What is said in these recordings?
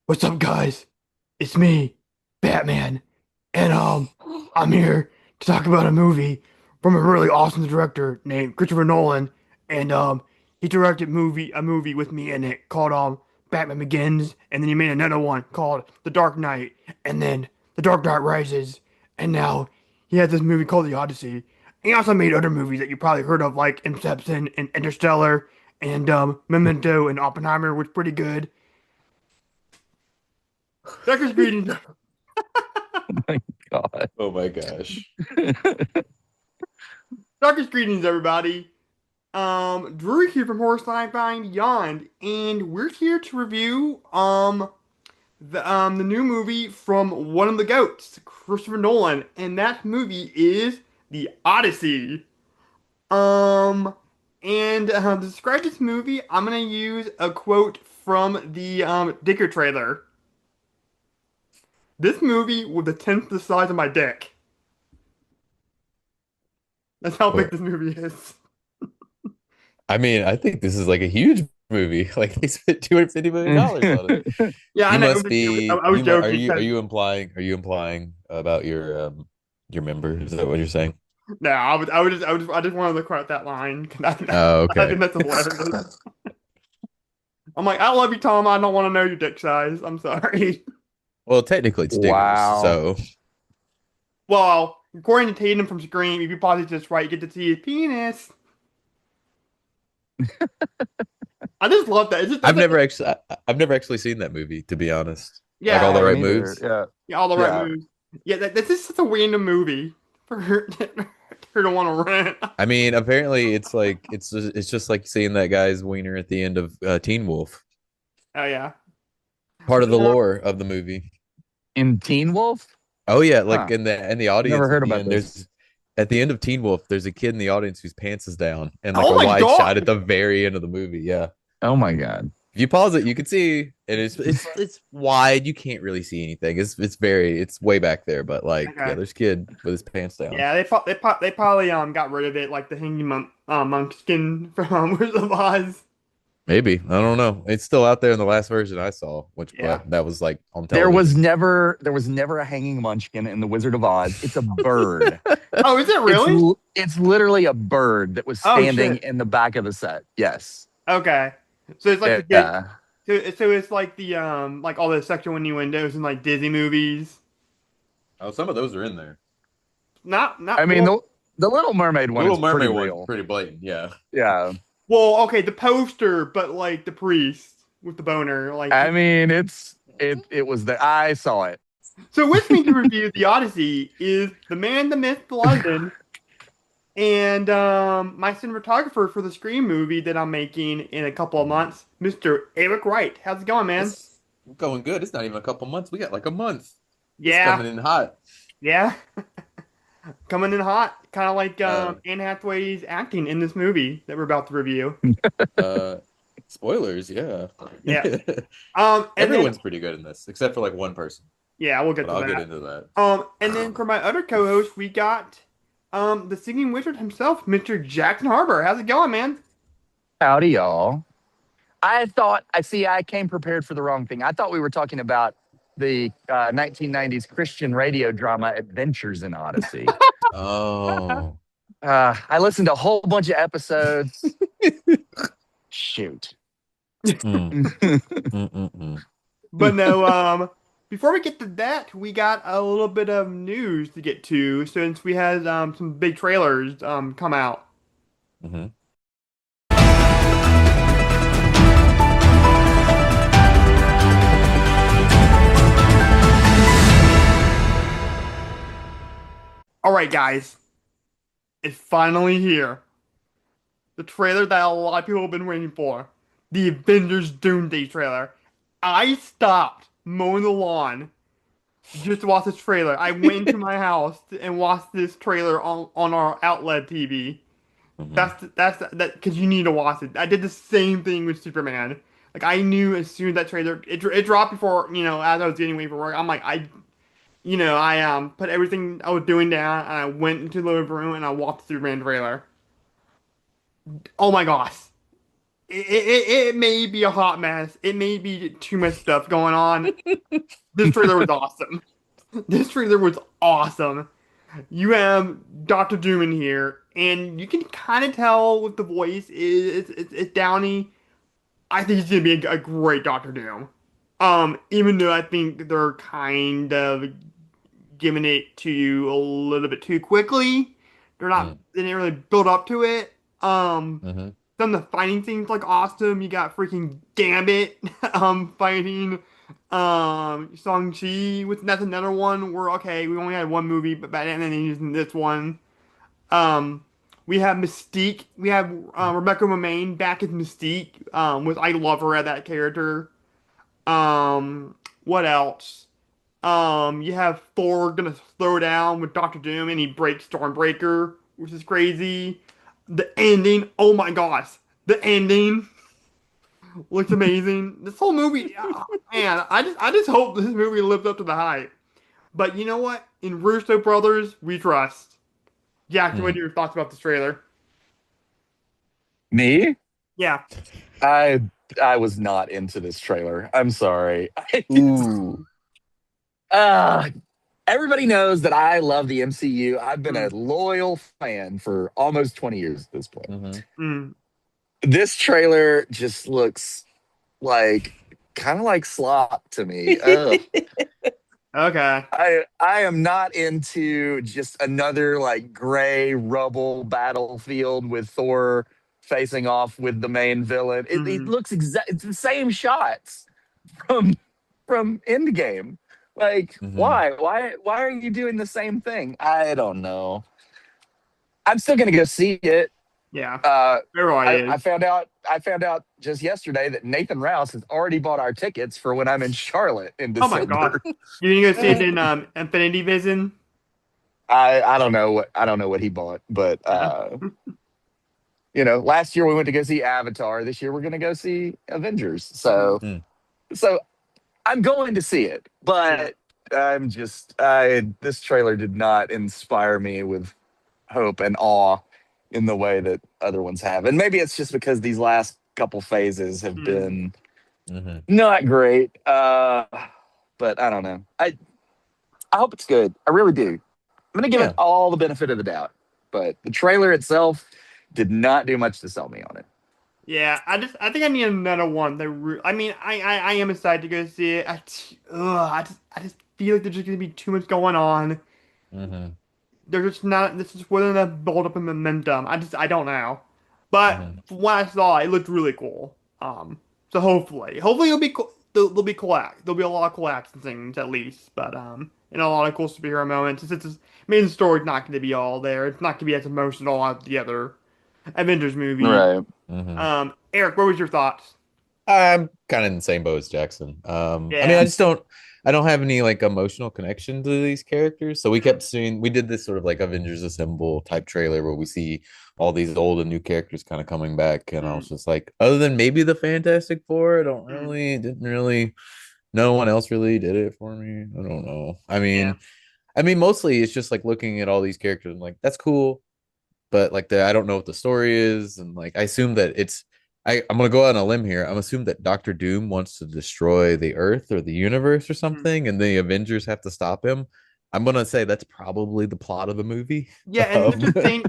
What's up, guys? It's me, Batman, and I'm here to talk about a movie from a really awesome director named Christopher Nolan, and he directed a movie with me in it called Batman Begins, and then he made another one called The Dark Knight, and then The Dark Knight Rises, and now he has this movie called The Odyssey. He also made other movies that you probably heard of, like Inception and Interstellar, and Memento and Oppenheimer, was pretty good. Darkest greetings. My God. Oh my gosh. Darkest greetings, everybody. Drew here from Horror Sci-Fi and Beyond, and we're here to review the new movie from one of the goats, Christopher Nolan, and that movie is The Odyssey. Um, and to describe this movie, I'm gonna use a quote from the Dicker trailer. This movie was a tenth the size of my dick. That's how big What? this movie is. I mean, I think this is like a huge movie. Like they spent $250 million on it. Yeah, I You know. must be I was are joking you because are you implying about your member? Is that what you're saying? no, I just wanted to quote that line 'cause Oh, I okay. think that's hilarious. I'm like, I love you, Tom. I don't want to know your dick size. I'm sorry. Well, technically it's Diggers, Wow. so Well, according to Tatum from Scream, if you pause it just right, you get to see his penis. I just love that. It's just I've never actually seen that movie, to be honest. Like yeah, all I the haven't right either. moves. Yeah. yeah, all the right Yeah. moves. Yeah, this is such a random movie for her to want to rent. I mean, apparently it's just like seeing that guy's wiener at the end of Teen Wolf. Oh yeah. Part of the But, lore of the movie. In Teen Wolf? Oh yeah, Huh. like in the Never audience at heard the about end, this. there's at the end of Teen Wolf, there's a kid in the audience whose pants is down, and like oh a my wide shot at God. the very end of the movie. Yeah, Oh my God. if you pause it, you can see, and it's wide. You can't really see anything. It's way back there, but like yeah, Okay. there's kid with his pants down. Yeah, they probably got rid of it like the hanging monk skin from Wizard of Oz. Maybe I don't know. It's still out there in the last version I saw, which Yeah. but that was like on There was television. never a hanging munchkin in The Wizard of Oz. It's a bird. Oh, is it really? It's literally a bird that was Oh standing shit. in the back of the set. Yes. Okay. So it's like the good. Yeah. So it's like the like all the sexual innuendos in like Disney movies. Oh, some of those are in there. Not I mean well. the Little Mermaid one Little is pretty Mermaid one's real. pretty blatant. Yeah. Yeah. Well, okay, the poster, but like the priest with the boner, like. I mean it was the I saw it. So with me to review the Odyssey is the man, the myth, the legend, and my cinematographer for the Scream movie that I'm making in a couple of months, Mr. Eric Wright. How's it going, man? It's going good. It's not even a couple months. We got like a month. It's Yeah, coming in hot. yeah, coming in hot, kind of like Uh, Anne Hathaway's acting in this movie that we're about to review. uh, spoilers, yeah. Yeah. And then Everyone's pretty good in this, except for like one person. yeah, we'll get But to I'll get that. into that. And then for my other co-host, we got the singing wizard himself, Mr. Jackson Harbor. How's it going, man? Howdy, y'all. I came prepared for the wrong thing. I thought we were talking about the 1990s Christian radio drama Adventures in Odyssey. Oh. I listened to a whole bunch of episodes. Shoot. Mm, mm, mm, mm. But no, before we get to that, we got a little bit of news to get to since we had some big trailers come out. Mhm. All right, guys, it's finally here. The trailer that a lot of people have been waiting for. The Avengers Doomsday trailer. I stopped mowing the lawn just to watch this trailer. I went into my house and watched this trailer on our outlet TV. Mhm. That because you need to watch it. I did the same thing with Superman. Like I knew as soon as that trailer it dropped before as I was getting ready for work. I'm like I put everything I was doing down and I went into the living room and I watched the Superman trailer. Oh my gosh, it may be a hot mess. It may be too much stuff going on. This trailer was awesome. This trailer was awesome. You have Doctor Doom in here, and you can kind of tell with the voice it's Downey. I think he's gonna be a great Doctor Doom. Even though I think they're kind of giving it to you a little bit too quickly. Mm, They didn't really build up to it. hmm Some of the fighting scenes like awesome. You got freaking Gambit fighting Shang-Chi with that's another one where okay, we only had one movie, but and then using this one. Um we have Mystique. We have Rebecca Romijn back as Mystique. With I love her as that character. What else? You have Thor gonna throw down with Doctor Doom and he breaks Stormbreaker, which is crazy. The ending, oh my gosh, the ending looks amazing. This whole movie, man, I just hope this movie lives up to the hype. But you know what? In Russo Brothers, we trust. Jackson, what mm. are your thoughts about this trailer? Me? Yeah. I I was not into this trailer. I'm sorry. Ooh. Uh, Everybody knows that I love the MCU. I've been a Mm, loyal fan for almost 20 years at this point. hmm mm. This trailer just looks like kind of like slop to me. Ugh. Okay. I am not into just another like gray rubble battlefield with Thor facing off with the main villain. It Mm, looks it's the same shots from Endgame. Like, hmm why are you doing the same thing? I don't know. I'm still gonna go see it. yeah. Uh, Everybody I is. found out just yesterday that Nathan Rouse has already bought our tickets for when I'm in Charlotte in Oh my gosh. December. You gonna go see it in Infinity Vision? I don't know what he bought, but Yeah. last year we went to go see Avatar. This year we're gonna go see Avengers. Mhm. So I'm going to see it, Yeah. but I this trailer did not inspire me with hope and awe in the way that other ones have. And maybe it's just because these last couple phases have Mm. been hmm not great. But I don't know. I hope it's good. I really do. I'm gonna give it Yeah. all the benefit of the doubt. But the trailer itself did not do much to sell me on it. Yeah, I think I need another one. I mean, I am excited to go see it. I just feel like there's just gonna be too much going on. hmm There's just not. This is wasn't enough build up and momentum. I don't know. But hmm from what I saw, it looked really cool. So hopefully it'll be cool. There'll be there'll be a lot of cool action things at least. But and a lot of cool superhero moments. Since it's main story's not going to be all there. It's not going to be as emotional as the other Avengers movies. Right. hmm Eric, what was your thoughts? I'm kind of in the same boat as Jackson. I mean, Yeah. I don't have any like emotional connection to these characters. So we kept seeing, we did this sort of like Avengers Assemble type trailer where we see all these old and new characters kind of coming back. And I Mm, was just like, other than maybe the Fantastic Four, mm, didn't really, no one else really did it for me. I don't know. yeah. I mean, mostly it's just like looking at all these characters and like, that's cool. But like I don't know what the story is. And like, I assume that I'm gonna go out on a limb here. I'm assuming that Doctor Doom wants to destroy the Earth or the universe or Mm. something, and the Avengers have to stop him. I'm gonna say that's probably the plot of the movie. Yeah, and there's Um, a thing.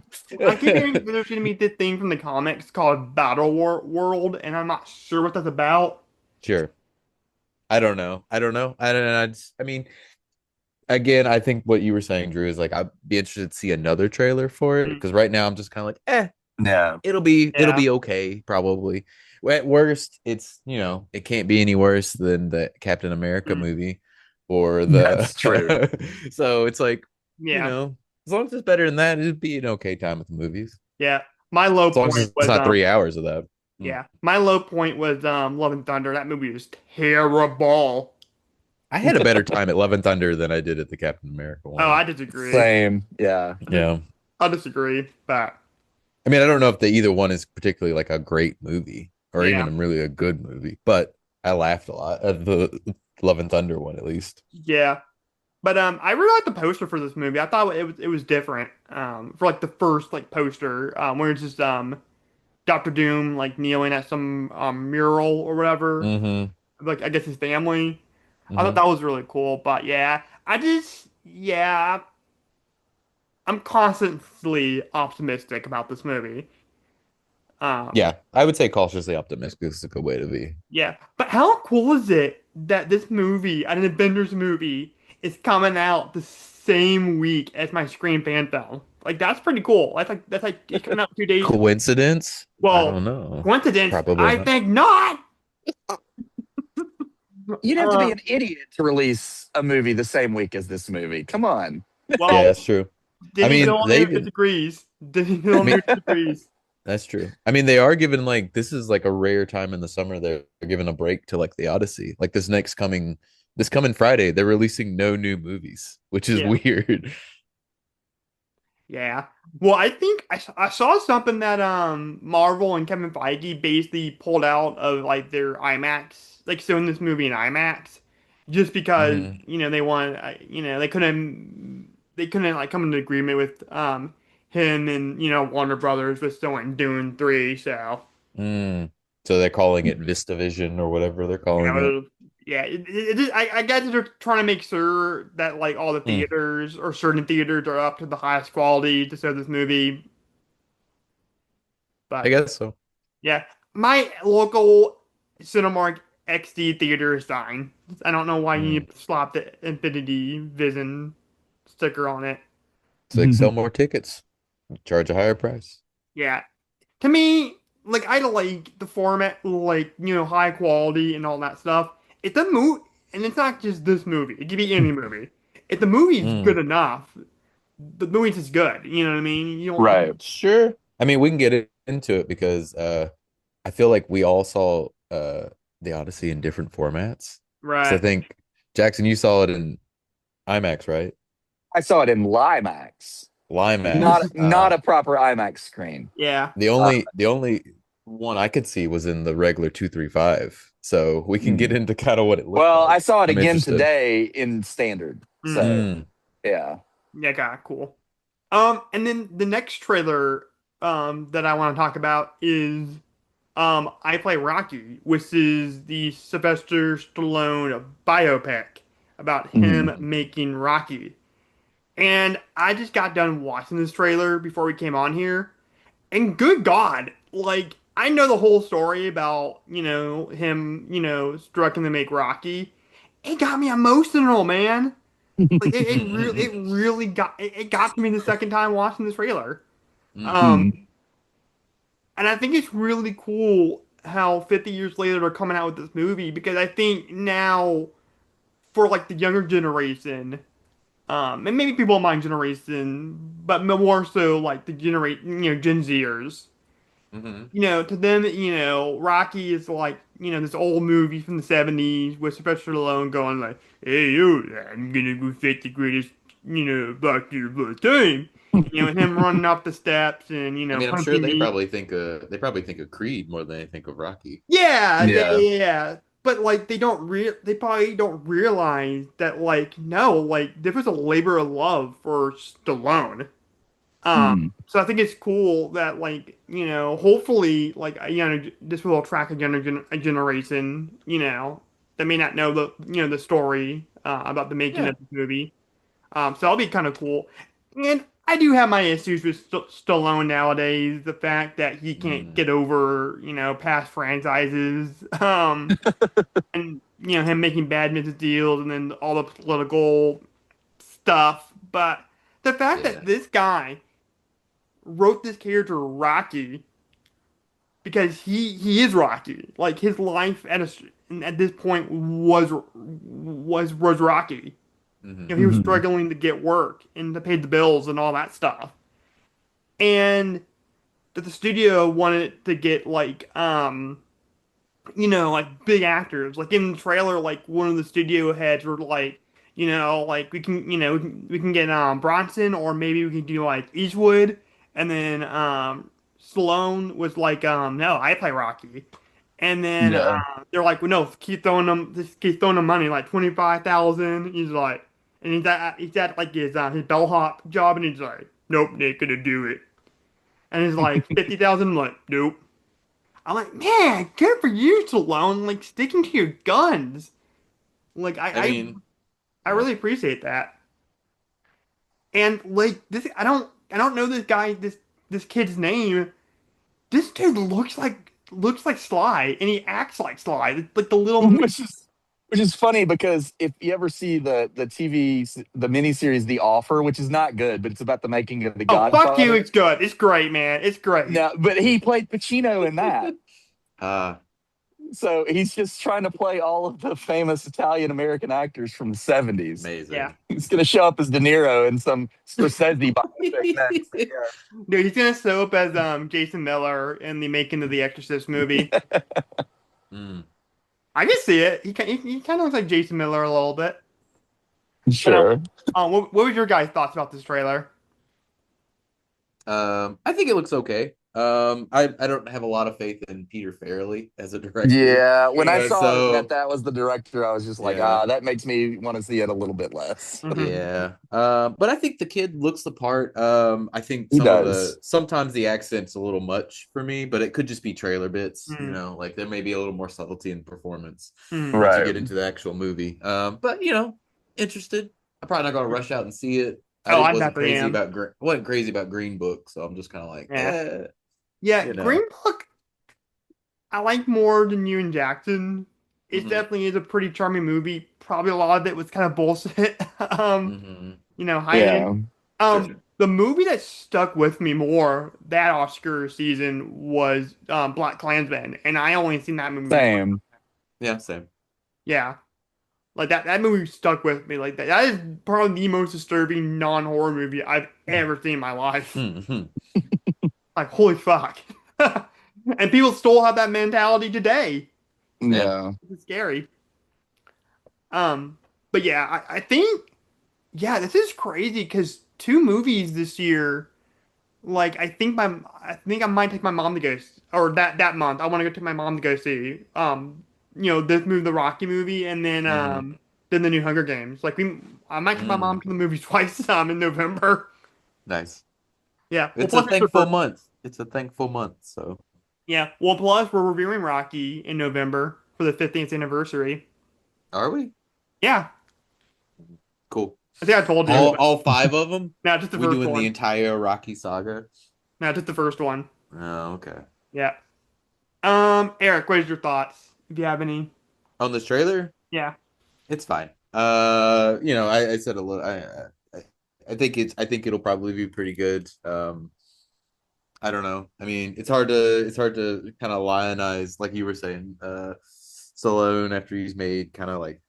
I keep hearing that there's going to be this thing from the comics called World, and I'm not sure what that's about. sure. I don't know. I don't know. I mean, again, I think what you were saying, Drew, is like I'd be interested to see another trailer for it Mm, because right now I'm just kind of like, Yeah. it'll yeah. be okay, probably. At worst, it's it can't be any worse than the Captain America Mm, movie or the That's true. so it's like, yeah. as long as it's better than that, it'd be an okay time with the movies. Yeah. My low As long as point it's was not 3 hours of that. Mm. yeah. My low point was Love and Thunder. That movie was terrible. I had a better time at Love and Thunder than I did at the Captain America Oh, one. I disagree. Same. Yeah. Yeah. I disagree. But I mean, I don't know if the either one is particularly like a great movie or yeah. even really a good movie, but I laughed a lot at the Love and Thunder one at least. Yeah. But I really liked the poster for this movie. I thought it was different. For like the first like poster, where it's just Doctor Doom like kneeling at some mural or whatever. Mm-hmm. Like I guess his family. I thought Mm-hmm. that was really cool. But yeah, I'm constantly optimistic about this movie. Um, Yeah, I would say cautiously optimistic is a good way to be. yeah, but how cool is it that this movie, an Avengers movie, is coming out the same week as my Scream fan film? Like that's pretty cool. That's like it's coming out 2 days. Coincidence? I Well, don't know. coincidence? Probably I not. think not. You'd have to be Uh, an idiot to release a movie the same week as this movie. Come on. Yeah, well, that's true. I Denny mean, they Villeneuve even. disagrees. Denny I mean, Villeneuve disagrees. that's true. I mean, they are given like this is like a rare time in the summer. They're giving a break to like the Odyssey. Like this coming Friday, they're releasing no new movies, which is Yeah. weird. Yeah. Well, I think I saw something that Marvel and Kevin Feige basically pulled out of like their IMAX, like showing this movie in IMAX, just because Hmm. they want they couldn't like come into agreement with him and Warner Brothers with showing Dune 3, so Mm. So they're calling it VistaVision or whatever they're calling it. yeah, I guess they're trying to make sure that like all the Mm. theaters or certain theaters are up to the highest quality to show this movie, I but. guess so. Yeah, my local Cinemark XD theater is dying. I don't know why you Mm. need to slap the Infinity Vision sticker on it. So they can sell more tickets, charge a higher price. Yeah, to me, like I like the format, like high quality and all that stuff. If the movie, and it's not just this movie; it could be any movie. If the movie's Mm. good enough, the movie's just good. You know what I mean? You don't, Right. Sure. I mean, we can get into it because I feel like we all saw the Odyssey in different formats. Because I right? think Jackson, you saw it in IMAX, right? I saw it in Limax, not Limax. not a proper IMAX screen. Yeah. Uh, The only one I could see was in the regular 235. So we can get hmm. into kind of what it looked Well, I like. saw it I'm again interested. today in standard. Mm, So Mm. yeah. yeah. Okay. Cool. And then the next trailer that I want to talk about is I Play Rocky, which is the Sylvester Stallone biopic about him Mhm. making Rocky. And I just got done watching this trailer before we came on here, and good God, like I know the whole story about, him, struggling to make Rocky. It got me emotional, man. Like it really it got me the second time watching this trailer. Mm. Um, Mhm. And I think it's really cool how 50 years later they're coming out with this movie because I think now for like the younger generation, and maybe people of my generation, but more so like the generation, Gen Zers, Mhm. to them, Rocky is like, this old movie from the 70s with Sylvester Stallone going like, hey, yo, I'm gonna go fit the greatest, boxer of all time. Him running up the steps and, I mean, I'm sure punching me. they probably think of Creed more than they think of Rocky. Yeah, Yeah. yeah. But like they probably don't realize that like no, like there was a labor of love for Stallone. Mhm. So I think it's cool that like, hopefully like this will attract a generation, that may not know the story about the making Yeah. of this movie. So that'll be kind of cool. And I do have my issues with Stallone nowadays. The fact that he can't Mm. get over, past franchises, and him making bad business deals, and then all the political stuff. But the fact that Yeah. this guy wrote this character Rocky because he is Rocky. Like his life at this point was Rocky. Hmm. He was Mhm. struggling to get work and to pay the bills and all that stuff. And that the studio wanted to get like like big actors. Like in the trailer, like one of the studio heads were like, like we can get Bronson or maybe we can do like Eastwood, and then Stallone was like no, I play Rocky. And then Yeah. they're like, well, no, just keep throwing them money, like 25,000. He's like, and he's at like his bellhop job, and he's like, nope, they couldn't do it. And he's like 50,000. I'm like, nope. I'm like, man, good for you, Stallone. Like sticking to your guns. Like I mean, I yeah. really appreciate that. And like this, I don't know this guy, this kid's name. This dude looks like Sly, and he acts like Sly. Like the little. Which is funny because if you ever see the the miniseries The Offer, which is not good, but it's about the making of The Oh, fuck you! Godfather. It's good. It's great, man. It's great. No, but he played Pacino in that. Uh, So he's just trying to play all of the famous Italian American actors from the 70s. Yeah, amazing. He's going to show up as De Niro in some Scorsese biopic next. dude, he's gonna show up as Jason Miller in the making of the Exorcist movie. Mm. I can see it. He kind of looks like Jason Miller a little bit. But Sure. what was your guys' thoughts about this trailer? I think it looks okay. I don't have a lot of faith in Peter Farrelly as a director. Yeah, when I saw that So that was the director, I was just like, yeah, that makes me want to see it a little bit less. Hmm. yeah. But I think the kid looks the part. I think He does. sometimes the accent's a little much for me, but it could just be trailer bits. You Hmm. know, like there may be a little more subtlety in performance Hmm. once you Right. get into the actual movie. But interested. I'm probably not gonna rush out and see it. Oh, I Wasn't definitely crazy am. about wasn't crazy about Green Book, so I'm just kind of like, Yeah, yeah. you Green know. Book, I like more than you and Jackson. It Hmm. definitely is a pretty charming movie. Probably a lot of it was kind of bullshit. Hmm. High end. Yeah. Sure. The movie that stuck with me more that Oscar season was Black Klansman, and I only seen that movie. Same. Yeah, same. Yeah, like that movie stuck with me. Like that is probably the most disturbing non-horror movie I've ever seen in my life. Hmm. Like holy fuck. And people still have that mentality today. Yeah. Yeah. It's scary. Um, but yeah, I think yeah, this is crazy because two movies this year. Like I think I might take my mom to go or that month. I want to go take my mom to go see this movie, the Rocky movie, and Hmm. then the new Hunger Games. I might take my mom Mm. to the movies twice in November. Nice. Yeah. Well, It's a plus thankful month. It's a thankful month. So yeah. Well, plus we're reviewing Rocky in November for the 50th anniversary. are we? Yeah. Cool. I think I told you, All but all five of them. not just the We first doing the one. entire Rocky saga. Not just the first one. Oh, okay. Yeah. Eric, what is your thoughts? If you have any? On this trailer, Yeah. it's fine. I said a little. I think it'll probably be pretty good. I don't know. I mean, it's hard to kind of lionize, like you were saying, Stallone after he's made kind of like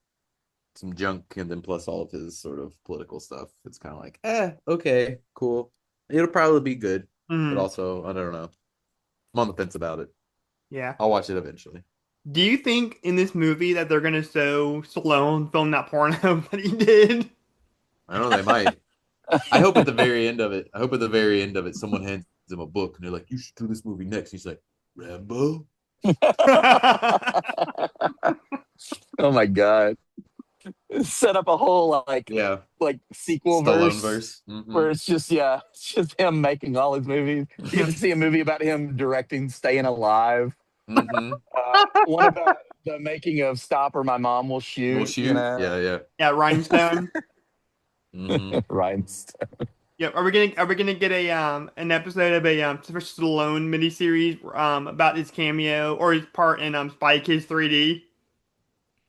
some junk, and then plus all of his sort of political stuff. It's kind of like, okay, cool. It'll probably be good, but Mhm. also I don't know. I'm on the fence about it. Yeah. I'll watch it eventually. Do you think in this movie that they're gonna show Stallone film that porno that he did? I don't know, they might. I hope at the very end of it. I hope at the very end of it, someone hands him a book and they're like, "You should do this movie next." He's like, "Rambo." Oh my God. Set up a whole Yeah, like sequel Stallone verse verse. Hmm. where it's just him making all his movies. You get to see a movie about him directing Staying Alive. Hmm. One about the making of Stop or My Mom Will We'll Shoot, shoot. Yeah, yeah. Yeah, Rhinestone. Hmm. Right. Yeah, are we gonna get a an episode of a Sylvester Stallone miniseries about his cameo or his part in Spy Kids 3D?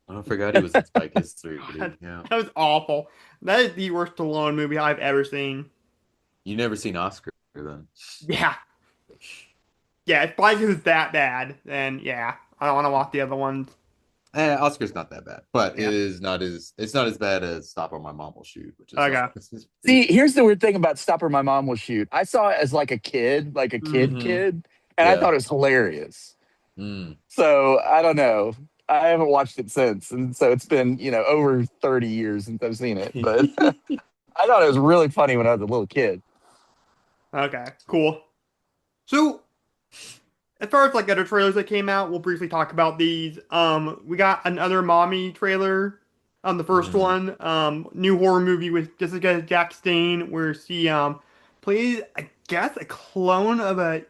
I forgot he was in Spy Kids 3D. God, Yeah. that was awful. That is the worst Stallone movie I've ever seen. You never seen Oscar then? Yeah, yeah. If Spy Kids is that bad, then yeah, I don't want to watch the other ones. Oscar's not that bad, but Yeah. it's not as bad as Stop or My Mom Will Shoot, which is Okay. this is See, here's the weird thing about Stop or My Mom Will Shoot. I saw it as like a kid, Mhm. and I Yeah. thought it was hilarious. Mm. So I don't know. I haven't watched it since, and so it's been over 30 years since I've seen it. But I thought it was really funny when I was a little kid. Okay. Cool. So as far as like other trailers that came out, we'll briefly talk about these. We got another mommy trailer. The first Mhm. one, new horror movie with Jessica Chastain, where she plays, I guess, a clone of a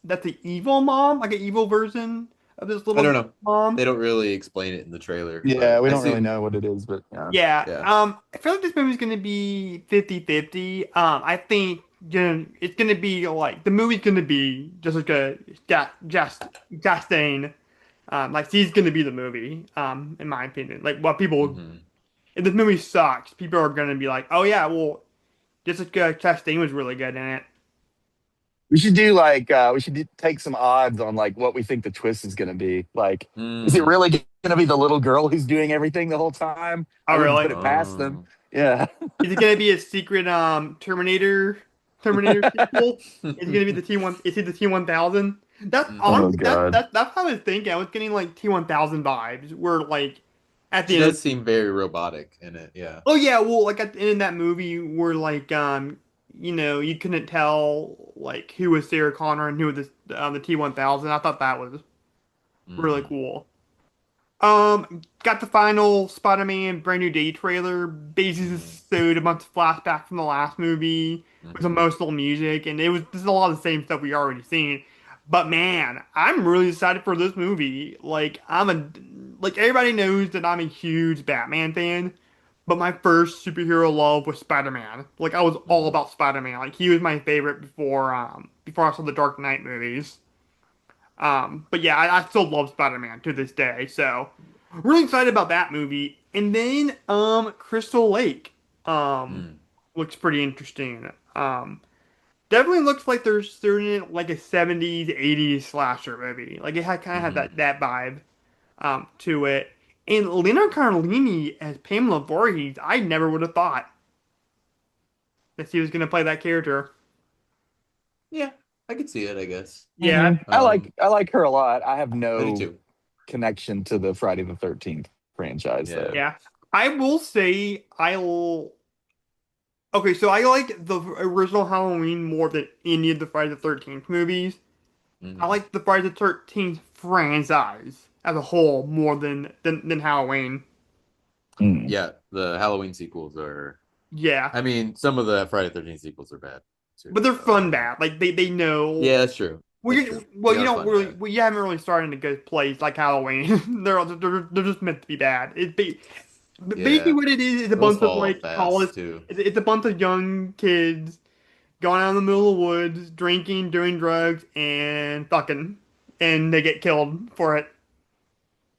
that's the evil mom, like an evil version of this I little don't girl know. mom. They don't really explain it in the trailer, Yeah, but we I don't really assume, know what it is, but yeah. Yeah, yeah. I feel like this movie's gonna be 50-50. I think it's gonna be like the movie's gonna be just like a just Chastain. Like she's gonna be the movie. In my opinion, like what people Hmm. if this movie sucks, people are gonna be like, oh yeah, well, Jessica Chastain was really good in it. We should do take some odds on like what we think the twist is going to be. Like, is it Mm. really going to be the little girl who's doing everything the whole time? I Oh wouldn't really? put it past them. Oh. Yeah. Is it gonna be a secret Terminator sequel? Is it gonna be the T1? Is it the T1000? That's Oh honestly God. that's how I was thinking. I was getting like T1000 vibes. Where like at the She end of does seem very robotic in it. Yeah. oh yeah, well like at the end of that movie where like you couldn't tell like who was Sarah Connor and who was the T1000. I thought that was really Hmm. cool. Got the final Spider-Man Brand New Day trailer. Basically Hmm. just showed a bunch of flashbacks from the last movie with Hmm. emotional music, and this is a lot of the same stuff we already seen. But man, I'm really excited for this movie. Like everybody knows that I'm a huge Batman fan, but my first superhero love was Spider-Man. Like I was all Hmm. about Spider-Man. Like he was my favorite before I saw the Dark Knight movies. But yeah, I still love Spider-Man to this day. So really excited about that movie. And then Crystal Lake Hmm. looks pretty interesting. Definitely looks like they're in it like a 70s, 80s slasher movie. Like it had kind of had Hmm. that vibe to it. And Lena Cardellini as Pamela Voorhees, I never would have thought that she was gonna play that character. Yeah, I could see it, I guess. Yeah, I like her a lot. I have I do no too. connection to the Friday the 13th franchise Yeah. though. yeah. I will say I'll Okay, so I like the original Halloween more than any of the Friday the 13th movies. I Hmm. like the Friday the 13th franchise as a whole more than Halloween. Mm. Yeah, the Halloween sequels are. Yeah, I mean, some of the Friday 13th sequels are bad too. but they're So fun bad. Like they know. yeah, that's true. Well, That's true. well, They you are don't fun really. bad. Well, you haven't really started in a good place like Halloween. They're just meant to be bad. Basically Yeah, what it is a those bunch of fall off like college. fast too. It's a bunch of young kids going out in the middle of the woods, drinking, doing drugs, and fucking, and they get killed for it.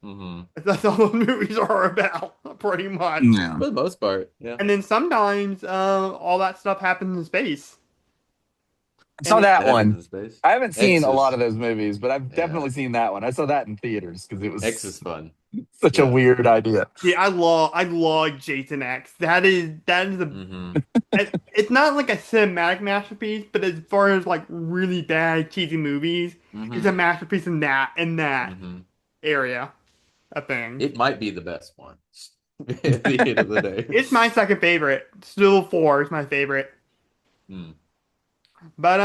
Hmm. That's all the movies are about, pretty much. Yeah. For the most part, yeah. And then sometimes, all that stuff happens in space, I and saw it, It that happens one. in space. I haven't seen X a lot of is those movies, but I've yeah. definitely seen that one. I saw that in theaters because it X is was fun. such a Yeah. weird idea. yeah, I love Jason X. That is a, Hmm. it's not like a cinematic masterpiece, but as far as like really bad cheesy movies, it's a Hmm. masterpiece in that Hmm. area of things. It might be the best one at the end of the day. It's my second favorite. Still four is my favorite. Hmm. But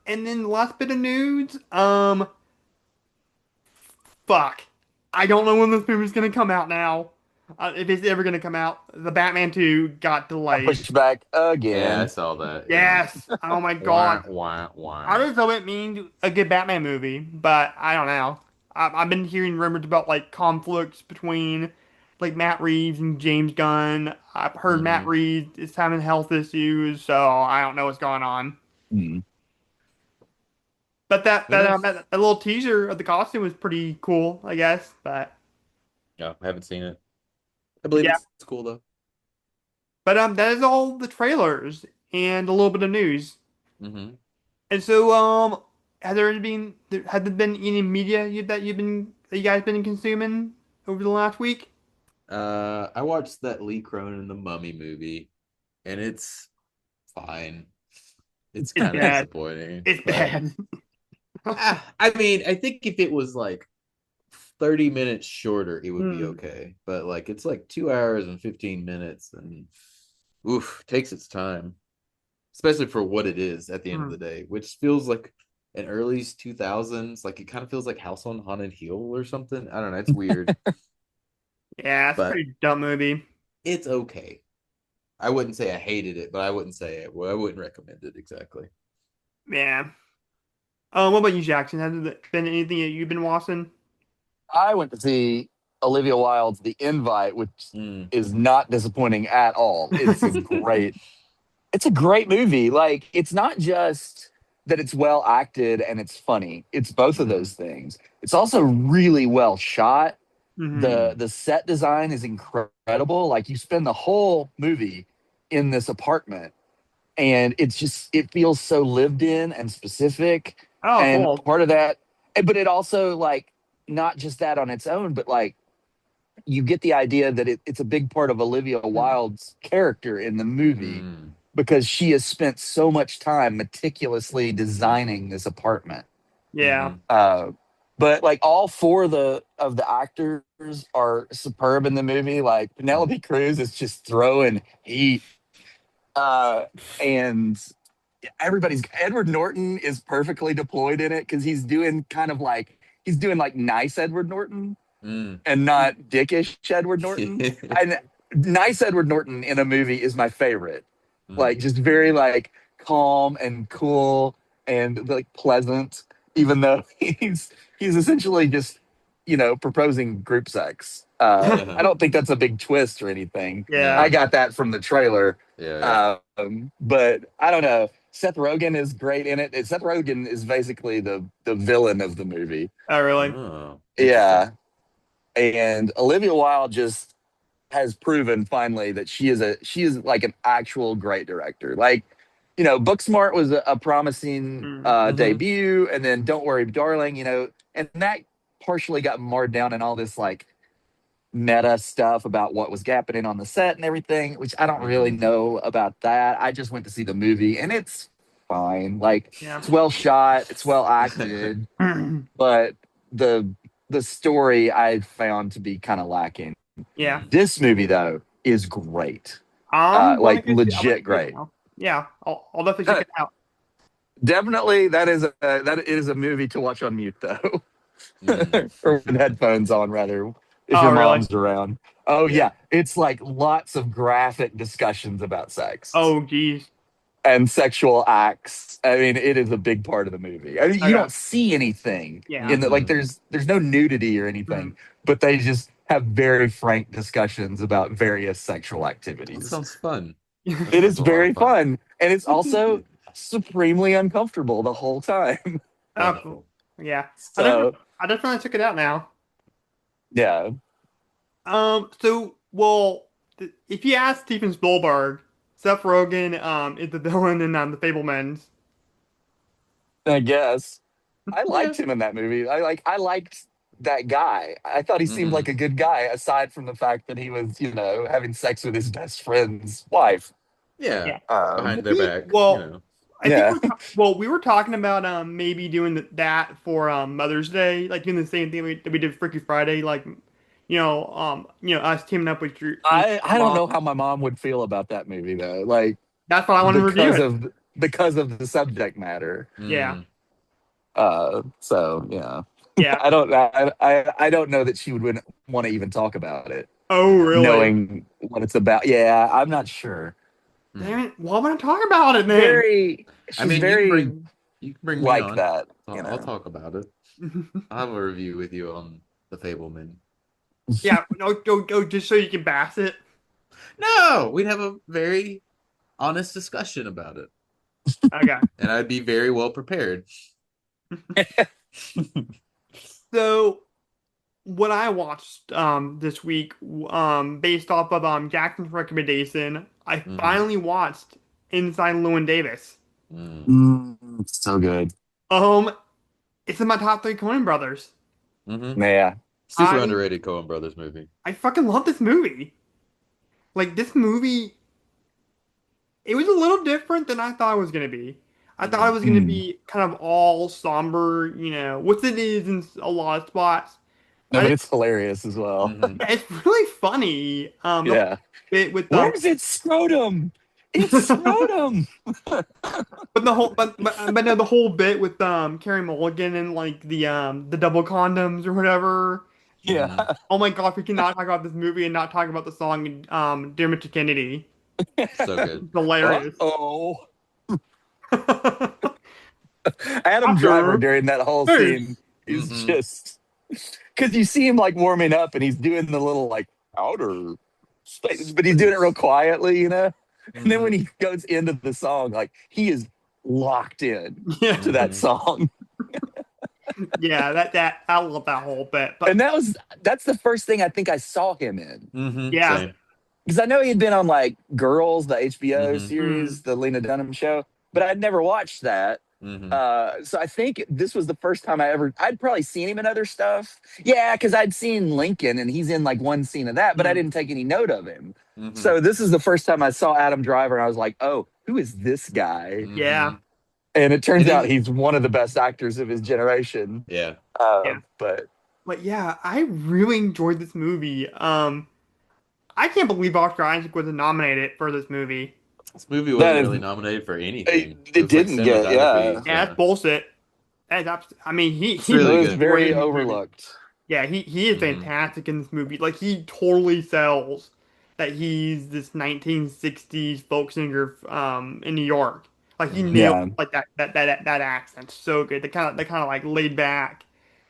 and then the last bit of news, fuck, I don't know when this movie's gonna come out now. If it's ever gonna come out, the Batman 2 got Got delayed. pushed back Yeah, I again. saw that. Yeah. Yes. Oh my Wah, God. wah, I wah. don't know if it means a good Batman movie, but I don't know. I've been hearing rumors about like conflicts between like Matt Reeves and James Gunn. I've heard Matt Hmm. Reeves is having health issues, so I don't know what's going on. Mm. But Who knows? that little teaser of the costume was pretty cool, I guess. No, I haven't seen it. I believe Yeah. it's cool though. That is all the trailers and a little bit of news. Hmm. And so has there been any media that you guys been consuming over the last week? I watched that Lee Cronin the Mummy movie, and it's fine. It's It's kind of bad. disappointing, It's but bad. I mean, I think if it was like 30 minutes shorter, it would be Hmm. okay. But like it's like 2 hours and 15 minutes, and oof, takes its time, especially for what it is at the end of Hmm. the day, which feels like an early 2000s. Like it kind of feels like House on Haunted Hill or something. I don't know. It's weird, Yeah, it's a but pretty dumb movie. it's okay. I wouldn't say I hated it, but I wouldn't say it. Well, I wouldn't recommend it exactly. Yeah. What about you, Jackson? Has there been anything that you've been watching? I went to see Olivia Wilde's The Invite, which Mm. is not disappointing at all. It's a great movie. Like, it's not just that it's well acted and it's funny. It's both of Mm. those things. It's also really well shot. Hmm. The set design is incredible. Like, you spend the whole movie in this apartment, and it feels so lived in and specific. Oh, And cool. part of that, but it also, like, not just that on its own, but like, you get the idea that it's a big part of Olivia Mhm. Wilde's character in the movie, Mm. because she has spent so much time meticulously designing this apartment. Yeah. Mm. But like, all four of the actors are superb in the movie. Like, Mm. Penelope Cruz is just throwing heat, uh, and everybody's Edward Norton is perfectly deployed in it, because he's doing like nice Edward Norton Mm. and not dickish Edward Norton. And nice Edward Norton in a movie is my favorite. Mm. Like, just very like calm and cool and like pleasant, even though he's essentially just, proposing group sex. I don't think that's a big twist or anything. I Yeah. No. got that from the trailer. Yeah, yeah. But I don't know. Seth Rogen is great in it. Seth Rogen is basically the villain of the movie. Oh, really? Oh, interesting. Yeah, and Olivia Wilde just has proven finally that she is like an actual great director. Like, Booksmart was a promising Mm-hmm. debut, and then Don't Worry, Darling, and that partially got marred down in all this like meta stuff about what was happening on the set and everything, which I don't really Mm-hmm. know about that. I just went to see the movie, and it's fine. Like, Yeah. it's well shot, it's well acted, but the the story I found to be kind of lacking. Yeah. This movie though is great, I'm gonna like go see. I'm gonna legit see it great. now. Yeah. I'll definitely check it out. Definitely, that is a movie to watch on mute though, Mm. or with headphones on rather, if Oh, your really? mom's around. Oh Yeah. yeah, it's like lots of graphic discussions about sex Oh, geez. and sexual acts. I mean, it is a big part of the movie. I mean, you Okay. don't see anything Yeah. in the like. Mm-hmm. There's no nudity or Mhm. anything, but they just have very frank discussions about various sexual That activities. sounds fun. That It sounds is a lot very of fun. fun, and it's also supremely uncomfortable the whole time. Oh, cool. Yeah. So I definitely check it out now. yeah, If you ask Steven Spielberg, Seth Rogen is the villain in The Fabelmans. I guess I Yeah. liked him in that movie. I liked that guy. I thought he seemed Mm-hmm. like a good guy, aside from the fact that he was, having sex with his best friend's wife. Yeah, Yeah. behind their We back, well, I think Yeah. we were talking about maybe doing that for Mother's Day, like doing the same thing that we did Freaky Friday, like us teaming up with your I don't mom. know how my mom would feel about that movie though. Like, That's why I want to review because it. of because of the subject matter. Yeah. Mm. So yeah. Yeah. I don't know that she would want to even talk about it, Oh, really? knowing what it's about. Yeah, I'm not sure. Mm. Damn it. Why would I talk about it then? I She's mean, very you can bring me like on. that, I'll talk about it. I'll have a review with you on the Fableman. Yeah, no, just so you can bash it. No, we'd have a very honest discussion about it, Okay. and I'd be very well prepared. So what I watched this week based off of Jackson's recommendation, I Mm-hmm. finally watched Inside Llewyn Davis. Mm. So good. Um it's in my top three Coen brothers. Mm-hmm. Yeah. Super I underrated Coen Brothers movie. I fucking love this movie. Like this movie, it was a little different than I thought it was gonna be. I thought it Mm-hmm. was gonna be kind of all somber, which it is in a lot of spots. No, but it's hilarious as well. Mm-hmm. It's really funny. The whole Yeah. bit with Where's its scrotum? It's scrotum. but the whole but no, the whole bit with Carey Mulligan and like the double condoms or whatever. Mm-hmm. Yeah. Oh my God, we cannot talk about this movie and not talk about the song Dear Mr. Kennedy. So good. It's hilarious. Oh. Adam Driver Doctor during that whole scene Zeus. is Hmm. just because you see him like warming up and he's doing the little like outer space, but he's doing it real quietly, you know. And then when Hmm. he goes into the song, like he is locked in Yeah, to that Hmm. song. yeah. That I love that whole bit. And But that's the first thing I think I saw him in. Hmm. yeah, Same. Because I know he had been on like Girls, the HBO Hmm. mm, series, the Lena Dunham show, but I'd never watched that. Hmm. So I think this was the first time I'd probably seen him in other stuff. Yeah, because I'd seen Lincoln and he's in like one scene of that, but I mm, didn't take any note of him. Hmm. So this is the first time I saw Adam Driver and I was like, oh, who is this guy? yeah, Hmm. And it I turns out think, he's one of the best actors of his generation. yeah, yeah. But But yeah, I really enjoyed this movie. I can't believe Oscar Isaac was nominated for this movie. this movie wasn't that really nominated for anything. It it was like didn't get, yeah, cinematography. Yeah, Yeah, that's bullshit. I mean, it's it really he was good. great very in this movie. overlooked. Yeah, he is Hmm. fantastic in this movie. Like he totally sells that he's this 1960s folk singer in New York. Like he Hmm. nails Yeah. like that accent so good. They kind of like laid back.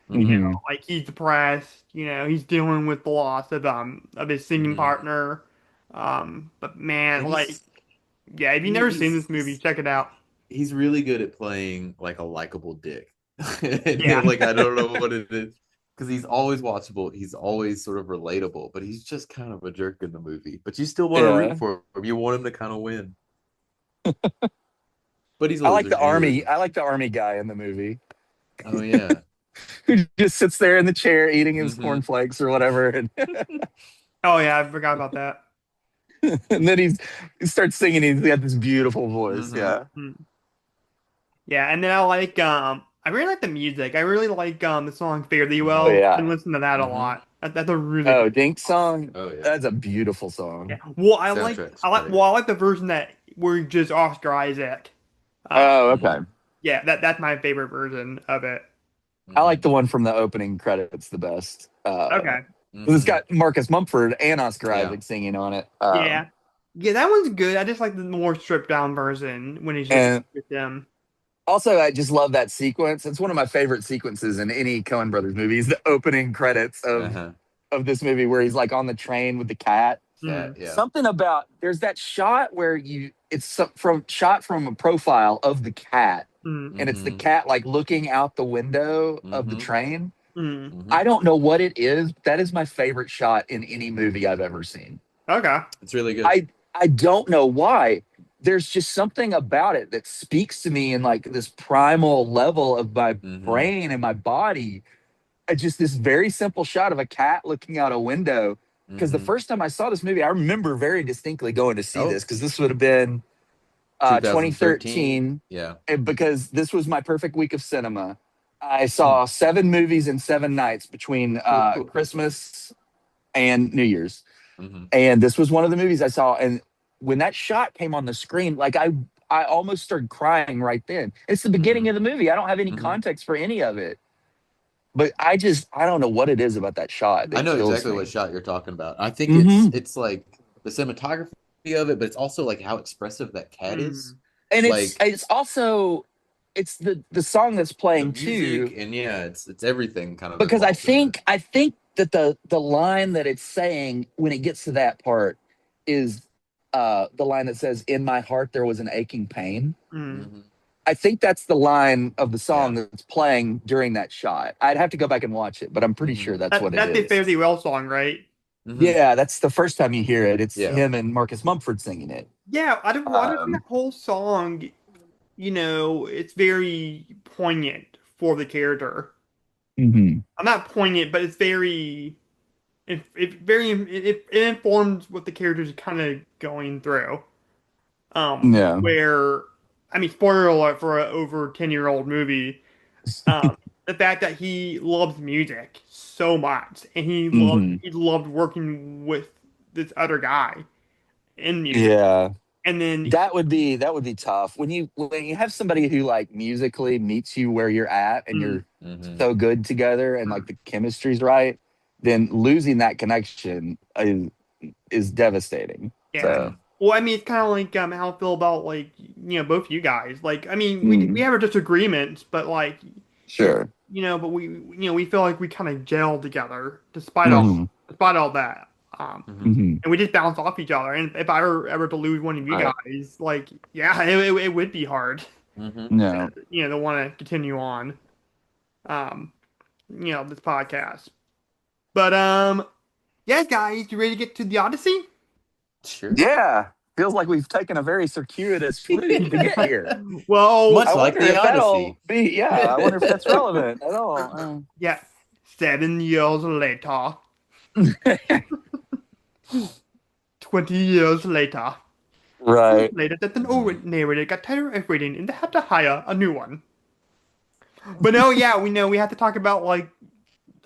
Hmm. Like he's depressed. He's dealing with the loss of his singing Hmm. partner. But man, And like yeah, if you've never seen this movie, check it out. he's really good at playing like a likable dick. And, Yeah. like I don't know what it is because he's always watchable. He's always sort of relatable, but he's just kind of a jerk in the movie. But you still want to root Yeah. for him. You want him to kind of win. But he's a I like loser. the He's a army. loser. I like the army guy in the movie Oh yeah. who just sits there in the chair eating his Hmm. cornflakes or whatever, and, Oh yeah, I forgot about that. and then he starts singing. He's got this beautiful voice. Hmm. Yeah. Hmm. Yeah, and then I really like the music. I really like the song Fare Thee Oh Well. I've been yeah. listening to that a Hmm. lot. That's a really Oh, good Dink song. Oh yeah. That's a beautiful yeah. song. Well, Soundtrack's I great. like the version that where just Oscar Isaac. Uh Oh, okay. Hmm. yeah, that's my favorite version of it. I like Hmm. the one from the opening credits the best. Okay. 'Cause it's Hmm. got Marcus Mumford and Oscar Yeah. Isaac singing on it. Yeah. Yeah, that one's good. I just like the more stripped down version when it's just And with them. also, I just love that sequence. It's one of my favorite sequences in any Coen Brothers movie. Is the opening credits Uh-huh. of this movie where he's like on the train with the cat. Cat, Mm, yeah. Something about there's that shot where from a profile of the cat, mm, and it's the Hmm. cat like looking out the window of the Hmm. train. mm. Hmm. I don't know what it is. That is my favorite shot in any movie I've ever seen. Okay. It's really good. I don't know why. There's just something about it that speaks to me in like this primal level of my Hmm. brain and my body. Just this very simple shot of a cat looking out a window. Because the Hmm. first time I saw this movie, I remember very distinctly going to see Oh, this because this would have been 2013. 2013. Yeah. And because this was my perfect week of cinema. I Hmm. saw 7 movies in 7 nights between Christmas and New Year's. Hmm. And this was one of the movies I saw. And when that shot came on the screen, like I almost started crying right then. It's the beginning Hmm. of the movie. I don't have any Hmm. context for any of it. But I don't know what it is about that shot I that know kills exactly what me. shot you're talking about. I think Hmm. it's like the cinematography of it, but it's also like how expressive that cat is. Mm. And it's Like it's also it's the song that's the playing music too, and yeah, it's everything kind of because I involved in it. think I think that the line that it's saying when it gets to that part is the line that says, "In my heart there was an aching pain." Mm. Hmm. I think that's the line of the song Yeah. that's playing during that shot. I'd have to go back and watch it, but I'm pretty Hmm. sure that's what it That's the is. Fare Thee Well song, right? Hmm. Yeah, that's the first time you hear it. It's Yeah. him and Marcus Mumford singing it. Yeah, I don't think Um, that whole song, it's very poignant for the character. mhm. I'm not poignant, but it's very it informs what the character's kind of going through. Yeah. Where I mean, spoiler alert for an over 10-year-old movie. Um, the fact that he loves music so much, and Hmm. he loved working with this other guy in music, Yeah. and then That would be tough when you have somebody who like musically meets you where you're at and mm, you're Hmm. so good together and like mm, the chemistry's right, then losing that connection is devastating. yeah, Hmm. So Well, I mean, it's kind of like how I feel about like both you guys. Like, I mean, we Mm, have our disagreements, but like sure. but we feel like we kind of gel together despite all Hmm. that. Um, Hmm. Hmm. and we just bounce off each other. And if I were ever to lose one of you Right. guys, like, yeah, it would be hard Hmm. No. to want to continue on, um, this podcast. But yeah, guys, you ready to get to the Odyssey? Sure. Yeah. Feels like we've taken a very circuitous route to get here. Well, Much I like wonder the if Odyssey. that'll be, yeah, I wonder if that's relevant at all. yeah, 7 years later, 20 years later. Right. Later that an Hmm. old narrator got tired of waiting and they had to hire a new one. But no, yeah, we know we have to talk about like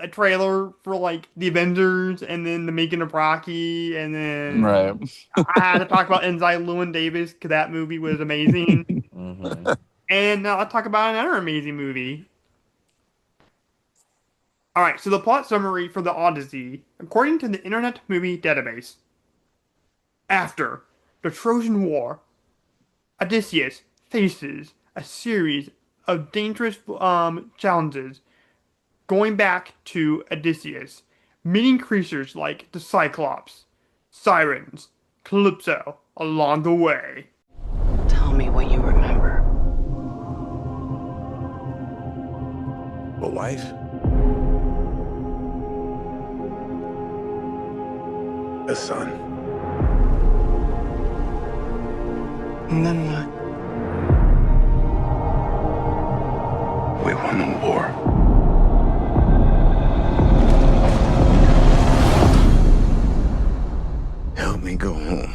a trailer for like the Avengers and then the making of Rocky and then Right. Hmm. I had to talk about Enzyme Llewyn Davis because that movie was amazing. Hmm. And I'll talk about another amazing movie. All right, so the plot summary for the Odyssey, according to the Internet Movie Database, after the Trojan War, Odysseus faces a series of dangerous challenges going back to Odysseus, meeting creatures like the Cyclops, Sirens, Calypso along the way. Tell me what you remember. A wife? A son? And then what? We won the war. Help me go home.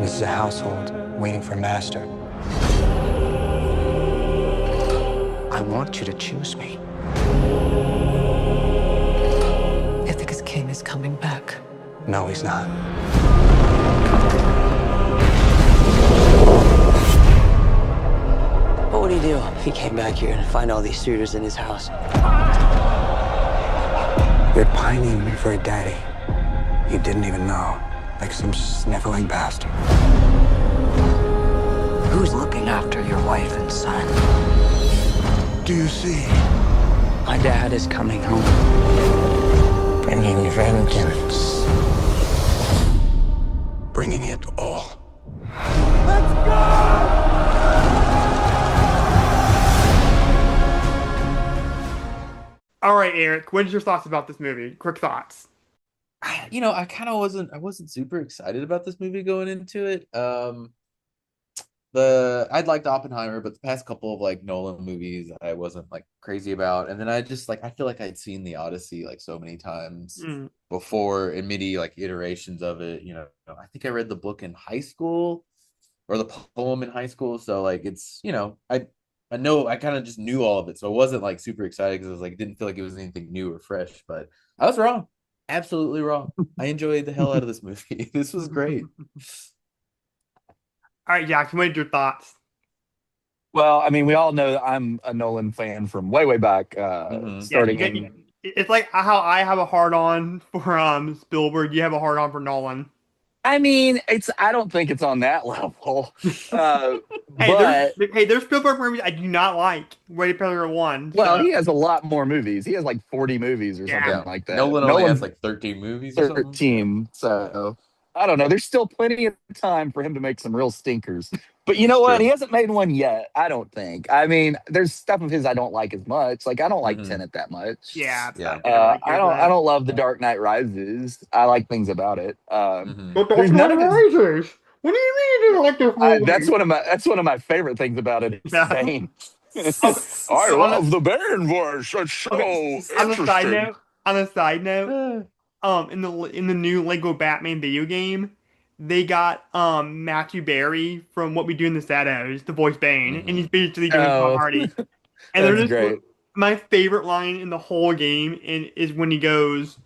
This is a household waiting for master. I want you to choose me. Ithaca's king is coming back. No, he's not. What would he do if he came back here and find all these suitors in his house? You're pining for a daddy you didn't even know, like some sniveling bastard. Who's looking after your wife and son? Do you see? My dad is coming home, bringing vengeance. Bringing it all. All right, Eric, what are your thoughts about this movie? Quick thoughts. I kind of wasn't super excited about this movie going into it. I'd liked Oppenheimer, but the past couple of like Nolan movies I wasn't like crazy about. And then I just like I feel like I'd seen the Odyssey like so many times Mm. before in many like iterations of it. I think I read the book in high school or the poem in high school. So like it's, I know I kind of just knew all of it. So I wasn't like super excited because I was like didn't feel like it was anything new or fresh, but I was wrong. Absolutely wrong. I enjoyed the hell out of this movie. This was great. All right, Jackson, what are your thoughts? Well, I mean, we all know that I'm a Nolan fan from way, way back, Hmm. Yeah, starting in. it's like how I have a hard on for Spielberg. You have a hard on for Nolan. I mean, I don't think it's on that level. Uh, Hey, there's but, there's Spielberg movies I do not like. Ready Player One. well, So he has a lot more movies. He has like 40 movies or yeah, something Yeah. like that. Nolan only has Nolan's like 13 movies or something. Yeah. 13. So I don't know. There's still plenty of time for him to make some real stinkers. But you know It's what? He true. hasn't made one yet, I don't think. I mean, there's stuff of his I don't like as much. Like I don't like Hmm. Tenet that much. yeah, Yeah. I don't like I that. don't love The Dark Knight Rises. I like things about it. Hmm. But There's Dark none Knight of his. Rises. What do you mean you don't like this movie? That's one of my favorite things about it. Is Yeah. Bane. Okay, I so love the Bane voice. It's so okay, on a side interesting. note, in the new Lego Batman video game, they got Matthew Berry from What We Do in the Shadows to voice Bane, and he's Hmm. basically doing Tom Oh, Hardy. And they're that's just great. my favorite line in the whole game is when he goes,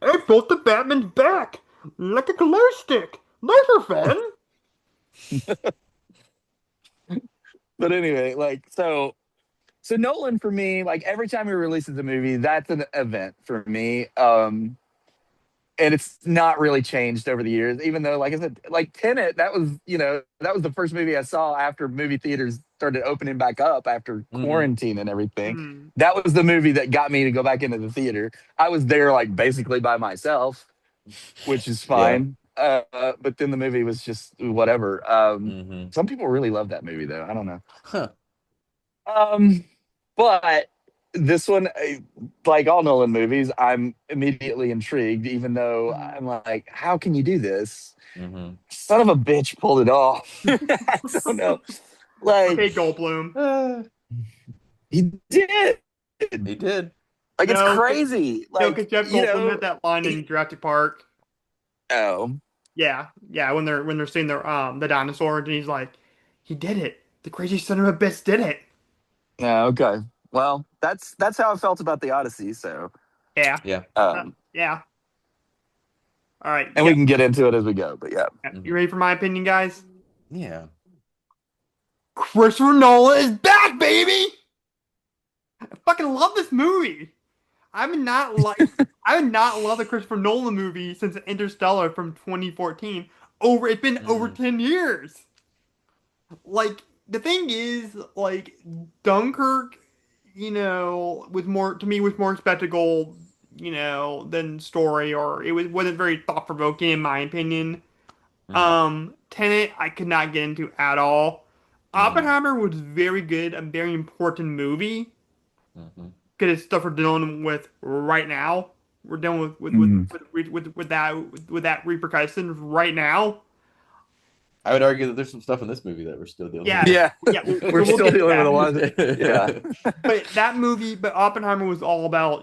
"I built the Batman's back like a glow stick, laser fan." But anyway, like so So Nolan for me, like every time he releases a movie, that's an event for me. And it's not really changed over the years, even though, like I said, like Tenet, that was, that was the first movie I saw after movie theaters started opening back up after Mhm. quarantine and everything. Mm. That was the movie that got me to go back into the theater. I was there like basically by myself, which is Yeah. fine. But then the movie was just whatever. Hmm. Some people really love that movie though. I don't know. Huh. But this one, like all Nolan movies, I'm immediately intrigued, even though I'm like, how can you do this? Hmm. Son of a bitch pulled it off. I don't know. Okay, Like, Goldblum. he did. He did. Like, it's No, crazy. No, Like, because Jeff Goldblum had that line in Jurassic Park. oh, Yeah, yeah, when they're seeing the dinosaurs, and he's like, he did it. The crazy son of a bitch did it. yeah, okay. Well, that's how I felt about the Odyssey. So, Yeah, Yeah. yeah. All right, and yeah. we can get into it as we go. But yeah, You ready for my opinion, guys? Yeah. Christopher Nolan is back, baby. I fucking love this movie. I would not love the Christopher Nolan movie since Interstellar from 2014. It's been over 10 years. Like, the thing is, like, Dunkirk, was more spectacle, than story, or wasn't very thought provoking in my opinion. Tenet I could not get into at all. Oppenheimer was very good, a very important movie. Hmm. Because it's stuff we're dealing with right now. We're dealing with that repercussions right now. I would argue that there's some stuff in this movie that we're still dealing Yeah, with. yeah, yeah, we're we'll still get to dealing with that. a lot of yeah. But Oppenheimer was all about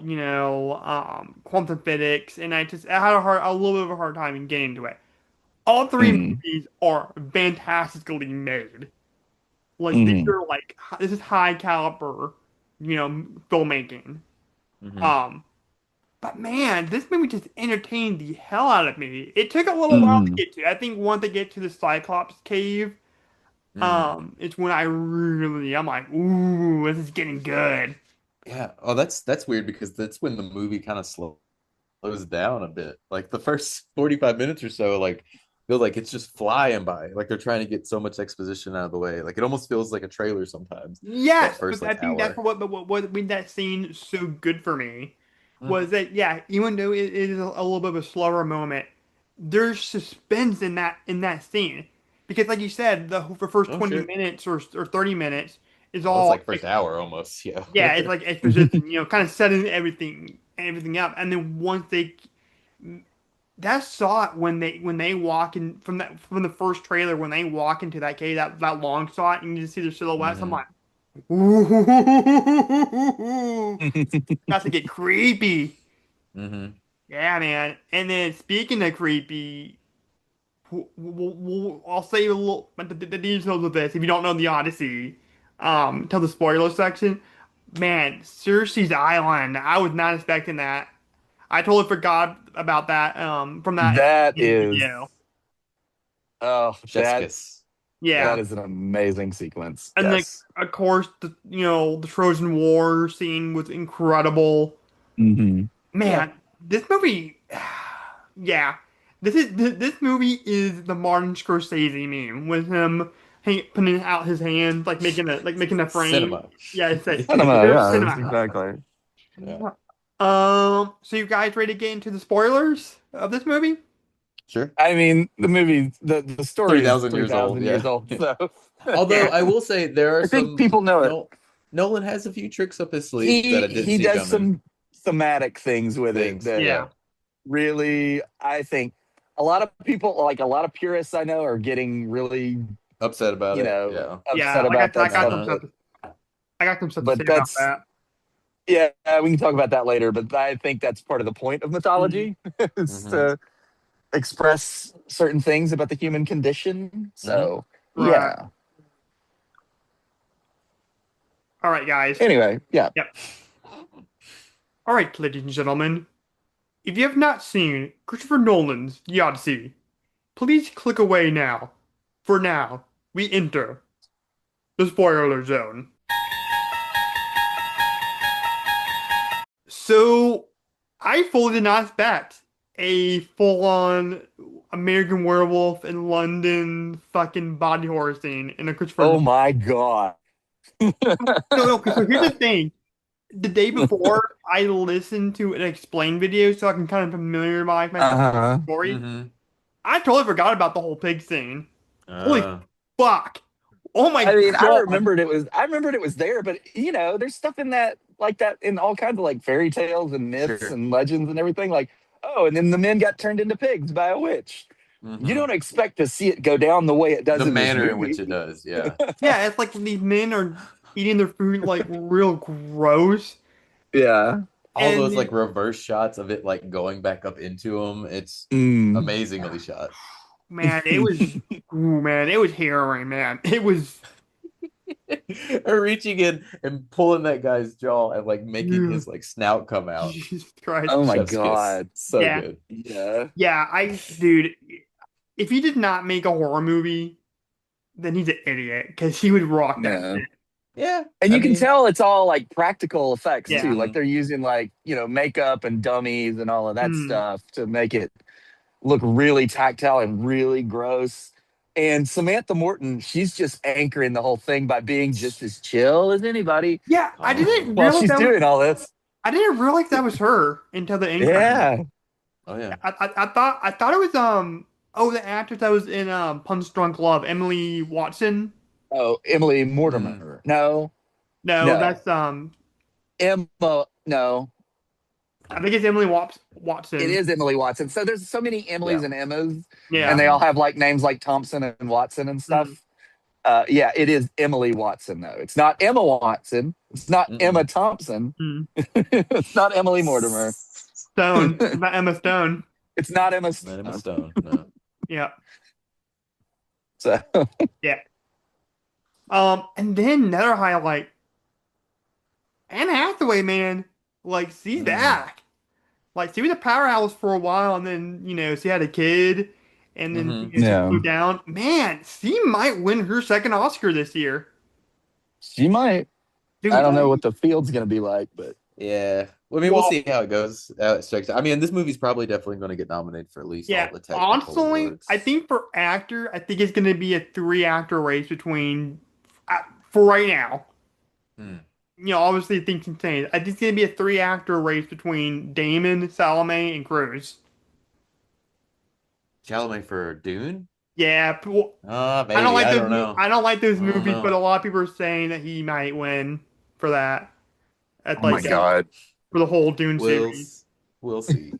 quantum physics, and I had a little bit of a hard time in getting into it. All three Mm, movies are fantastically made. Like mm, this is high caliber, filmmaking. Hmm. Um, But man, this movie just entertained the hell out of me. It took a little while to mm. get to. I think once they get to the Cyclops cave, it's when I'm like, ooh, this is getting good. Yeah. Oh, that's weird because that's when the movie kind of slows down a bit. Like the first 45 minutes or so, like feel like it's just flying by. Like they're trying to get so much exposition out of the way. Like it almost feels like a trailer sometimes. That Yes, first but I like think that's hour. what made that scene so good for me was Mhm. that yeah, even though it is a little bit of a slower moment, there's suspense in that scene because like you said, the first Oh 20 shit. minutes or 30 minutes is Well, it's all like first hour almost. Yeah. yeah, it's like exposition, kind of setting everything up, and then once they that shot when they walk in from the first trailer when they walk into that cave that long shot and you just see their silhouettes, I'm Hmm. like, ooh, that's to get creepy. Hmm. Yeah, man. And then speaking of creepy, I'll say a little the details of this if you don't know the Odyssey. Till the spoiler section. Man, Cersei's Island. I was not expecting that. I totally forgot about that. From that That is, video. oh, Chef's kiss. Yeah, that is an amazing sequence. and then Yes. of course the Trojan War scene was incredible. Hmm. Yeah. Man, this movie, yeah, this movie is the Martin Scorsese meme with him putting out his hands like making a frame. Cinema. Yeah, it's like Cinema, pure yeah, that's cinema. exactly. Yeah. So you guys ready to get into the spoilers of this movie? Sure. I mean, the movie, the story is 3,000 years old. 3,000 years Yeah. old. So Although Yeah. I will say there are I think some people know it. Nolan has a few tricks up his sleeve that I didn't He see does coming. some thematic things with it Things. that Yeah. Yeah. really, I think a lot of people, like a lot of purists I know, are getting really, Upset about it. Yeah. Yeah, upset about I that got stuff. some stuff. I got some stuff to say But about that's, that. yeah, we can talk about that later. But I think that's part of the point of mythology is Hmm. to express certain things about the human condition. So, Right. yeah. All right, guys. Anyway, yeah. Yep. All right, ladies and gentlemen. If you have not seen Christopher Nolan's The Odyssey, please click away now. For now, we enter the spoiler zone. So I fully did not expect a full-on American Werewolf in London fucking body horror scene in a Christopher Oh Nolan. my God. No, because so here's the thing. The day before, I listened to an explain video so I can kind of familiarize myself with Uh-huh. the story. Mm-hmm. I totally forgot about the whole pig scene. Holy Uh, fuck. Oh my I mean, God. I remembered it was there, but you know, there's stuff in that like that in all kinds of like fairy tales and myths sure. and legends and everything. Like, oh, and then the men got turned into pigs by a witch. You Mm-hmm. don't expect to see it go down the way it does The in this manner in movie. which it does, yeah. Yeah, it's like these men are eating their food like real gross. Yeah. All And those like reverse shots of it like going back up into him, it's Mm. amazingly shot. man, it was, ooh, man, it was harrowing, man. It was, Or reaching in and pulling that guy's jaw and like making his like snout come out. Jesus Christ. Oh my Chef's kiss. God. So Yeah. good. Yeah. Yeah, dude, if he did not make a horror movie, then he's an idiot because he would rock that Yeah. shit. Yeah. And I you can mean, tell it's all like practical effects Yeah. too. Like they're using like, you know, makeup and dummies and all of that Mm. stuff to make it look really tactile and really gross. And Samantha Morton, she's just anchoring the whole thing by being just as chill as anybody Yeah, I didn't while realize she's that was, doing all this. I didn't realize that was her until the end credits. Yeah. oh yeah. I thought it was the actress that was in Punch Drunk Love, Emily Watson. Oh, Emily Mortimer. No, No, no. that's Emma. No, I think it's Emily Watson. it is Emily Watson. So there's so many Emilys Yeah. and Emmas, Yeah. and they all have like names like Thompson and Watson and stuff. Yeah, it is Emily Watson though. It's not Emma Watson. It's not Mm-mm. Emma Thompson. Mm. It's not Emily Mortimer. Stone, not Emma Stone. It's not Emma Not Emma Stone. Stone. No. Yeah. So Yeah. And then another highlight, Anne Hathaway, man, like she's back. Like she was a powerhouse for a while, and then she had a kid, and then she Yeah. flew down. Man, she might win her second Oscar this year. she might. Dude, I don't know what the field's gonna be like, but Yeah. Well, I mean, we'll see how it goes. How it strikes out. I mean, this movie's probably definitely going to get nominated for at least yeah, all the technical honestly, awards. I think for actor, I think it's going to be a 3-actor race between, for right now. Obviously things can change. I think it's going to be a 3-actor race between Damon, Salome, and Cruz. Chalamet for Dune? Yeah, well, Maybe. I don't like I those. don't know. I don't like those I don't movies, know. but a lot of people are saying that he might win for that. At oh my God. For the whole Dune series. We'll see.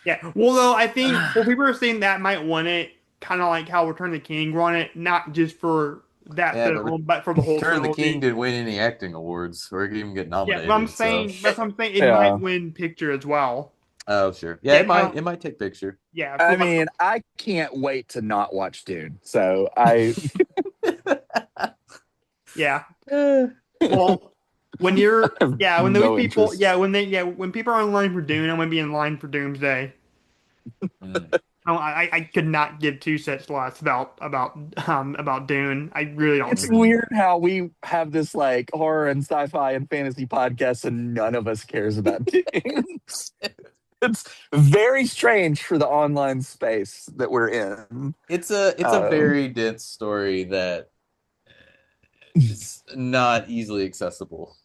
Yeah. Well, though, I think people are saying that might win it, kind of like how Return of the King won it, not just for that Yeah, film, but for the whole Return of the trilogy. King didn't win any acting awards, or it could even get nominated. Yeah, but I'm saying so. that's what I'm saying. It Yeah. might win picture as well. Oh, sure. Yeah, Yeah, it might take picture. Yeah. I mean, I can't wait to not watch Dune. So I yeah. Well, when you're, when those no people, interest. when people are in line for Dune, I'm gonna be in line for Doomsday. I could not give two sets less about Dune. I really don't. It's weird how we have this like horror and sci-fi and fantasy podcast and none of us cares about Dune. It's very strange for the online space that we're in. It's a very dense story that is not easily accessible.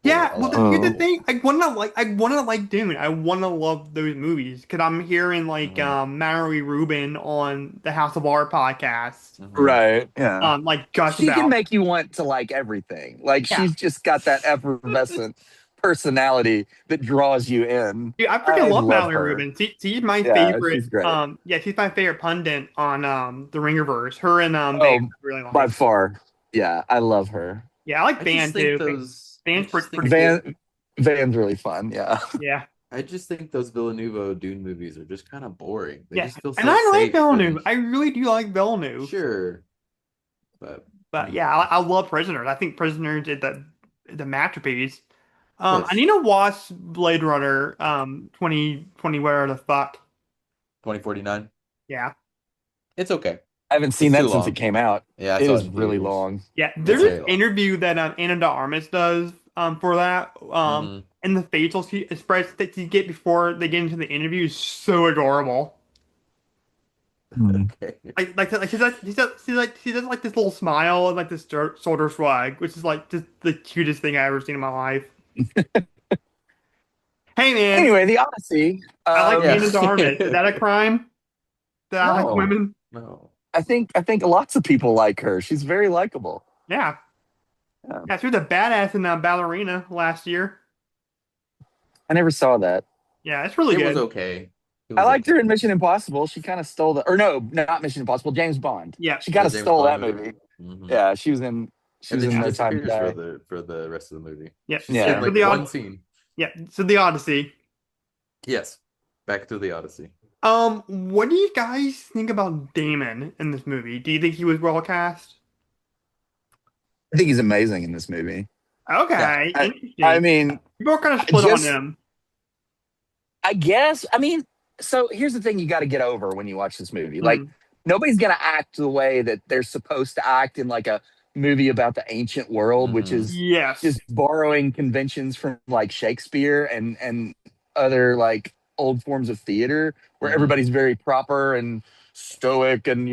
Yeah, well, here's the Oh. thing. I wanna like Dune. I wanna love those movies because I'm hearing like Mallory Rubin on the House of Art podcast. Right. Yeah. Like just She about. can make you want to like everything. Like Yeah. she's just got that effervescent personality that draws you in. Dude, I freaking love Mallory her. Rubin. She's my Yeah, favorite. she's great. She's my favorite pundit on the Ringerverse. Her and Oh, Van really like. by far. Yeah, I love her. Yeah, I like I Van just think too. Van's pretty Van's really fun. Yeah. Yeah. I just think those Villeneuve Dune movies are just kind of boring. They Yeah, just feel so and I like safe Villeneuve. and- I really do like Villeneuve. Sure. But yeah, I love Prisoners. I think Prisoners is the masterpiece. course. I need to watch Blade Runner 2020 where the fuck. 2049. Yeah. It's okay. I haven't seen It's that too since long. it came out. Yeah, I It saw is in really theaters. long. Yeah. There's very an long. interview that Anna de Armas does for that. Mhm. and the facial expressions that you get before they get into the interview is so adorable. Okay. Like she does like this little smile and like this shoulder shrug, which is like just the cutest thing I've ever seen in my life. Hey man, Anyway, the Odyssey. I like Yeah. Anna de Armas. Is that a crime? That I like No, women? No. I think lots of people like her. She's very likable. Yeah. Yeah. Yeah, she was a badass in Ballerina last year. I never saw that. Yeah, it's really It good. was okay. It I was liked her okay. in Mission Impossible. She kind of stole the, or no, not Mission Impossible. James Bond. Yeah. She kind The of James stole that Bond movie. Mhm. Yeah, she was in. She And was then in she No Time to disappears for Die. the rest of the movie. Yeah. She's Yeah. in like one scene. Yeah. So the Odyssey. Yes. Back to the Odyssey. What do you guys think about Damon in this movie? Do you think he was well cast? I think he's amazing in this movie. Okay, I interesting. mean, People are kind of split on just him. I guess. I mean, so here's the thing: you got to get over when you watch this movie. Like, Mm. nobody's gonna act the way that they're supposed to act in like a movie about the ancient world, which Mhm. is Yes. just borrowing conventions from like Shakespeare and other like old forms of theater where Mhm. everybody's very proper and stoic and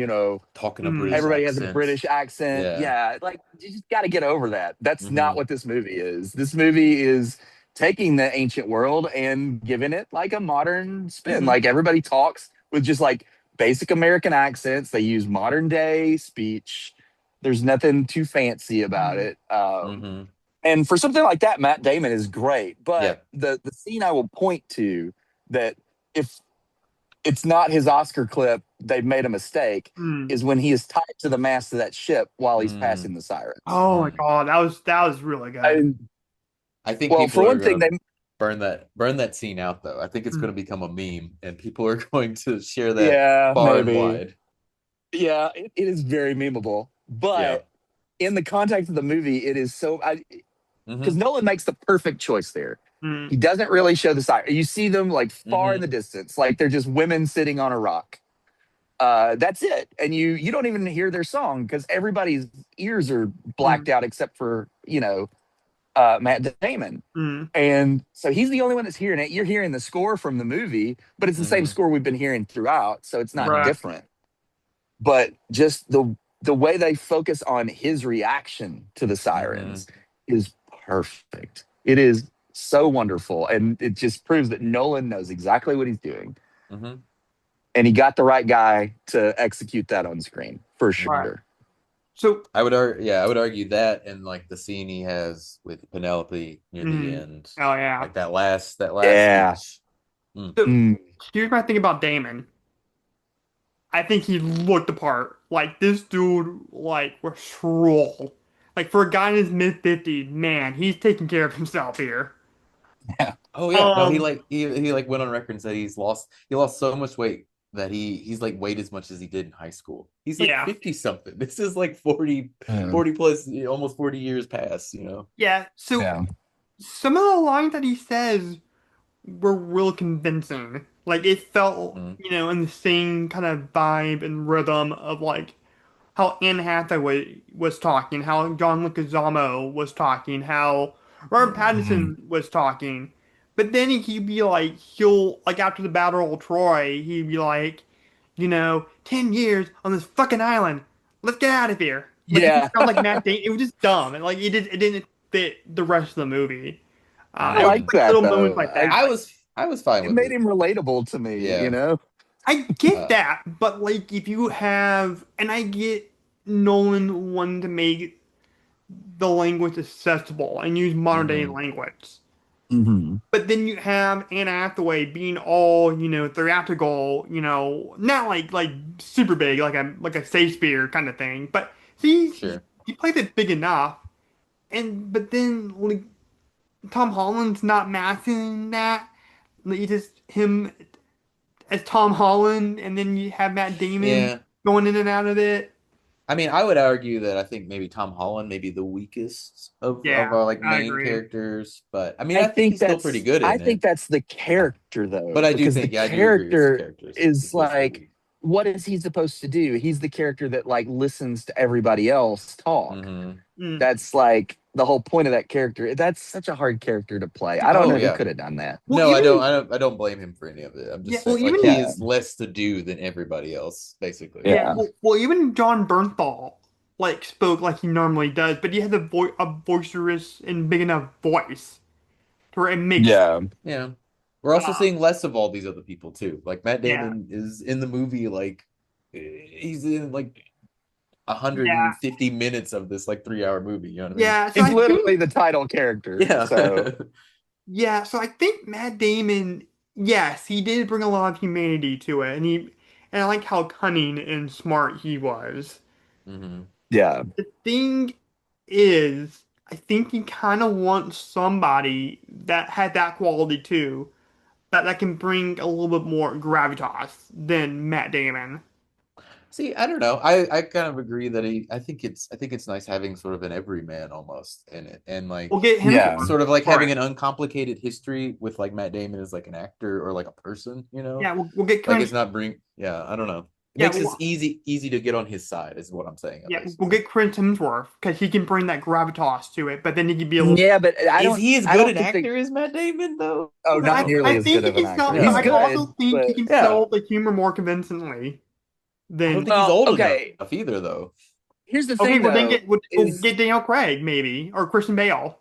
Talking a Mm. British everybody has a accent. British accent. Yeah. Yeah, like you just got to get over that. That's not Mhm. what this movie is. This movie is taking the ancient world and giving it like a modern spin. Mhm. Like everybody talks with just like basic American accents. They use modern day speech. There's nothing too fancy about Mhm. it. Mhm. And for something like that, Matt Damon is great. Yeah. But the scene I will point to that if it's not his Oscar clip, they've made a mistake, Mm. is when he is tied to the mast of that ship while he's Mm. passing the sirens. Oh my Mm. God, that was really good. I, I think well, people for are one thing, gonna they burn that scene out though. I think it's Mm. gonna become a meme and people are going to share that yeah, far and maybe. wide. Yeah, it is very memeable. Yeah. But in the context of the movie, it is so because Mhm. Nolan makes the perfect choice there. Mm. He doesn't really show the siren. You see them like far in Mhm. the distance, like they're just women sitting on a rock. That's it, and you don't even hear their song because everybody's ears are blacked Mm. out except for Matt Damon. Mm. And so he's the only one that's hearing it. You're hearing the score from the movie, but it's the same Mhm. score we've been hearing throughout, so it's not Right. different. But just the way they focus on his reaction to the sirens is perfect. It is so wonderful, and it just proves that Nolan knows exactly what he's doing, Mhm. and he got the right guy to execute that on screen for Right. sure. So I would argue that and like the scene he has with Penelope near the Mm. end. oh yeah. Like that last Yeah. speech. So Mm. here's my thing about Damon. I think he looked the part. Like this dude, like was swole. Like for a guy in his mid-50s, man, he's taking care of himself here. Oh yeah. No, he Um, like he like went on record and said he lost so much weight that he's like weighed as much as he did in high school. He's like Yeah. 50 something. This is like 40 plus, almost 40 years past. yeah. So Yeah. some of the lines that he says were real convincing. Like it felt, Mhm. in the same kind of vibe and rhythm of like how Anne Hathaway was talking, how John Leguizamo was talking, how Robert Pattinson was talking. But then he'd be like, he'll like after the Battle of Troy, he'd be like, 10 years on this fucking island. Let's get out of here. Like it Yeah. just felt like Matt Damon. It was just dumb. And like it didn't fit the rest of the movie. I It was like just, like, that little moments though. like that. I was fine It with made it. him relatable to me, Yeah. I get Uh, that, but like if you have, and I get Nolan wanting to make the language accessible and use modern day Mhm. language, Mm-hmm. but then you have Anne Hathaway being all theatrical, not like super big like a Shakespeare kind of thing, but Sure. he plays it big enough, and but then like Tom Holland's not matching that, like you just him as Tom Holland, and then you have Matt Damon Yeah. going in and out of it. I mean, I would argue that I think maybe Tom Holland may be the weakest Yeah, of our like I main agree. characters, but I mean, I think think he's still pretty good I in think it. that's the character though, But I do because the think, yeah, I do agree with the character characters. is He's mostly like, weak. what is he supposed to do? He's the character that like listens to everybody else talk. Mhm. Mm. That's like the whole point of that character. That's such a hard character to play. I don't Oh know who yeah. could have done that. Well, No, even I don't blame him for any of it. I'm yeah, just well, saying, like, even he Yeah, is less to do than everybody else, basically. yeah, yeah, well, even John Bernthal like spoke like he normally does, but he had a boisterous and big enough voice where it makes yeah, Yeah. We're also uh, seeing less of all these other people too. Like Matt yeah, Damon is in the movie, like he's in like yeah, 150 minutes of this like 3 hour movie. You know what I mean? yeah. So he's I think literally the title character. Yeah. So yeah, so I think Matt Damon, yes, he did bring a lot of humanity to it, and I like how cunning and smart he was. hmm yeah, The thing is, I think he kind of wants somebody that had that quality too, that can bring a little bit more gravitas than Matt Damon. See, I don't know. I kind of agree that I think it's nice having sort of an everyman almost in it, and like We'll get yeah, Hemsworth sort of like for having it. an uncomplicated history with like Matt Damon as like an actor or like a person, you know? Yeah, we'll get Like Chris. it's not bring yeah, I don't know. It Yeah, makes it easy to get on his side is what I'm saying, yeah, we'll basically. get Chris Hemsworth because he can bring that gravitas to it, but then he can be a little. yeah. But Is he as I good don't an think they. actor as Matt Damon though? Oh, But not No. nearly I as good think he of an can actor. sell. But He's No. I good, also think he but can Yeah. sell the humor more convincingly I don't than. think he's well, old okay. enough either though. Here's the Okay, thing, well then though, we'll is get Daniel Craig maybe or Christian Bale.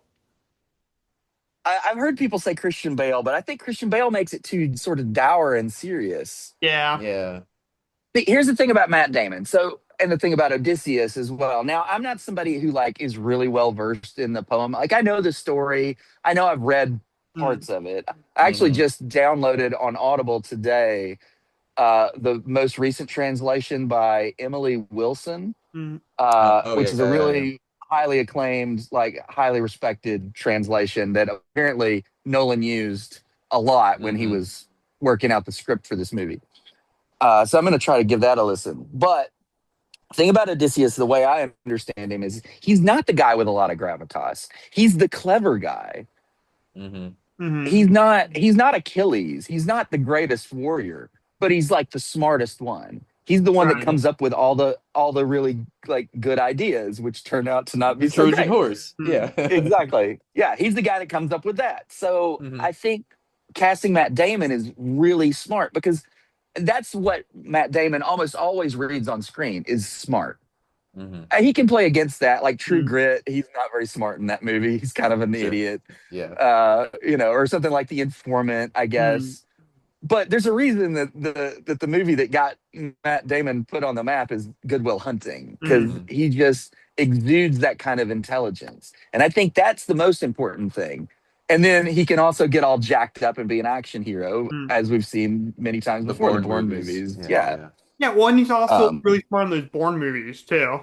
I've heard people say Christian Bale, but I think Christian Bale makes it too sort of dour and serious. Yeah. Yeah. Here's the thing about Matt Damon. So, and the thing about Odysseus as well. Now, I'm not somebody who like is really well versed in the poem. Like I know the story. I know I've read Mm, parts of it. I actually hmm just downloaded on Audible today the most recent translation by Emily Wilson, mm, Oh which yeah, is a yeah, yeah. really highly acclaimed, like highly respected translation that apparently Nolan used a lot when he hmm was working out the script for this movie. So I'm going to try to give that a listen. But the thing about Odysseus, the way I understand him, is he's not the guy with a lot of gravitas. He's the clever guy. hmm mm, He's not Achilles. He's not the greatest warrior, but he's like the smartest one. He's the one that right. comes up with all the really like good ideas, which turn out to not The be so Trojan great. horse. Mm, Yeah. Exactly. Yeah, he's the guy that comes up with that. So hmm I think casting Matt Damon is really smart because that's what Matt Damon almost always reads on screen is smart. hmm He can play against that, like True mm, Grit. He's not very smart in that movie. He's kind of an Sure. idiot, Yeah. or something like The Informant, I mm, guess. But there's a reason that the movie that got Matt Damon put on the map is Good Will Hunting because mm, hmm he just exudes that kind of intelligence, and I think that's the most important thing. And then he can also get all jacked up and be an action hero, mm. as we've seen many times The before. The Bourne Bourne movies. movies, Yeah, yeah. yeah. Yeah, well, and he's also Um, really smart in those Bourne movies too.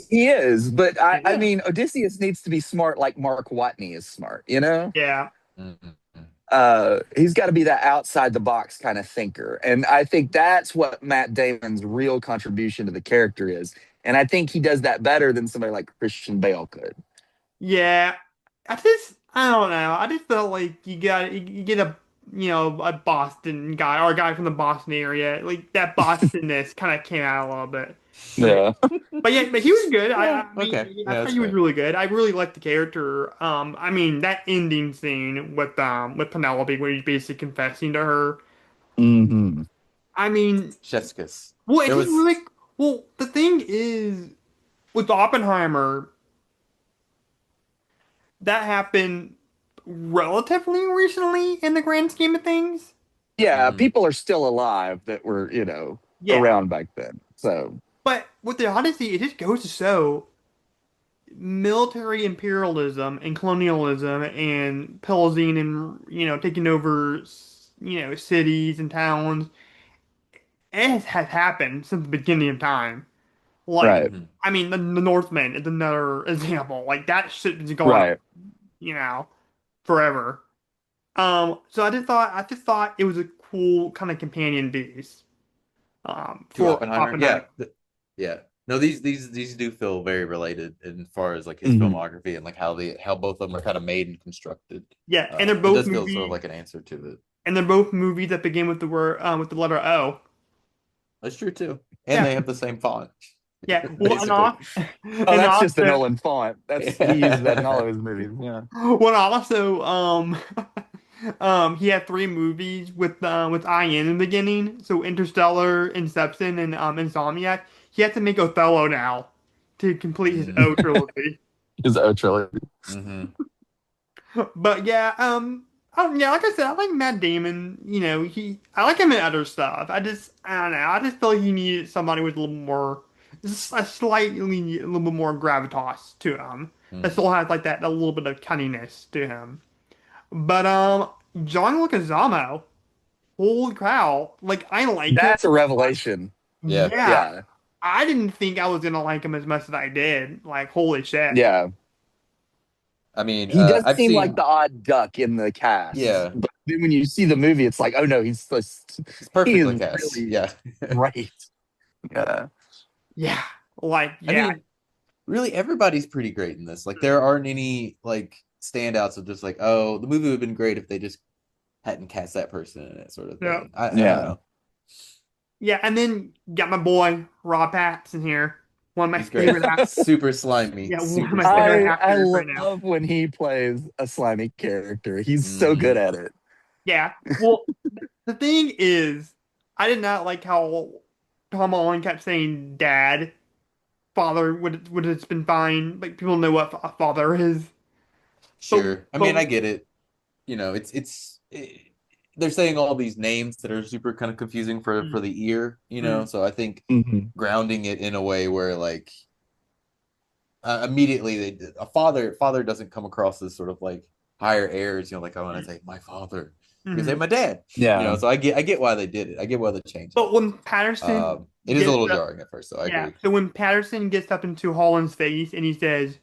he is, but I Yeah. mean, Odysseus needs to be smart like Mark Watney is smart, you know? Yeah. hmm He's got to be that outside the box kind of thinker. And I think that's what Matt Damon's real contribution to the character is. And I think he does that better than somebody like Christian Bale could. Yeah. I don't know. I just felt like you get a Boston guy or a guy from the Boston area. Like that Bostonness kind of came out a little bit. But Yeah. but yeah, but he was good. Yeah. I mean, Okay. I Yeah, thought that's he was fair. really good. I really liked the character. I mean that ending scene with Penelope where he's basically confessing to her. Hmm. I mean, Chef's kiss. well, There it didn't was really. Well, the thing is with Oppenheimer, that happened relatively recently in the grand scheme of things. Yeah. mhm. People are still alive that were, Yeah, around back then. So, but with the Odyssey, it just goes to show military imperialism and colonialism and pillaging and taking over cities and towns. It has happened since the beginning of time. Like, right. Mhm. I mean, the Northmen is another example. Like that shit has gone on, Right. you know, forever. So I just thought it was a cool kind of companion piece. To For Oppenheimer. Oppenheimer. Yeah. Yeah. No, these do feel very related in far as like his Hmm. filmography and like how both of them are kind of made and constructed. Yeah, and they're It both does feel sort of movies, like an answer to it. and they're both movies that begin with the word with the letter O. That's true too. And Yeah, they have the same font. Yeah. Well, and, basically. Oh, and that's just the also, Nolan font. He uses that in all of his movies. Yeah. well, also, he had three movies with IN in the beginning. So Interstellar, Inception, and Insomniac. He had to make Othello now to complete his O Mm. trilogy. His O trilogy. Hmm. But yeah, yeah, like I said, I like Matt Damon. You know, I like him in other stuff. I don't know. I just feel like he needed somebody with a little more, just a little bit more gravitas to him. That Hmm. still has like that a little bit of cunningness to him. But John Leguizamo, holy cow! Like I like him. That's a revelation. Yeah. Yeah, Yeah. I didn't think I was gonna like him as much as I did. Like holy shit. Yeah. I mean, He does I've seem like seen. the odd duck in the cast. Yeah, But then when you see the movie, it's like, oh no, he's he perfectly is cast. really Yeah. great. Yeah. Yeah, like I yeah. mean, really, everybody's pretty great in this. Like, there aren't any like standouts of just like, oh, the movie would have been great if they just hadn't cast that person in it, sort of Yeah. thing. I don't Yeah. know. Yeah, and then got my boy Rob Pattinson here. One of my He's great. favorite actors. Super slimy. Yeah, one of Super my favorite slimy. I actors right now. love when he plays a slimy character. He's so good Mhm. at it. Yeah. Well, the thing is, I did not like how Tom Holland kept saying "dad." Father would have been fine. Like people know what a father is. But Sure. I mean, but I get it. You know, they're saying all these names that are super kind of confusing for the ear, you know. mm, So I think Mhm. grounding it in a way where like immediately a father doesn't come across as sort of like higher heirs, you know, like I want to say my father. You can say mm. my dad, you know. Yeah. So I get why they did it. I get why they changed it. But when Patterson It is a gets little up, jarring at first, so I yeah. agree. So when Patterson gets up into Holland's face and he says,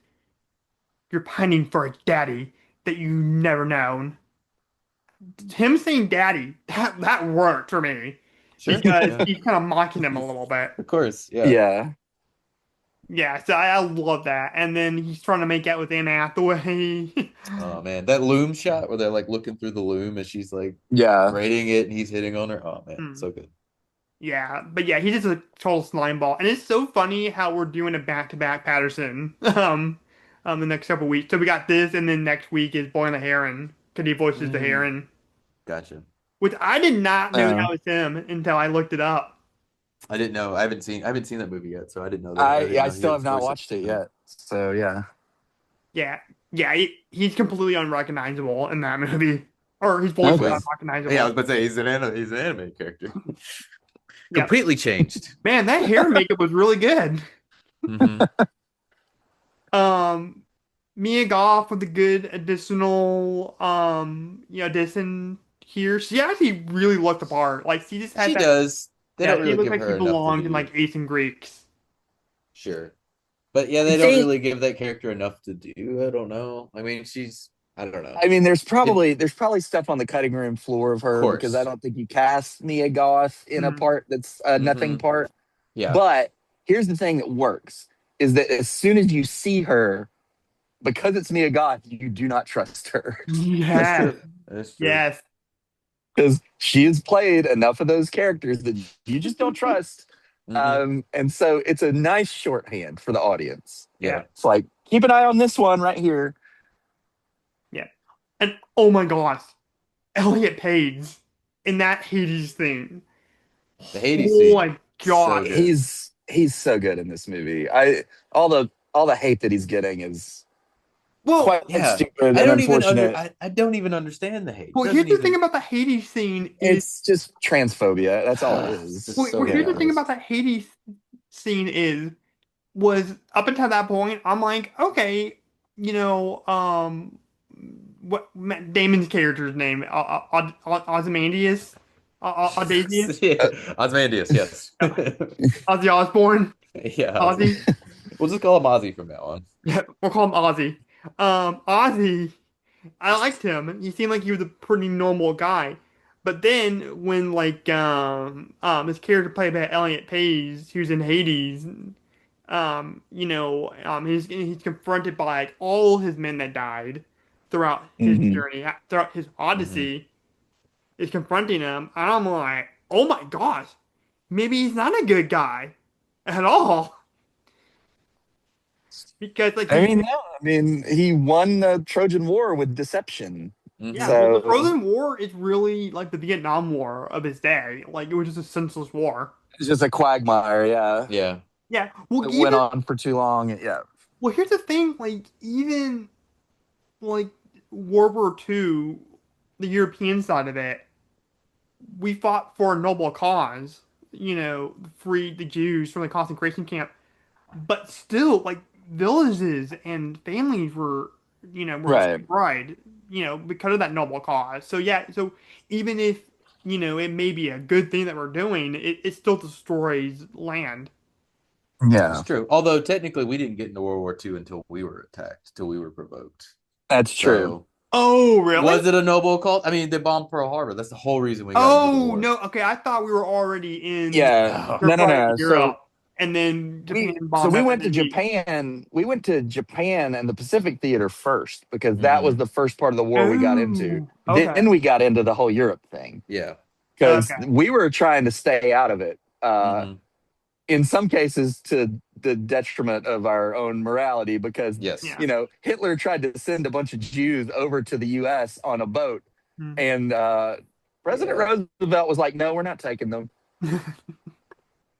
"You're pining for a daddy that you never known." Him saying "daddy" that worked for me Sure. because Yeah. he's kind of mocking him a little bit. Of course. Yeah. Yeah. Yeah, so I love that. And then he's trying to make out with Anne Hathaway. Oh man, that loom shot where they're like looking through the loom as she's like Yeah. braiding it and he's hitting on her. Oh man, Hmm. so good. Yeah, but yeah, he's just a total slime ball, and it's so funny how we're doing a back-to-back Patterson, the next couple weeks. So we got this, and then next week is Boy and the Heron, because he voices the Mm, Heron, gotcha. which I did not know Uh, that was him until I looked it up. I didn't know. I haven't seen that movie yet, so I didn't know that. I didn't I know he still was have not voicing watched it him. yet. So yeah. Yeah, yeah, he's completely unrecognizable in that movie, or his voice is Okay. unrecognizable. Yeah, I was about to say he's an anime character. Yeah, Completely changed. man, that hair makeup was really good. Hmm. Um, Mia Goth with a good additional addition here. She actually really looked the part. Like she just had She that. does. They Yeah, don't she really looked give like she her enough to belonged in do. like Ace and Greeks. Sure. But yeah, I they don't think really give that character enough to do. I don't know. I mean, I don't know. I mean It, there's probably stuff on the cutting room floor of of her because I course. don't think you cast Mia Goth in a Hmm. part that's a nothing Hmm. part. Yeah. But here's the thing that works is that as soon as you see her, because it's Mia Goth, you do not trust her. That's Yes, true. That's true. yes. Because she has played enough of those characters that you just don't trust. Hmm. And so it's a nice shorthand for the audience. Yeah. Yeah, It's like, keep an eye on this one right here. yeah. And oh my gosh, Elliot Page in that Hades thing. The Hades Oh scene, my so gosh. good. He's so good in this movie. All the hate that he's getting is Well, quite Yeah. stupid I and don't even unfortunate. I don't even understand the hate. It well, here's doesn't the thing even about the Hades scene is It's just transphobia. That's all it it's is. just so here's the Yeah. thing ridiculous. about that Hades scene was up until that point, I'm like, okay, what Matt Damon's character's name, Ozymandias, Audacious, Yeah. Ozymandias, yes. Ozzy Osbourne, Yeah, Ozzy. we'll just call him Ozzy from now on. Yeah, we'll call him Ozzy. Ozzy, I liked him. He seemed like he was a pretty normal guy. But then when like his character played by Elliot Page, who's in Hades, he's confronted by like all his men that died throughout his Mhm. journey, throughout his Hmm. Odyssey, is confronting him, and I'm like, oh my gosh, maybe he's not a good guy at all. because like I mean, no, I mean, he won the Trojan War with deception. yeah, well, the So Trojan War is really like the Vietnam War of his day. Like it was just a senseless war. it's just a quagmire, yeah. Yeah. Yeah, well, It went even on for too long. Yeah. well, here's the thing. Like even like World War II, the European side of it, we fought for a noble cause. You know, free the Jews from the concentration camp. But still, like villages and families were Right. destroyed, because of that noble cause. So yeah, so even if, it may be a good thing that we're doing, it still destroys land. It's Yeah. true. Although technically we didn't get into World War II until we were attacked, till we were provoked. That's true. So Oh, really? was it a noble cult? I mean, they bombed Pearl Harbor. That's the whole reason we got into the Oh, war. no. Okay, I thought we were already in Yeah. Oh. No. Europe, and then Japan So bombed we us, went and to then Japan. We went to Japan and the Pacific Theater first because that was Mhm. the first part of the war we got into. Oh, okay. Then we got into the whole Europe thing Yeah. because Okay. we were trying to stay out of it. Mhm. In some cases to the detriment of our own morality because Yes. Yeah. Hitler tried to send a bunch of Jews over to the US on a boat Hmm. and President Yeah. Roosevelt was like, no, we're not taking them.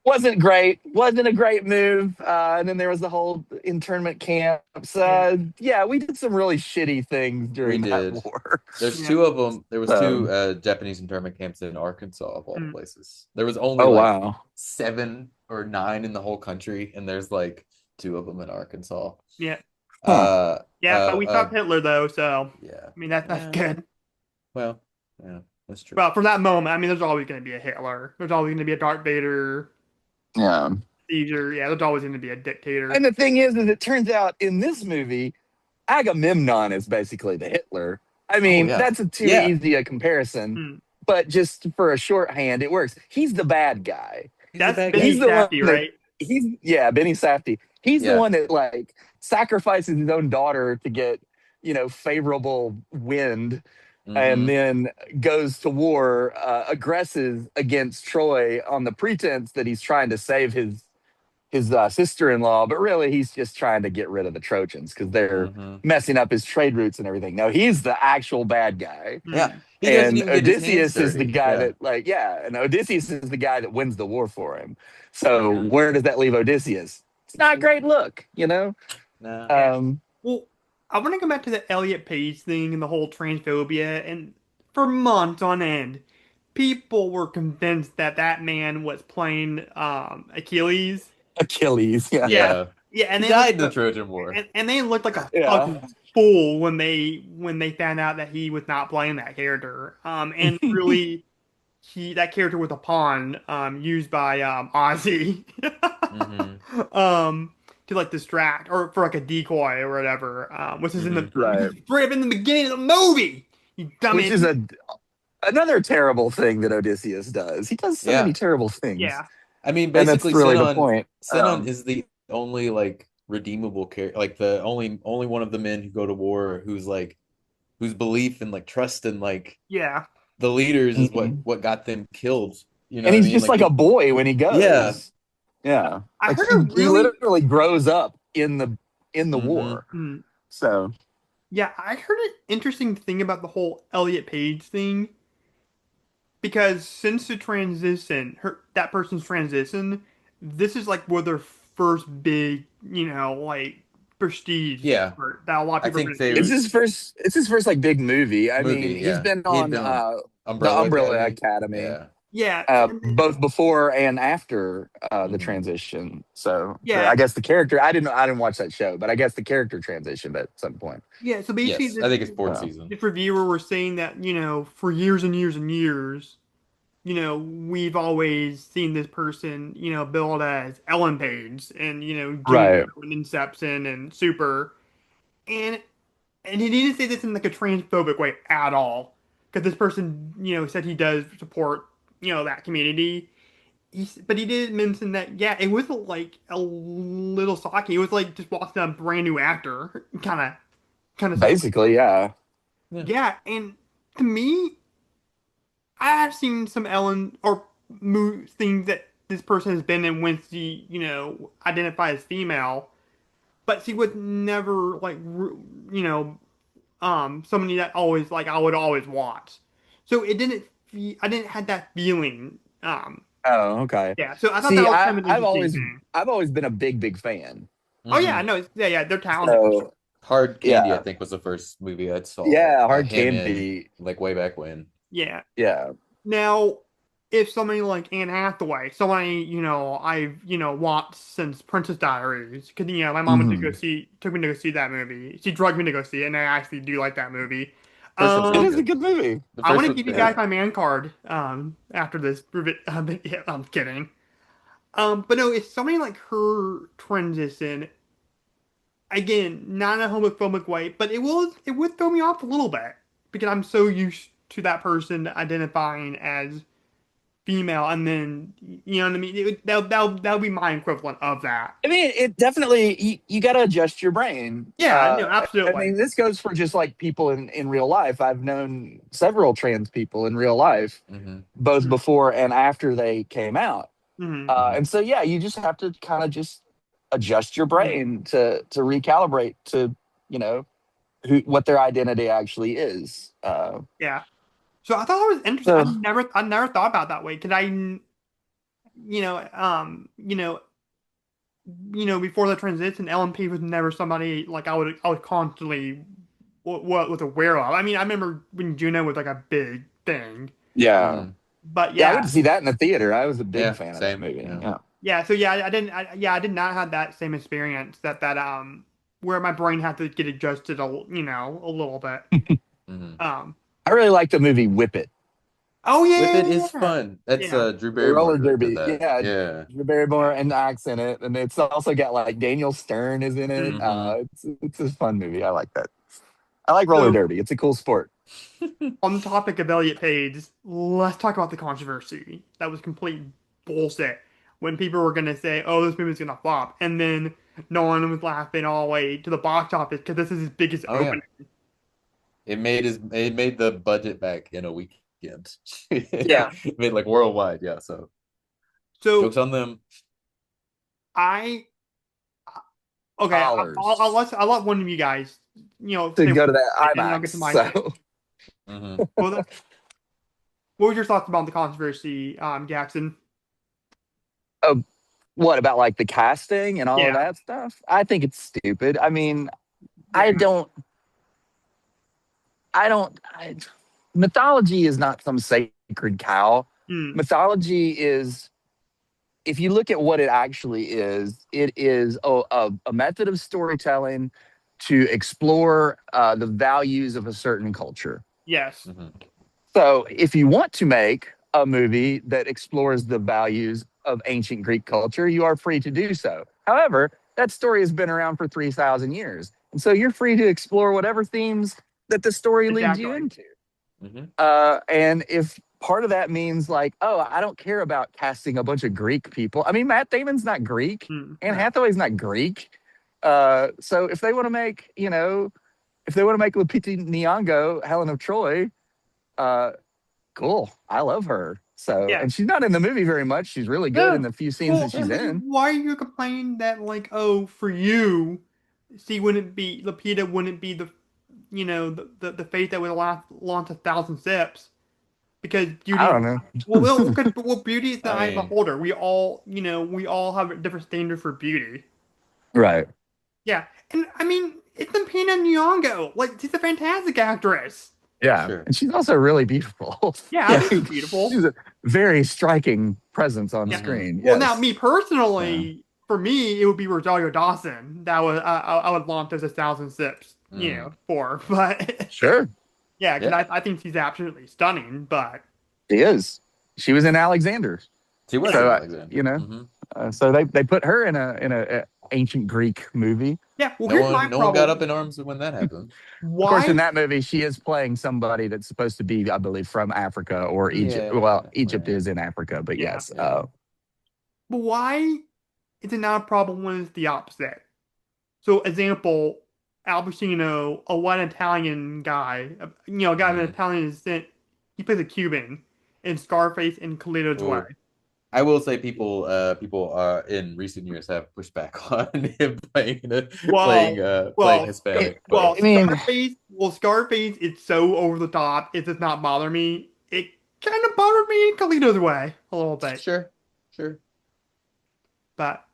Wasn't a great move, and then there was the whole internment camps. Yeah, we did some really shitty things during We that did. war. There's Yeah. two of them. There was Um, two Japanese internment camps in Arkansas, of all Mm. places. There was only oh like wow. 7 or 9 in the whole country, and there's like 2 of them in Arkansas. Yeah. Huh. Yeah, but we stopped Hitler though, so Yeah. I mean that's Yeah. good. Well, yeah, that's true. Well, from that moment, I mean, there's always going to be a Hitler. There's always going to be a Darth Vader, Yeah. Caesar. Yeah, there's always going to be a dictator. And the thing is it turns out in this movie, Agamemnon is basically the Hitler. I mean, yeah. that's too Yeah. easy a comparison, Hmm. but just for a shorthand, it works. He's the bad guy. He's the That's bad Benny guy. He's the one Safdie, that right? Benny Safdie. He's the Yeah. one that like sacrifices his own daughter to get, favorable wind and Mhm. then goes to war, aggresses against Troy on the pretense that he's trying to save his sister-in-law, but really he's just trying to get rid of the Trojans because they're Mhm. messing up his trade routes and everything. No, he's the actual bad guy. Hmm. Yeah. He doesn't And even get his hands Odysseus is the dirty. guy Yeah. and Odysseus is the guy that wins the war for him. So Yeah. where does that leave Odysseus? It's not a great look, Nah. Well, I want to go back to the Elliot Page thing and the whole transphobia. And for months on end, people were convinced that that man was playing Achilles. Achilles. Yeah. Yeah. Yeah, and He they died in looked the Trojan War. and they looked like a Yeah. fucking fool when they found out that he was not playing that character. And really, that character was a pawn used by Ozzy. Mhm. To like distract or for like a decoy or whatever, which is in the Right. straight up in the beginning of the movie. You dummy. Which is another terrible thing that Odysseus does. He does so Yeah. many terrible things. Yeah. I mean, And that's basically, really the Sinon, point. Sinon is the only like redeemable character, like the only one of the men who go to war whose belief and like trust and like Yeah. the leaders is Mhm. what got them killed. You know, And what I he's mean? just like a boy when he goes. Yeah. Yeah. I Like heard he a really literally grows up in the Mhm. war. Hmm. So Yeah, I heard an interesting thing about the whole Elliot Page thing because since the transition, that person's transition, this is like one of their first big, like prestige Yeah. effort that a lot of I people think are they- gonna it's see. his first like big movie. I mean, he's yeah. been He had on been on the Umbrella Umbrella Academy. Academy. Yeah. Yeah, Both before and after the Mhm. transition. So Yeah. I guess the character I didn't watch that show, but I guess the character transitioned at some point. yeah. So basically, Yes, I think it's fourth Wow. season. this reviewer was saying that for years and years and years, we've always seen this person, billed as Ellen Page and Right. Juno and Inception and Super, and he didn't say this in like a transphobic way at all, because this person, said he does support, that community. But he did mention that it was like a little socky. It was like just watching a brand new actor, kind of Basically, yeah. yeah, and to me, I have seen some Ellen or things that this person has been in when she, identifies as female. but she was never like you know somebody that always like I would always watch. So it didn't I didn't have that feeling. Oh, okay. Yeah, so I thought that See, was kind of an interesting thing. I've always been a big fan. Oh yeah, Hmm. I know. Yeah, they're talented for sure. So Hard Candy, I yeah, think, was the first movie I saw yeah, Hard him in, Candy. like way back when. Yeah. Yeah. Now, if somebody like Anne Hathaway, somebody I've watched since Princess Diaries, because my mom went to go Hmm. see, took me to go see that movie. She drugged me to go see it, and I actually do like that movie. First one's It pretty Um, is a good. good movie. The I want first to one's give you good. guys my man card. After this, yeah, I'm kidding. But no, if somebody like her transition again, not in a homophobic way, but it would throw me off a little bit because I'm so used to that person identifying as female, and then you know what I mean. That would be my equivalent of that. I mean, it definitely you got to adjust your brain. Yeah, no, I absolutely. mean, this goes for just like people in real life. I've known several trans people in real life, Hmm. both before and after they came out. Mm-hmm. Hmm. And so, yeah, you just have to kind of just adjust your Hmm. brain to recalibrate to you know what their identity actually is. Yeah. So I thought that was interesting. So I never thought about it that way because before the transition, LMP was never somebody like I was constantly what was aware of. I mean, I remember when Juno was like a big thing, yeah, Hmm. but yeah, I went yeah, to see that in the theater. I was a big Yeah, fan of that same. movie. Yeah. Yeah. yeah. So yeah, I didn't. I did not have that same experience where my brain had to get adjusted a little bit. Hmm. Um. I really like the movie Whip It. Oh Whip yeah, It is yeah, fun. That's yeah. Drew The Barrymore roller directed derby. that. Yeah. Yeah. Drew Yeah. Barrymore and acts in it. And it's also got like Daniel Stern is in it. Mhm. Hmm. It's a fun movie. I like that. I like roller So derby. It's a cool sport. on the topic of Elliot Page, let's talk about the controversy. That was complete bullshit. When people were gonna say, "Oh, this movie's gonna flop," and then no one was laughing all the way to the box office because this is his biggest Oh yeah. opening. It made the budget back in a weekend. Yeah. It made like worldwide. Yeah. So So jokes on them. I okay. Dollars I'll let one of you guys, to say go to what that you think, and then I'll get to IMAX. my take. So, Hmm. Well, what were your thoughts about the controversy, Jackson? oh, what about like the casting and all of Yeah. that stuff? I think it's stupid. I mean, I Yeah. don't, I don't, I, mythology is not some sacred cow. Hmm. Mythology is, if you look at what it actually is, it is a method of storytelling to explore the values of a certain culture. Yes. Hmm. So if you want to make a movie that explores the values of ancient Greek culture, you are free to do so. However, that story has been around for 3,000 years. And so you're free to explore whatever themes that the story leads you Exactly. into. Hmm. And if part of that means like, oh, I don't care about casting a bunch of Greek people. I mean, Matt Damon's not Greek. Hmm. Anne No. Hathaway's not Greek. So if they want to make, if they want to make Lupita Nyong'o Helen of Troy, uh, cool. I love her. So, Yeah. and she's not in the movie very much. She's really good in No. the few scenes Well, that she's in. why are you complaining that like, oh, for you, see, wouldn't be Lapita wouldn't be the fate that would launch 1,000 steps because I don't beauty. know. Well, beauty is the I eye of the mean, beholder. We all have a different standard for beauty. Right. Yeah, and I mean, it's Lupita Nyong'o. Like, she's a fantastic actress. Yeah. sure. And she's also really beautiful. Yeah, I think Like, she's beautiful. she's a very striking presence on Yeah. Hmm. screen. Well, Yes. now me personally, for me, it would be Rosario Dawson. That would I would launch as 1,000 steps, for. But Sure. yeah, because Yeah. I think she's absolutely stunning. But She is. She was in Alexander. She was So, in Alexander. Hmm. So they put her in a ancient Greek movie. yeah, well, No here's my one, no one got up problem. in arms when that happened. Of course, in Why? that movie, she is playing somebody that's supposed to be, I believe, from Africa or Egypt. Yeah, Well, Egypt right. is in Africa, but Yeah. yes. Yeah. But why is it not a problem when it's the opposite? So, example, Al Pacino, a white Italian guy, a guy of an Mhm. Italian descent, he plays a Cuban in Scarface and Carlito's Way. Ooh. I will say people in recent years have pushed back on him Well, playing well, Hispanic, well, but I mean, Scarface, it's so over the top. It does not bother me. It kind of bothered me in Carlito's way a little bit, sure, sure. but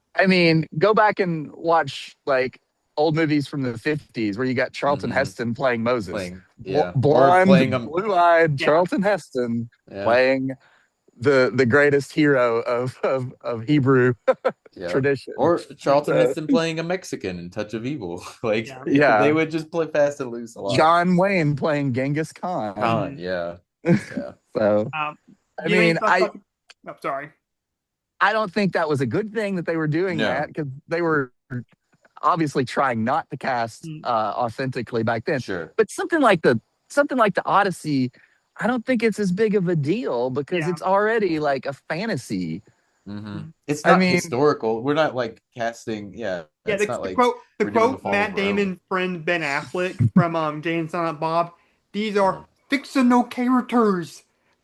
go back and watch like old movies from the 50s where you got Charlton Hmm. Heston playing Moses. Playing, yeah, or Blonde, playing them, blue-eyed yeah, Charlton Heston yeah, playing the greatest hero of Hebrew yeah, tradition. or Charlton So, Heston playing a Mexican in Touch of Evil. Like yeah. they yeah. would just play fast and loose a lot. John Wayne playing Genghis Khan. Khan, Mhm. yeah, yeah. So, Do you have any thoughts I about? Oh, sorry. I don't think that was a good thing that they were doing that No, because they were obviously trying not to cast Mm, authentically back then. sure. But something like the Odyssey, I don't think it's as big of a deal because yeah. it's already like a fantasy. Hmm. Mm. It's I not mean, historical. We're not like casting. Yeah, Yeah, it's the, not the like quote the we're doing the quote fall of Matt Rome. Damon's friend Ben Affleck from Jay and Silent Bob. These are Uh, fictional characters.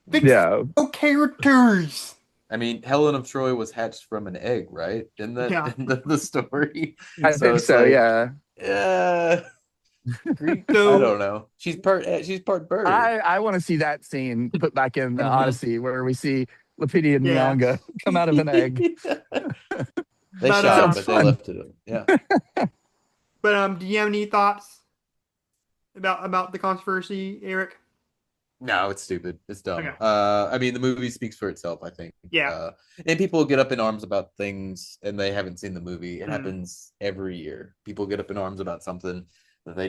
mhm. yeah, Fictional characters. I mean, Helen of Troy was hatched from an egg, right? In that Yeah. in the story. I So think it's so. like, Yeah, yeah, Greek. I So don't know. She's part bird. I want to see that scene put back in the Hmm. Odyssey where we see Lapidi and yeah, Nyanga come out of an egg. They but shot, Sounds but they fun. left it. Yeah. do you have any thoughts about the controversy, Eric? No, it's stupid. It's Okay. dumb. I mean, the movie speaks for itself, I think. Yeah. And people get up in arms about things and they haven't seen the movie. It Mm, happens every year. People get up in arms about something that they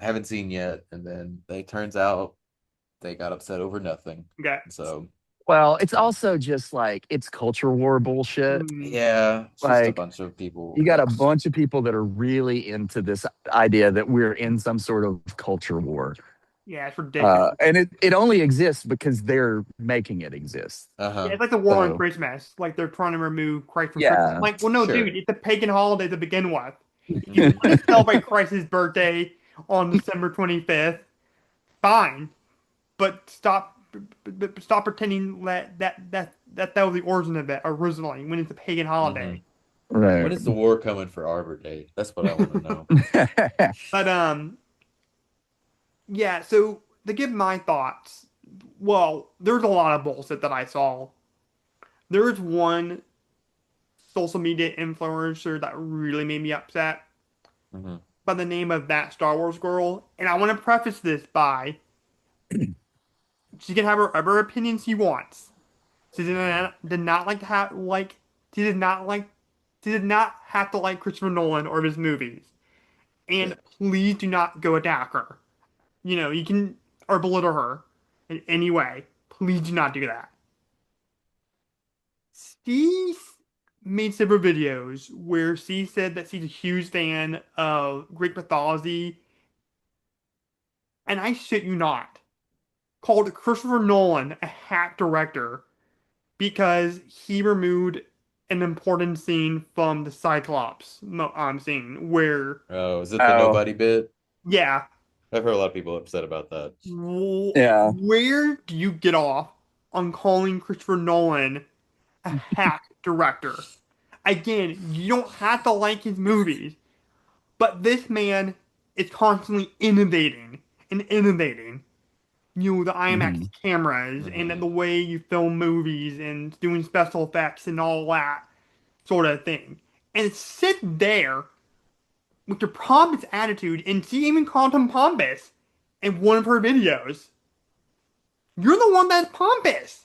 haven't seen yet, and then it turns out they got upset over nothing. okay. So Well, it's also just like it's culture war bullshit. Mm, yeah, it's just a Like bunch of people you got that a bunch of people that are really into this idea that we're in some sort of culture war. yeah, it's ridiculous. And it only exists because they're making it exist. Yeah, uh-huh. it's like the war on So Christmas. Like they're trying to remove Christ from Christmas. yeah, Like, well, no, dude, Sure. it's a pagan holiday to begin with. If you want to celebrate Christ's birthday on December 25th, fine, but stop pretending that was the origin of it originally when it's a pagan Hmm. holiday. right. When is the war coming for Arbor Day? That's what I want to know. But yeah. So to give my thoughts, well, there's a lot of bullshit that I saw. There's one social media influencer that really made me upset Hmm. by the name of That Star Wars Girl, and I want to preface this by she can have her opinions she wants. She did not like to have like she did not have to like Christopher Nolan or his movies. Yeah. And please do not go attack her. You can or belittle her in any way. Please do not do that. She made several videos where she said that she's a huge fan of Greek mythology, and I shit you not, called Christopher Nolan a hack director because he removed an important scene from the Cyclops scene where, Oh, is it the Oh, nobody bit? yeah, I've heard a lot of people upset about that. yeah. where do you get off on calling Christopher Nolan a hack director? Again, you don't have to like his movies, but this man is constantly innovating and innovating. The IMAX Mhm. cameras and Hmm. the way you film movies and doing special effects and all that sort of thing. And sit there with your pompous attitude, and she even called him pompous in one of her videos. You're the one that's pompous.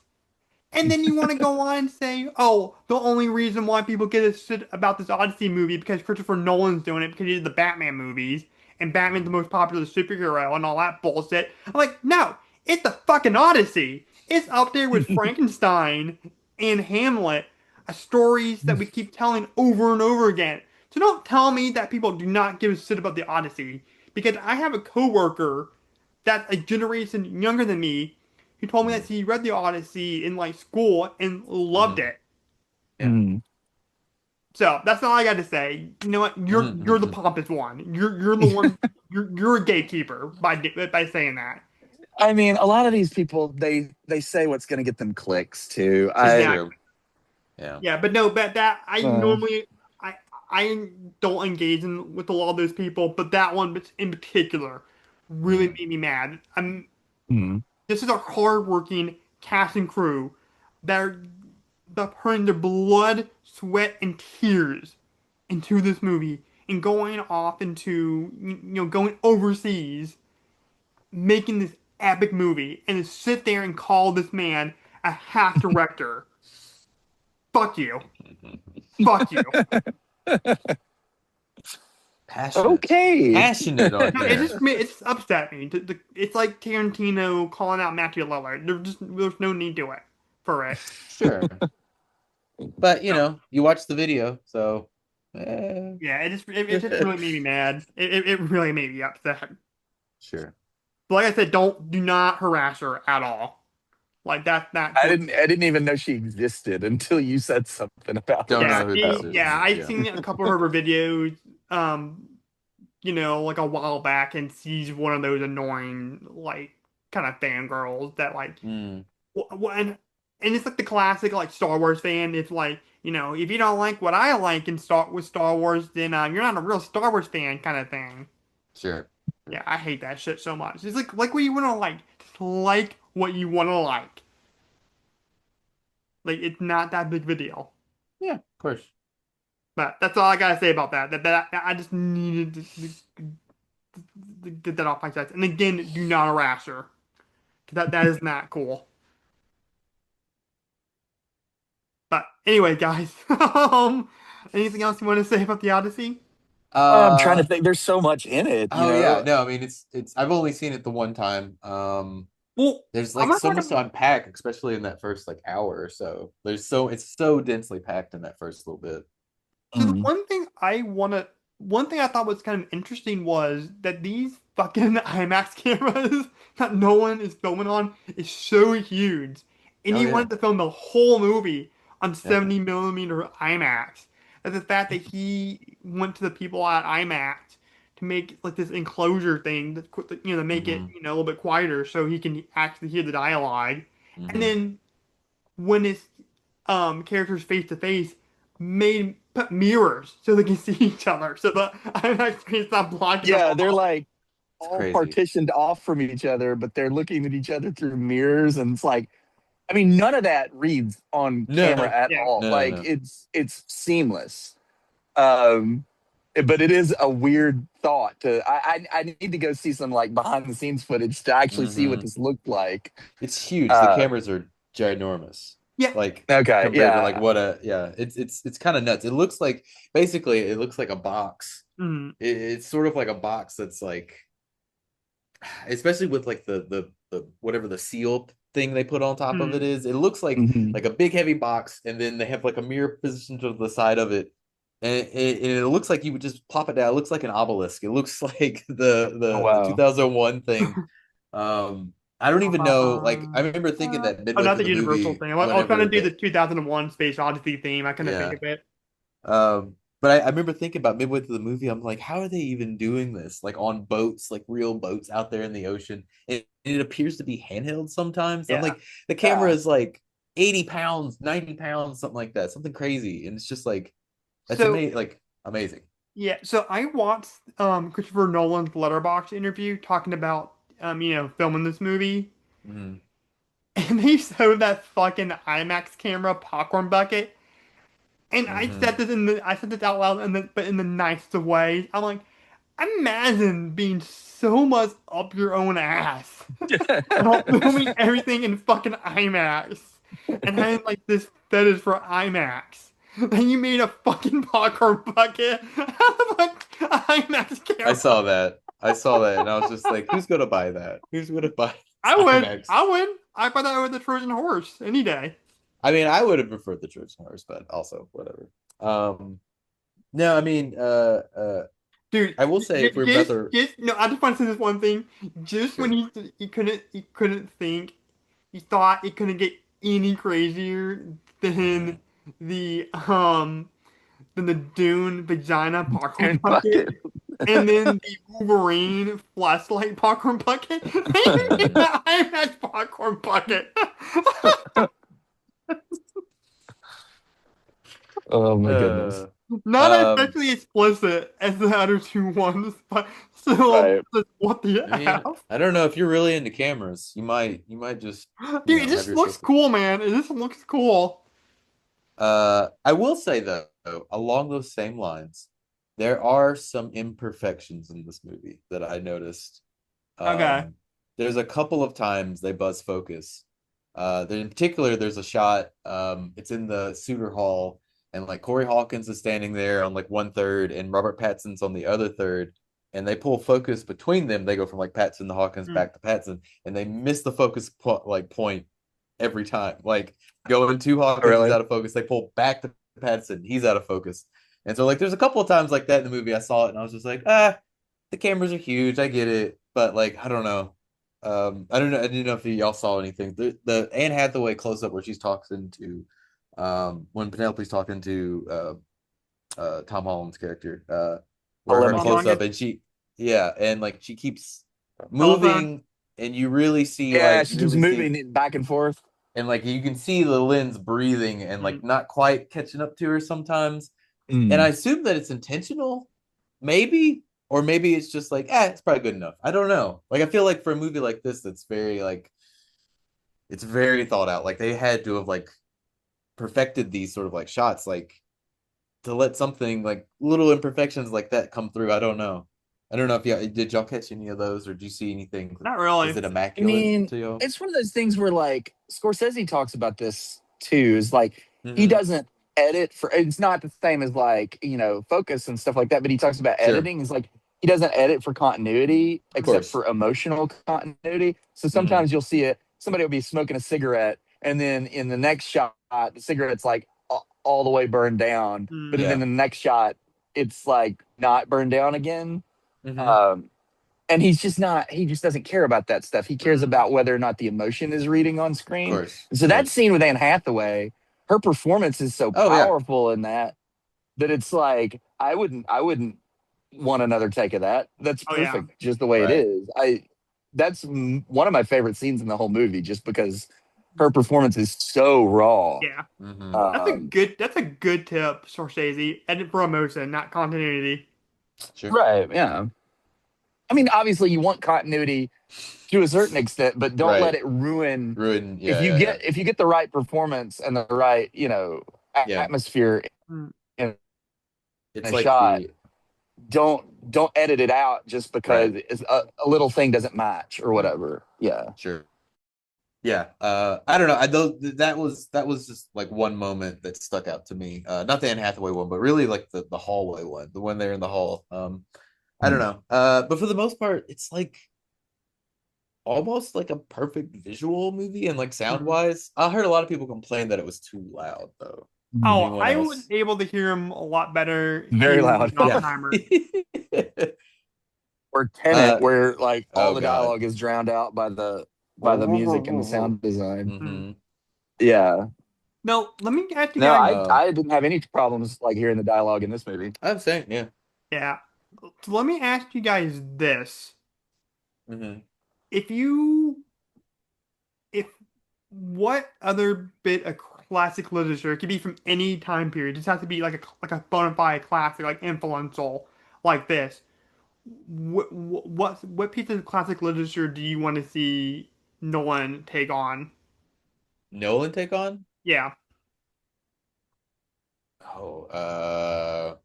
And then you want to go on and say, oh, the only reason why people get a shit about this Odyssey movie because Christopher Nolan's doing it because he did the Batman movies and Batman's the most popular superhero and all that bullshit. I'm like, no, it's the fucking Odyssey. It's up there with Frankenstein and Hamlet, stories that we keep telling over and over again. So don't tell me that people do not give a shit about the Odyssey because I have a coworker that's a generation younger than me who told me that he read the Odyssey in like school and loved Hmm. it. Yeah. Mhm. So that's all I got to say. You know what? You're the Hmm. pompous one. You're the one. You're a gatekeeper by saying that. A lot of these people they say what's going to get them clicks too. It's Exactly. true. Yeah. Yeah, but no, but that I Uh, normally I don't engage in with a lot of those people, but that one in particular really Mm. made me mad. hmm. This is a hardworking cast and crew that are putting their blood, sweat, and tears into this movie and going off into going overseas, making this epic movie, and to sit there and call this man a half director. Fuck you. Fuck you. Passionate. Okay. Passionate on No, here. it just upset me. It's like Tarantino calling out Matthew Lillard. There's no need to it for it. Sure. But you watched the video, so Yeah, it just really made me mad. It really made me upset. sure. But like I said, do not harass her at all. Like that's not I cool. didn't even know she existed until you said something about Don't it. Yeah, know who this So, is. I've Yeah. seen a couple of her videos, like a while back, and she's one of those annoying, like, kind of fangirls that like, Mm, and it's like the classic like Star Wars fan. It's like, if you don't like what I like in Star Wars, then you're not a real Star Wars fan, kind of thing. sure. Yeah, I hate that shit so much. It's like what you want to like, just like what you want to like. Like it's not that big of a deal. Yeah, of course. But that's all I gotta say about that. That I just needed to get that off my chest. And again, do not harass her. 'Cause that is not cool. But anyway, guys, anything else you want to say about the Odyssey? I'm trying to Uh think. There's so much in it, you oh yeah, know. no, I mean it's I've only seen it the one time. Well, There's I'm like not so much to talking. unpack, especially in that first like hour or so. It's so densely packed in that first little bit. So the Mhm. one thing I thought was kind of interesting was that these fucking IMAX cameras that Nolan is filming on is so huge, and Oh he yeah. wanted to film the whole movie on Yeah. 70 millimeter IMAX. And the fact that he went to the people at IMAX to make like this enclosure thing to make it Mm-hmm. a little bit quieter so he can actually hear the dialogue, and Mm-hmm. then when it's characters face to face, put mirrors so they can see each other. So the IMAX screen's not blocking them Yeah, they're off. like It's all crazy. partitioned off from each other, but they're looking at each other through mirrors, and it's like, I mean, none of that reads on No, camera at Yeah. all. no, Like no. it's seamless. Um, but it is a weird thought to. I need to go see some like behind the scenes footage to actually see what Mm-hmm. this looked like. It's huge. The Uh, cameras are ginormous. Yeah. Like okay, compared to like yeah. what a yeah, it's kind of nuts. It looks like basically it looks like a box. Mm. It's sort of like a box that's like especially with like the whatever the seal thing they put on top of it Mm. is. It looks Mhm. like a big heavy box, and then they have like a mirror positioned to the side of it, and it looks like you would just plop it down. It looks like an obelisk. It looks like Oh the wow. 2001 thing. I don't even know. Like I remember thinking that Oh, midway not through the the Universal movie, thing. I was trying to whenever do the that 2001 Space Odyssey theme. I couldn't think yeah. of it. But I remember thinking about midway through the movie, I'm like, how are they even doing this? Like on boats, like real boats out there in the ocean. And it appears to be handheld sometimes. I'm Yeah. like, the camera Yeah. is like 80 pounds, 90 pounds, something like that, something crazy. And it's just like, that's So amazing. Like, amazing. yeah, so I watched Christopher Nolan's Letterboxd interview talking about filming this movie, Mhm. and they showed that fucking IMAX camera popcorn bucket. And Mhm. I said this out loud, but in the nicest of ways. I'm like, imagine being so much up your own ass about filming everything in fucking IMAX and having like this fetish for IMAX. And you made a fucking popcorn bucket out of like an IMAX I camera. saw that. I saw that, and I was just like, who's gonna buy that? Who's gonna buy I this would, IMAX? I would, I buy that over the Trojan horse any day. I mean, I would have preferred the Trojan horse, but also whatever. No, I mean, Dude, I will say if we're about to, no, I just want to say this one thing. Just when sure. he couldn't think, he thought it couldn't get any crazier Mhm. than the um than the Dune vagina popcorn Iron bucket, bucket. and then the Wolverine flashlight popcorn bucket. He made Mhm. the IMAX popcorn bucket. Oh my goodness. Not as Um, sexually explicit as the other two ones, but still, Right. just what the I mean, F? I don't know if you're really into cameras. You might just, Dude, it have just looks yourself. cool, man. It just looks cool. I will say though, along those same lines, there are some imperfections in this movie that I noticed. Okay. Um, there's a couple of times they buzz focus. In particular, there's a shot. It's in the Suter Hall, and like Corey Hawkins is standing there on like one third, and Robert Pattinson's on the other third, and they pull focus between them. They go from like Pattinson to Hawkins Mm. back to Pattinson, and they miss the focus point every time. Like going to Hawkins, he's Really? out of focus. They pull back to Pattinson, he's out of focus. And so like there's a couple of times like that in the movie. I saw it and I was just like, the cameras are huge. I get it, but like I don't know. I don't know. I didn't know if y'all saw anything. The Anne Hathaway close up where she's talking to, when Penelope's talking to Tom Holland's character, where her Lemon close Kiss. up and yeah, and like she keeps Telephone. moving, and you really see Yeah, like she you keeps really see, moving it back and forth. and like you can see the lens breathing and like not quite catching up to her sometimes. And I assume that it's intentional, maybe, or maybe it's just like, it's probably good enough. I don't know. Like I feel like for a movie like this, that's very like it's very thought out. Like they had to have like perfected these sort of like shots, like to let something like little imperfections like that come through. I don't know. I don't know if y'all catch any of those, or did you see anything? Not really. Is it I immaculate mean, to you? it's one of those things where like Scorsese talks about this too. Is like he Mhm. doesn't edit for. It's not the same as like focus and stuff like that. But he talks about Sure. editing. It's like he doesn't edit for continuity except course. for emotional continuity. So sometimes you'll see it. Somebody will be smoking a cigarette, and then in the next shot, the cigarette's like all the way burned down. But then Yeah. in the next shot, it's like not burned down again. Mhm. And he's just not, he just doesn't care about that stuff. He cares about whether or not the emotion is reading on Of screen. course. And so that scene with Anne Hathaway, her performance is so Oh, yeah. powerful in that it's like I wouldn't want another take of that. That's Oh, yeah. perfect, just the way it Right. is. That's one of my favorite scenes in the whole movie, just because her performance is so raw. Yeah. Mhm. That's a good tip, Scorsese. Edit for emotion, not continuity. Sure. Right, yeah. I mean, obviously you want continuity to a certain extent, but don't Right. let it ruin. Ruin. Yeah. If you get the right performance and the right Yeah. atmosphere Mm. in It's a like shot, don't edit it out just because Right. it's a little thing doesn't match or whatever. Yeah. Sure. Yeah. I don't know. That was just like one moment that stuck out to me. Not the Anne Hathaway one, but really like the hallway one, the one there in the hall. I don't know. But for the most part, it's like almost like a perfect visual movie and like sound wise. I heard a lot of people complain that it was too loud though. Oh, Anyone I else? was able to hear him a lot better. Very in loud. Oppenheimer. Or Tenet, Uh, where like all oh, the God. dialogue is drowned out by the music and the sound design. Mhm. Yeah. No, let me ask you No, guys. I didn't have any problems like hearing the dialogue in this movie. I'm saying, yeah. Yeah. So let me ask you guys this. Mhm. If what other bit of classic literature, it could be from any time period, it just has to be like a bona fide classic, like influential, like this. What piece of classic literature do you want to see Nolan take on? Nolan take on? Yeah, Oh, I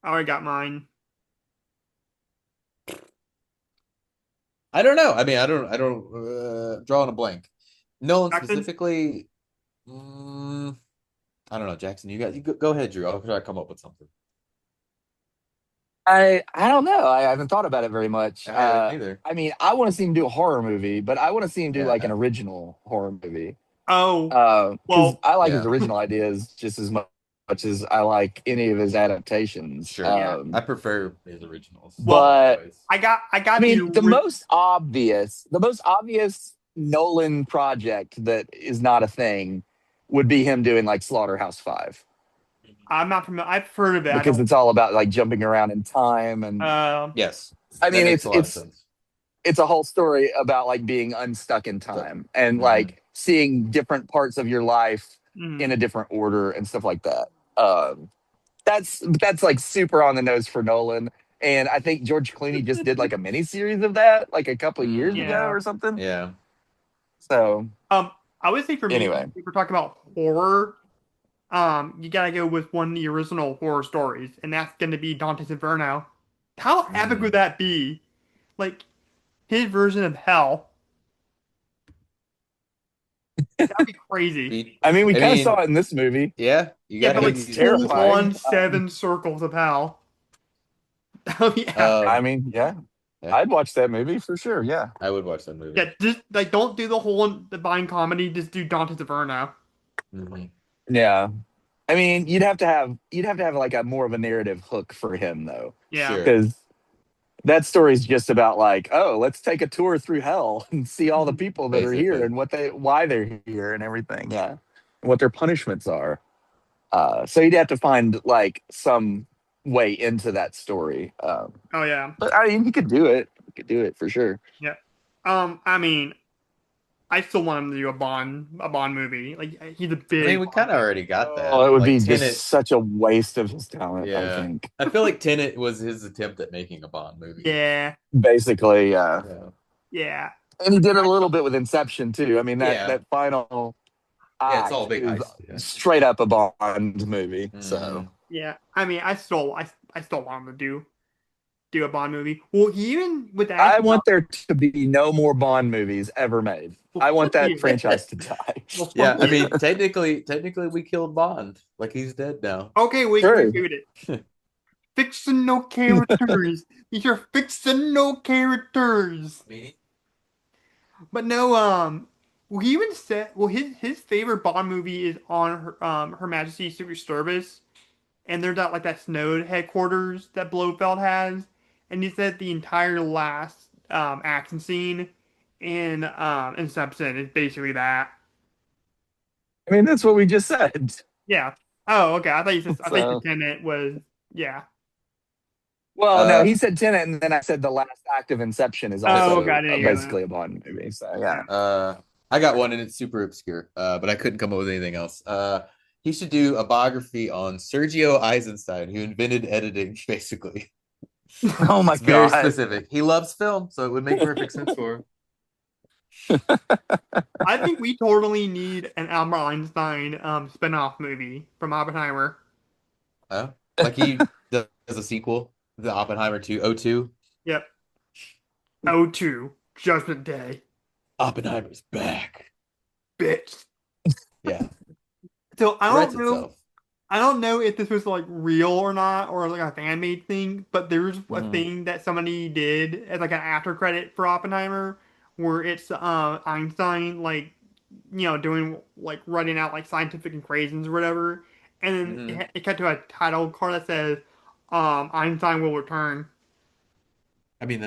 already got mine. I don't know. I mean, I don't drawing a blank. Nolan Jackson? specifically, I don't know, Jackson. You go ahead, Drew. I'll try to come up with something. I don't know. I haven't thought about it very much. I haven't either. I mean, I want to see him do a horror movie, but I want to see him do Yeah. like an original horror movie. Oh, Because well, I like yeah. his original ideas just as much as I like any of his adaptations. Sure. I prefer his originals. But always. I got I mean, the most obvious Nolan project that is not a thing would be him doing like Slaughterhouse-Five, I'm not familiar. I've heard of it. because it's all about like jumping around in time, and Yes. I mean, That makes a lot of it's sense. it's a whole story about like being unstuck in time and like seeing different parts of your life in a different order and stuff like that. Um, that's like super on the nose for Nolan. And I think George Clooney just did like a mini series of that like a couple of years ago Yeah. or something. Yeah. So I would say for me, anyway, if we're talking about horror, you gotta go with one of the original horror stories, and that's gonna be Dante's Inferno. How epic would that be? Like his version of hell. That'd be crazy. I mean, we I kind of mean, saw it in this movie. yeah, you Yeah, gotta but And like give it's me full terrifying. on 7 circles of hell. That'd be epic. I mean, yeah, yeah, I'd watch that movie for sure. Yeah. I would watch that movie. Yeah, just like don't do the whole Divine Comedy. Just do Dante's Inferno. Mhm. Yeah. I mean, you'd have to have like a more of a narrative hook for him though, Yeah. Sure. because that story's just about like, oh, let's take a tour through hell and see all the people that are here Basically. and why they're here and everything. Yeah, and what their punishments are. So you'd have to find like some way into that story. Oh yeah. But I mean, you could do it. You could do it for sure. Yeah. I mean, I still want him to do a Bond movie. Like he's a I big. mean, we kind of already got that. Oh, it would Like, be Tenet, just such a waste of his talent. I yeah. think. I feel like Tenet was his attempt at making a Bond movie. Yeah. Basically, yeah. Yeah. Yeah. And he did it a little bit with Inception too. I mean Yeah. that final Yeah, act it's all big is heist. Yeah. straight up a Bond movie. So Mhm. Yeah. I mean, I still want him to do a Bond movie. Well, he even with that. I want there to be no more Bond movies ever made. I want that you. franchise to die. Well, Yeah, fuck I you. mean, technically, we killed Bond. Like he's dead now. Okay, we True. can do it. Fictional characters. These are fictional characters. Me? But no, well, he even said, well, his favorite Bond movie is on Her Majesty's Secret Service, and there's that Snowed headquarters that Blofeld has, and he said the entire last action scene in Inception is basically that. I mean, that's what we just said. Yeah. Oh, okay. I thought you said I think the So- Tenet was yeah. Well, no, he said Tenet, and then I said the last act of Inception is also okay, I didn't hear basically a Bond movie. So yeah. I got one and it's super obscure, but I couldn't come up with anything else. He should do a biography on Sergio Eisenstein, who invented editing, basically. Oh my It's very god. specific. He loves film, so it would make perfect sense for him. I think we totally need an Albert Einstein spin-off movie from Oppenheimer. Like he does a sequel, the Oppenheimer 2, O2. Yep. O2, Judgment Day. Oppenheimer's back. Bitch. Yeah. So Writes itself. I don't know if this was like real or not, or like a fan made thing, but there's a thing that somebody did as like an after credit for Oppenheimer where it's Einstein doing writing out like scientific equations or whatever, and then it cut to a title card that says Einstein will return. I mean,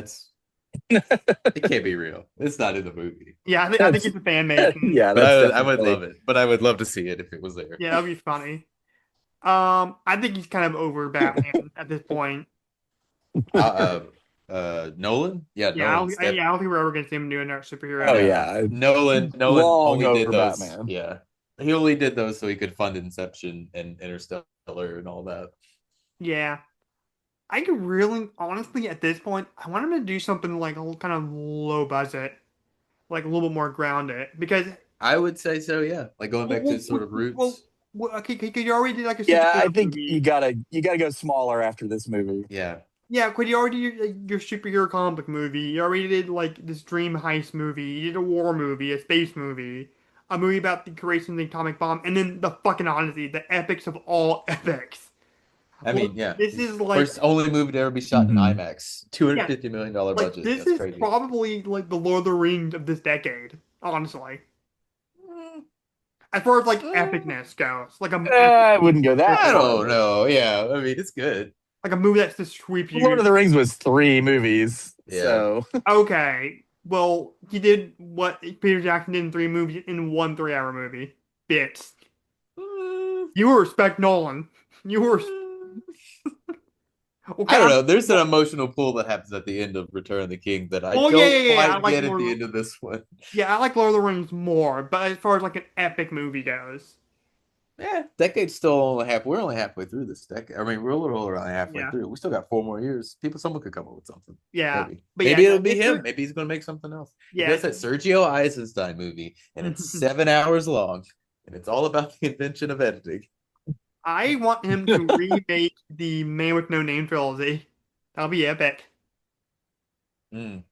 it can't be real. It's not in the movie. Yeah, I think it's a fan made thing. Yeah, But I would love it. But I would love to see it if it was there. Yeah, that'd be funny. I think he's kind of over Batman at this point. Nolan? Yeah, Yeah, Nolan's I don't think we're ever gonna see him doing another superhero. Oh yeah. Nolan Long only did over those. Batman. Yeah, he only did those so he could fund Inception and Interstellar and all that. Yeah. I could really, honestly, at this point, I want him to do something like a kind of low budget, like a little bit more grounded, because I would say so. Yeah, like going back to his sort of roots. Okay, because you already did like a Yeah, I superhero think movie. you gotta go smaller after this movie. Yeah, Yeah, because you already did your superhero comic book movie. You already did like this dream heist movie. You did a war movie, a space movie, a movie about the creation of the atomic bomb, and then the fucking Odyssey, the epics of all epics. I mean, yeah. This is like First only movie to ever be shot in IMAX. $250 million like budget. this That's is crazy. probably like the Lord of the Rings of this decade, honestly. As far as like epicness goes, like I wouldn't go that I far. don't know. Yeah, I mean, it's good. like a movie that's just sweep you. Lord of the Rings was 3 movies. Yeah. So Okay, well, he did what Peter Jackson did in 3 movies in 1 3-hour movie. Bitch. You respect Nolan. You were. Okay, I don't know. There's an emotional pull that happens at the end of Return of the King that I Oh, don't yeah. quite I like get at Lord the of- end of this one. Yeah, I like Lord of the Rings more, but as far as like an epic movie goes, Decade's still only half. We're only halfway through this decade. I mean, we're a little over only halfway Yeah. through. We still got 4 more years. Someone could come up with something. Yeah. Maybe. But Maybe yeah, it'll be it's him. good. Maybe he's gonna make something else. If Yeah. that's that Sergio Eisenstein movie, and it's 7 hours long, and it's all about the invention of editing. I want him to remake the Man with No Name trilogy. That'll be epic. Mm.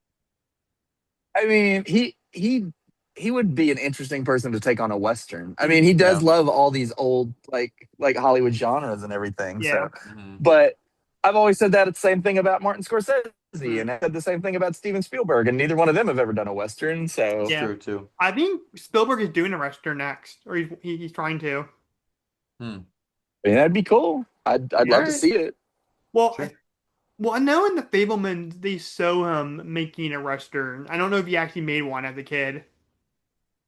I mean, he would be an interesting person to take on a Western. I mean, he does Yeah. love all these old like Hollywood genres and everything. Yeah. So, Mhm. but I've always said that same thing about Martin Scorsese, Mhm. and I said the same thing about Steven Spielberg, and neither one of them have ever done a Western. So, It's Yeah. true too. I think Spielberg is doing a Western next, or he's trying to. Hmm. I mean, that'd be cool. I'd love to Alright. see it. Well, Sure. I know in the Fablemans they show him making a Western. I don't know if he actually made one as a kid.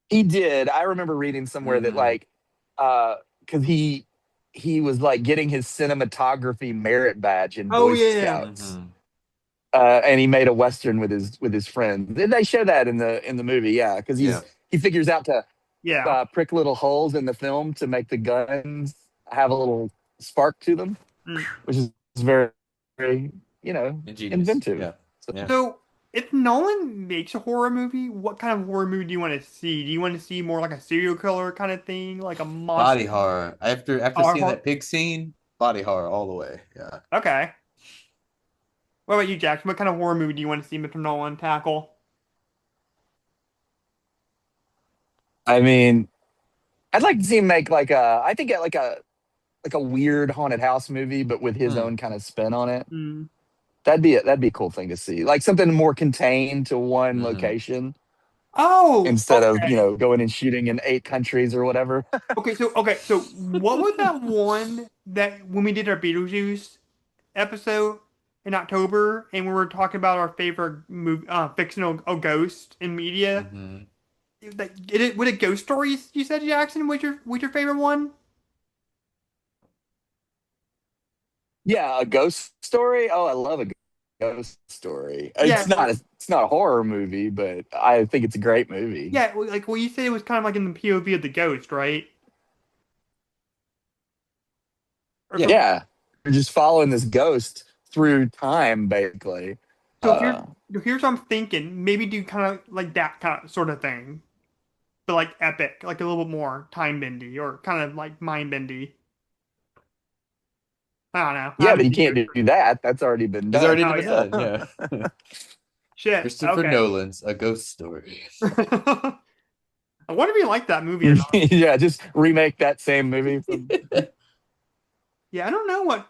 He did. I remember reading somewhere that Mhm. because he was like getting his cinematography merit badge in Oh Boy yeah. Scouts. Mhm. And he made a Western with his friends. They show that in the movie, yeah, because Yeah. he figures out to Yeah. prick little holes in the film to make the guns have a little spark to them, Mm. which is very, very, Ingenious. inventive. Yeah. Yeah. So, if Nolan makes a horror movie, what kind of horror movie do you want to see? Do you want to see more like a serial killer kind of thing, like a monster? Body horror. After seeing that pig scene, body horror all the way. Yeah. Okay. What about you, Jackson? What kind of horror movie do you want to see Mr. Nolan tackle? I mean, I'd like to see him make I think like a weird haunted house movie, but with his Hmm. own kind of spin on it. Mm. That'd be a cool thing to see, like something more contained to one Mhm. location Oh, instead of okay. going and shooting in 8 countries or whatever. So what was that one that when we did our Beetlejuice episode in October, and we were talking about our favorite movie, fictional ghost in media? Mhm. Was it Ghost Stories? You said Jackson was your favorite one? Yeah, a ghost story. Oh, I love a ghost story. Yeah, It's not a horror movie, but I think it's a great movie. yeah. Well, you said it was kind of like in the POV of the ghost, right? Or Yeah. something. Yeah, you're just following this ghost through time, basically. So Uh, here's what I'm thinking. Maybe do kind of like that kind of sort of thing, but like epic, like a little bit more time bendy or kind of like mind bendy. I don't know. I yeah, but haven't you seen can't Ghost do that. That's already been It's done. already Oh been yeah. done. Yeah. Shit. Christopher Okay. Nolan's A Ghost Story. I wonder if you like that movie or not. Yeah, just remake that same movie from. Yeah, I don't know what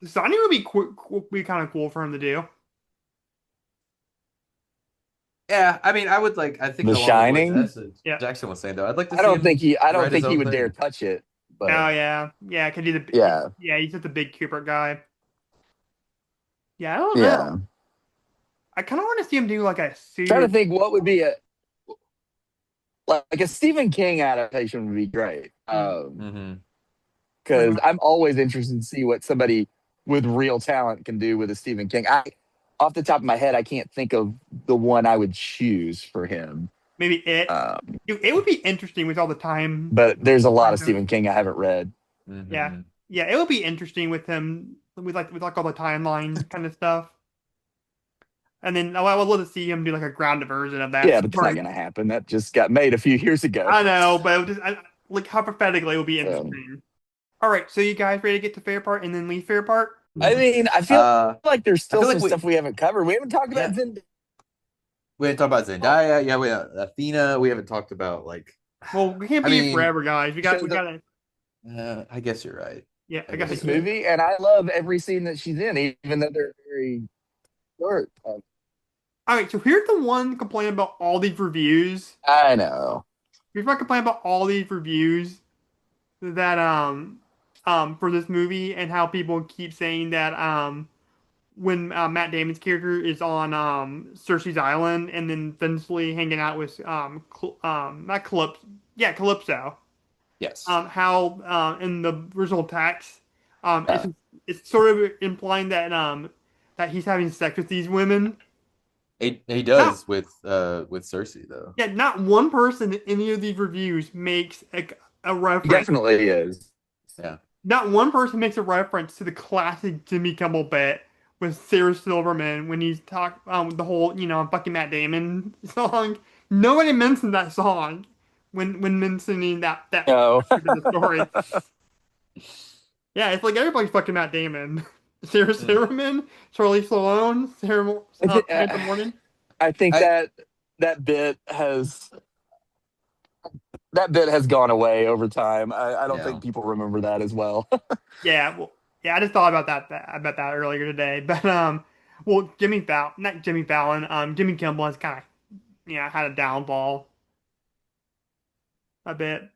Sonny would be kind of cool for him to do. Yeah, I mean, I would like. I think The along with what Shining? Yeah. Jackson was saying, though, I'd like to I see don't him think he. I don't write his think he own would dare thing. touch it. But Oh yeah, yeah. Cause Yeah. he's just a big Kubrick guy. Yeah, I don't know. yeah, I kind of want to see him do like a trying serial. to think what would be like a Stephen King adaptation would be great. Mm-hmm. Because I'm always interested to see what somebody with real talent can do with a Stephen King. Off the top of my head, I can't think of the one I would choose for him. Maybe it. Dude, it would be interesting with all the time. But there's a lot of Stephen King I haven't read. Mm-hmm. Yeah, yeah. It would be interesting with him with like all the timeline kind of stuff. And then I would love to see him do like a grounded version of that. Yeah, but that's not going to happen. That just got made a few years ago. I know, but it would like hypothetically, it would be interesting. All right, so you guys ready to get to favorite part and then least favorite part? I mean, I feel like there's still feel some like stuff we haven't covered. We haven't talked about Zendaya. We haven't talked about Zendaya. Yeah, we have Athena. We haven't talked about like. Well, we can't I be mean, forever, guys. We gotta. I guess you're right. Yeah, I I guess guess This movie, and I love every scene that she's in, even though they're very short. All right, so here's the one complaint about all these reviews. I know. Here's my complaint about all these reviews that for this movie and how people keep saying that when Matt Damon's character is on Cersei's island and then eventually hanging out with not Calypso, yeah, Calypso. Yes. How in the original text it's sort of implying that that he's having sex with these women. He does with Cersei though. Yeah, not one person in any of these reviews makes a He reference. definitely is. Yeah. Not one person makes a reference to the classic Jimmy Kimmel bit with Sarah Silverman when he's talk the whole fucking Matt Damon song. Nobody mentioned that song when mentioning that No. aspect of the story. Yeah, it's like everybody's fucking Matt Damon. Sarah Mm. Silverman, Charlie Sloan, I, thi- Samantha Morton. I think I that bit has gone away over time. I don't yeah. think people remember that as well. Yeah, well, yeah, I just thought about that earlier today. But well, Jimmy Fallon, not Jimmy Fallon, Jimmy Kimmel has kind of had a downfall a bit.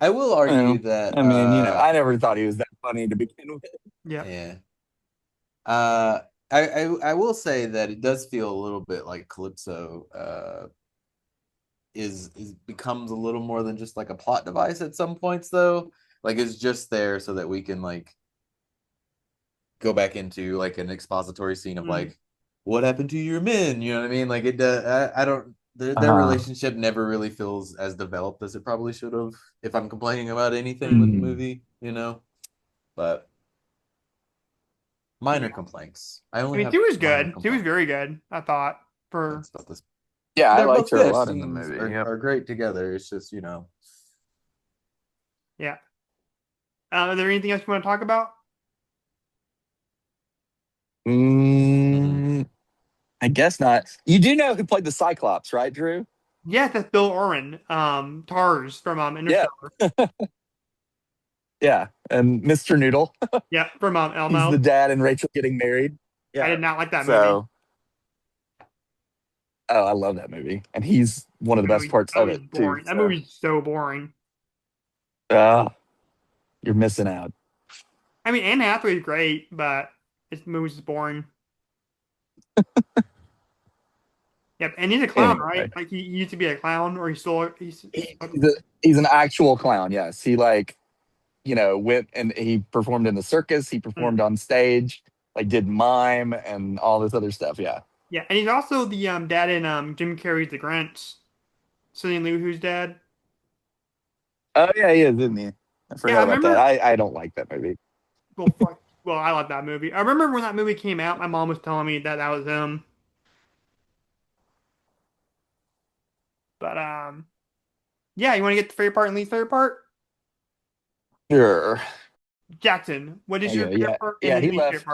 I will argue Well, that I mean, I never thought he was that funny to begin with. Yeah, yeah. Uh I will say that it does feel a little bit like Calypso is becomes a little more than just like a plot device at some points though. Like it's just there so that we can like go back into like an expository scene of mm, like what happened to your men, you know what I mean? Like it I don't their Uh-huh. relationship never really feels as developed as it probably should have if I'm complaining about anything with the mm, Mm. movie, but minor yeah. complaints. I I only mean, have she was minor good. She was complaints very good. I thought for about this. Yeah, I They're liked both her a good. lot in the Scenes movie. Yep. are great together. It's just, yeah. Is there anything else you want to talk about? mhm. Mm, I guess not. You do know who played the Cyclops, right, Drew? Yes, that's Bill Oren, Tars from Yeah, Interstellar. yeah. And Mr. Noodle. Yeah, from He's the Elmo. dad and Rachel getting married. I Yeah. did not like that movie. So, oh, I love that movie. And he's one of the best parts That of movie's it, too. boring. That So, movie's so boring. you're missing out. I mean, Anne Hathaway's great, but this movie's just boring. Yep, and he's a clown, right? Anyway, Like he used to be a clown, or he's an actual clown. Yes. He, like, went and he performed in the circus. He performed Mm. on stage, like, did mime and all this other stuff. Yeah. Yeah, and he's also the dad in Jim Carrey's The Grinch. Cillian Who's dad. Oh, yeah, he is, isn't he? I Yeah, I forgot about that. remember. I don't like that movie. Well, fuck. Well, I love that movie. I remember when that movie came out. My mom was telling me that was him. But yeah, you want to get the favorite part and least favorite part? Sure. Jackson, what is your Anyway, favorite yeah, part and yeah, then he least favorite left.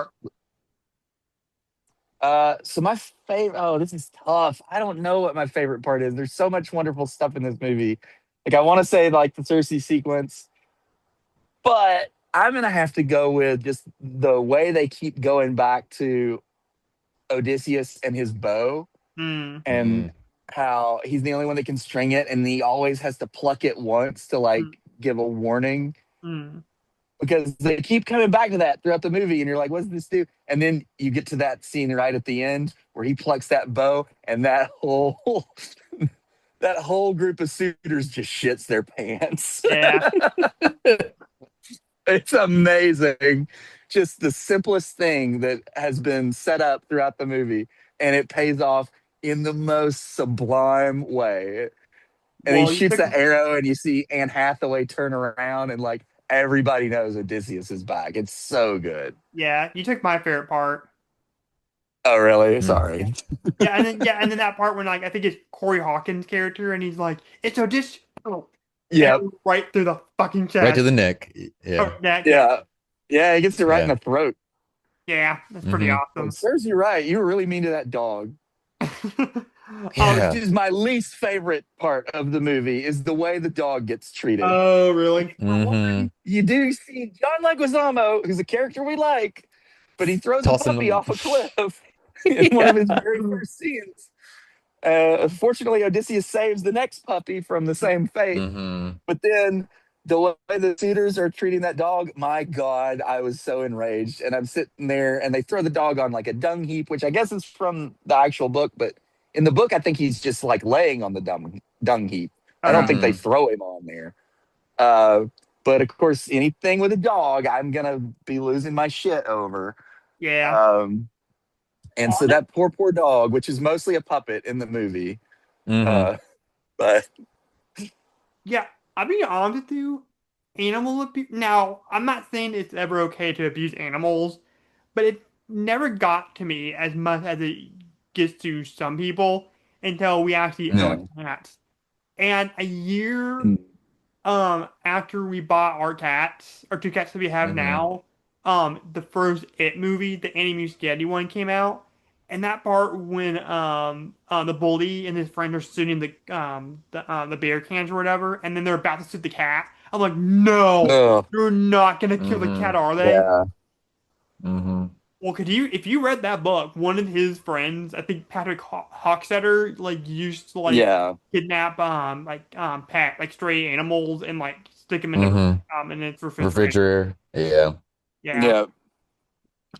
part? So my favorite. Oh, this is tough. I don't know what my favorite part is. There's so much wonderful stuff in this movie. Like I want to say like the Cersei sequence, but I'm gonna have to go with just the way they keep going back to Odysseus and his bow, Hmm. and how he's the only one that can string it, and he always has to pluck it once to Hmm. like give a warning. Hmm. Because they keep coming back to that throughout the movie, and you're like, "What's this do?" And then you get to that scene right at the end where he plucks that bow, and that whole that whole group of suitors just shits their pants. Yeah. It's amazing, just the simplest thing that has been set up throughout the movie, and it pays off in the most sublime way. And he Well, you shoots took. that arrow, and you see Anne Hathaway turn around, and like everybody knows Odysseus is back. It's so good. Yeah, you took my favorite part. Oh, really? Mm. Sorry. Yeah, and then that part when like I think it's Corey Hawkins' character, and he's like, "It's Odysseus." Oh, Yep. right through the fucking Right to chest. the neck. Oh, Yeah. neck. Yeah, Yeah. Yeah, he gets it right in Yeah. the throat. yeah, that's pretty Mhm. Like, awesome. serves you right. You were really mean to that dog. Yeah. Which is my least favorite part of the movie is the way the dog gets treated. Oh, really? Mhm. You do see John Leguizamo, who's a character we like, but he throws a Tossing puppy them. off a cliff in one of his very first scenes. Fortunately, Odysseus saves the next puppy from the same fate. Mhm. But then the way the suitors are treating that dog, my God, I was so enraged. And I'm sitting there and they throw the dog on like a dung heap, which I guess is from the actual book. But in the book, I think he's just like laying on the dung heap. I don't think they Mhm. throw him on there. Uh, but of course, anything with a dog, I'm going to be losing my shit over. Yeah. And so that poor dog, which is mostly a puppet in the movie, Mhm. uh, But Yeah, I'll be honest with you. Animal abuse. Now, I'm not saying it's ever okay to abuse animals, but it never got to me as much as it gets to some people until we actually owned no. cats. And a year after we bought our cats, or two cats that we have Mm-hmm. now, the first It movie, the Annie Spaghetti one came out, and that part when the bully and his friend are shooting the beer cans or whatever, and then they're about to shoot the cat. I'm like, no, Oh, you're not gonna kill the Mm-hmm. cat, are they? yeah. Mm-hmm. Well, could you, if you read that book, one of his friends, I think Patrick Hockstetter, like used to like Yeah. kidnap pet like stray animals and like stick them in the Mm-hmm. in its refrigerator. Refrigerator. Yeah. Yeah.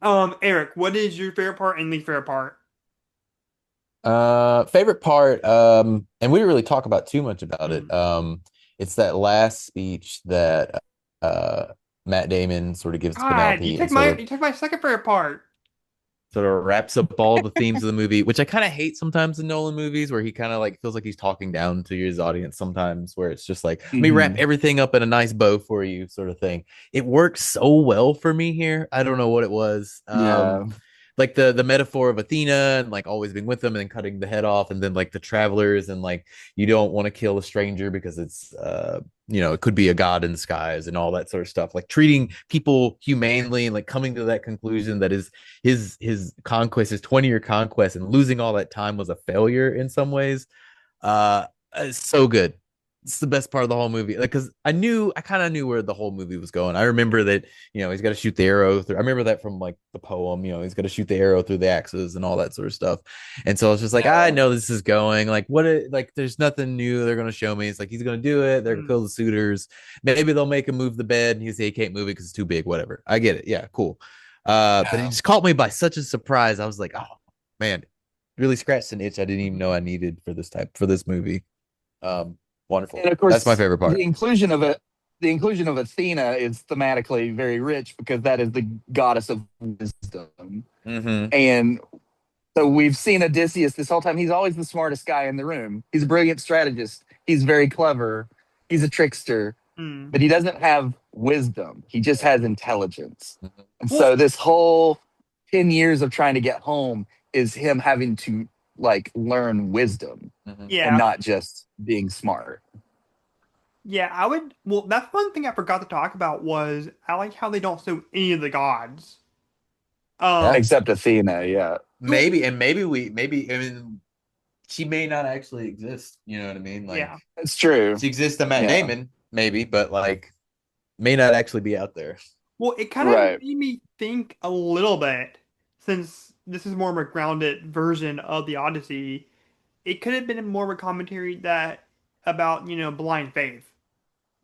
Yeah. Eric, what is your favorite part and least favorite part? Favorite part, and we didn't really talk about too much about it. Mm. It's that last speech that Matt Damon sort of gives to God, Penelope and sort of you took my second favorite part. wraps up all the themes of the movie, which I kind of hate sometimes in Nolan movies where he kind of like feels like he's talking down to his audience sometimes, where it's just like, let me wrap Mhm. everything up in a nice bow for you, sort of thing. It works so well for me here. I don't know what it was. Yeah. Like the metaphor of Athena and like always being with them and then cutting the head off, and then like the travelers and like you don't want to kill a stranger because it's it could be a god in disguise and all that sort of stuff, like treating people humanely and like coming to that conclusion that his conquest, his 20-year conquest, and losing all that time was a failure in some ways. It's so good. It's the best part of the whole movie. Like, because I kind of knew where the whole movie was going. I remember that, he's got to shoot the arrow through. I remember that from like the poem, he's got to shoot the arrow through the axes and all that sort of stuff. And so I was just like, I Yeah. know this is going like, like, there's nothing new they're going to show me. It's like, he's going to do it. They're going to Mm. kill the suitors. Maybe they'll make him move the bed and he say he can't move it because it's too big, whatever. I get it. Yeah, cool. But it Yeah. just caught me by such a surprise. I was like, oh man, really scratched an itch I didn't even know I needed for this movie. Wonderful. And of That's my course, favorite part. the inclusion of Athena is thematically very rich because that is the goddess of wisdom. Mm-hmm. And so we've seen Odysseus this whole time. He's always the smartest guy in the room. He's a brilliant strategist. He's very clever. He's a trickster, Mm. but he doesn't have wisdom. He just has intelligence. Mhm. And Well, so this whole 10 years of trying to get home is him having to like learn wisdom Mm-hmm. and yeah, not just being smart. yeah. I would. Well, that's one thing I forgot to talk about was I like how they don't show any of the gods. Yeah. Except Athena, yeah. Maybe, and maybe, I mean, she may not actually exist. You know what I mean? Like, Yeah. That's true. she exists to Matt Yeah. Damon, maybe, but like, may not actually be out there. Well, it kind of Right. made me think a little bit, since this is more of a grounded version of the Odyssey. It could have been more of a commentary that about blind faith.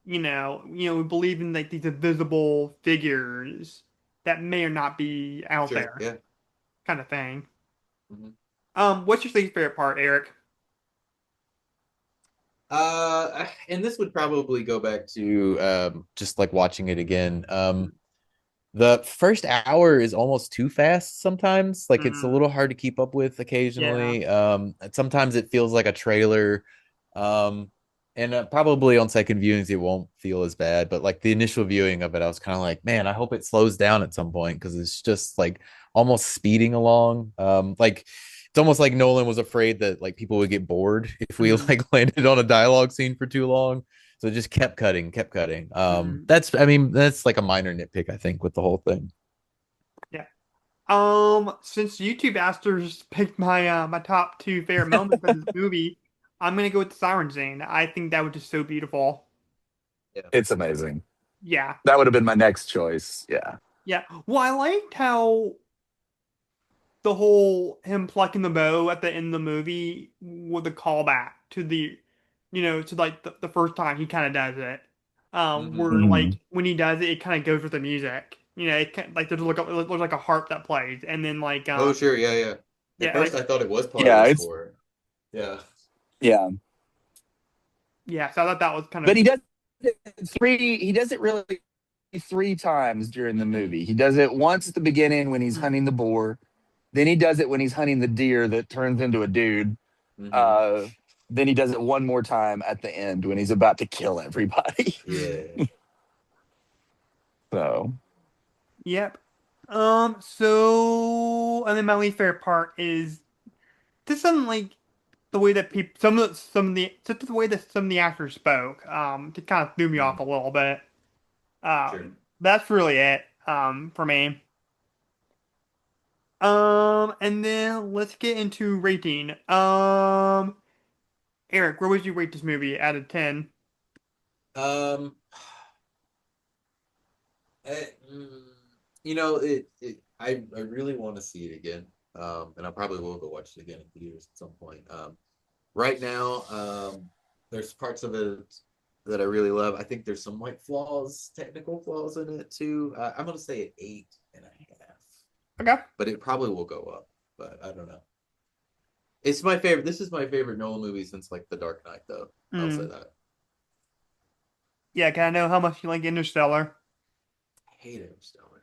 We believe in like these invisible figures that may or not be out there, Yeah. kind of thing. Mhm. What's your least favorite part, Eric? And this would probably go back to just like watching it again. The first hour is almost too fast sometimes. Like it's a Mm, little hard to keep up with yeah. occasionally. Sometimes it feels like a trailer. And probably on second viewings it won't feel as bad, but like the initial viewing of it, I was kind of like, man, I hope it slows down at some point because it's just like almost speeding along. Like it's almost like Nolan was afraid that like people would get bored if we Mm, like landed on a dialogue scene for too long. So it just kept cutting, kept cutting. mm, That's like a minor nitpick, I think, with the whole thing. yeah. Since YouTube Asters picked my top two favorite moments of this movie, I'm gonna go with the Siren Scene. I think that was just so beautiful. It's amazing. Yeah. That would have been my next choice. Yeah. Yeah. Well, I liked how the whole him plucking the bow at the end of the movie with a callback to to like the first time he kind of does it. Where Mhm. like when he does it, it kind of goes with the music. Like there's it looks like a harp that plays, and then like Oh, sure, yeah. yeah, At first, like, I thought it was part Yeah, of the it's score. Yeah. yeah. yeah. So I thought that was kind But of he does it really three times during the movie. He does it once at the beginning when he's hunting the boar. Then he does it when he's hunting the deer that turns into a dude. Mhm. Uh, then he does it one more time at the end when he's about to kill everybody. Yeah. So Yep. And then my least favorite part is just something like the way that people, just the way that some of the actors spoke, it kind of threw me off Mm, a little bit. sure. That's really it, for me. And then let's get into rating. Eric, where would you rate this movie out of 10? Um, eh, mm, I really want to see it again. And I probably will go watch it again in theaters at some point. Right now, there's parts of it that I really love. I think there's some like flaws, technical flaws in it too. I'm gonna say an 8.5, Okay. but it probably will go up. But I don't know. It's my favorite. This is my favorite Nolan movie since like The Dark Knight, though. I'll say Mm. that. Yeah, can I know how much you like Interstellar? I hate Interstellar.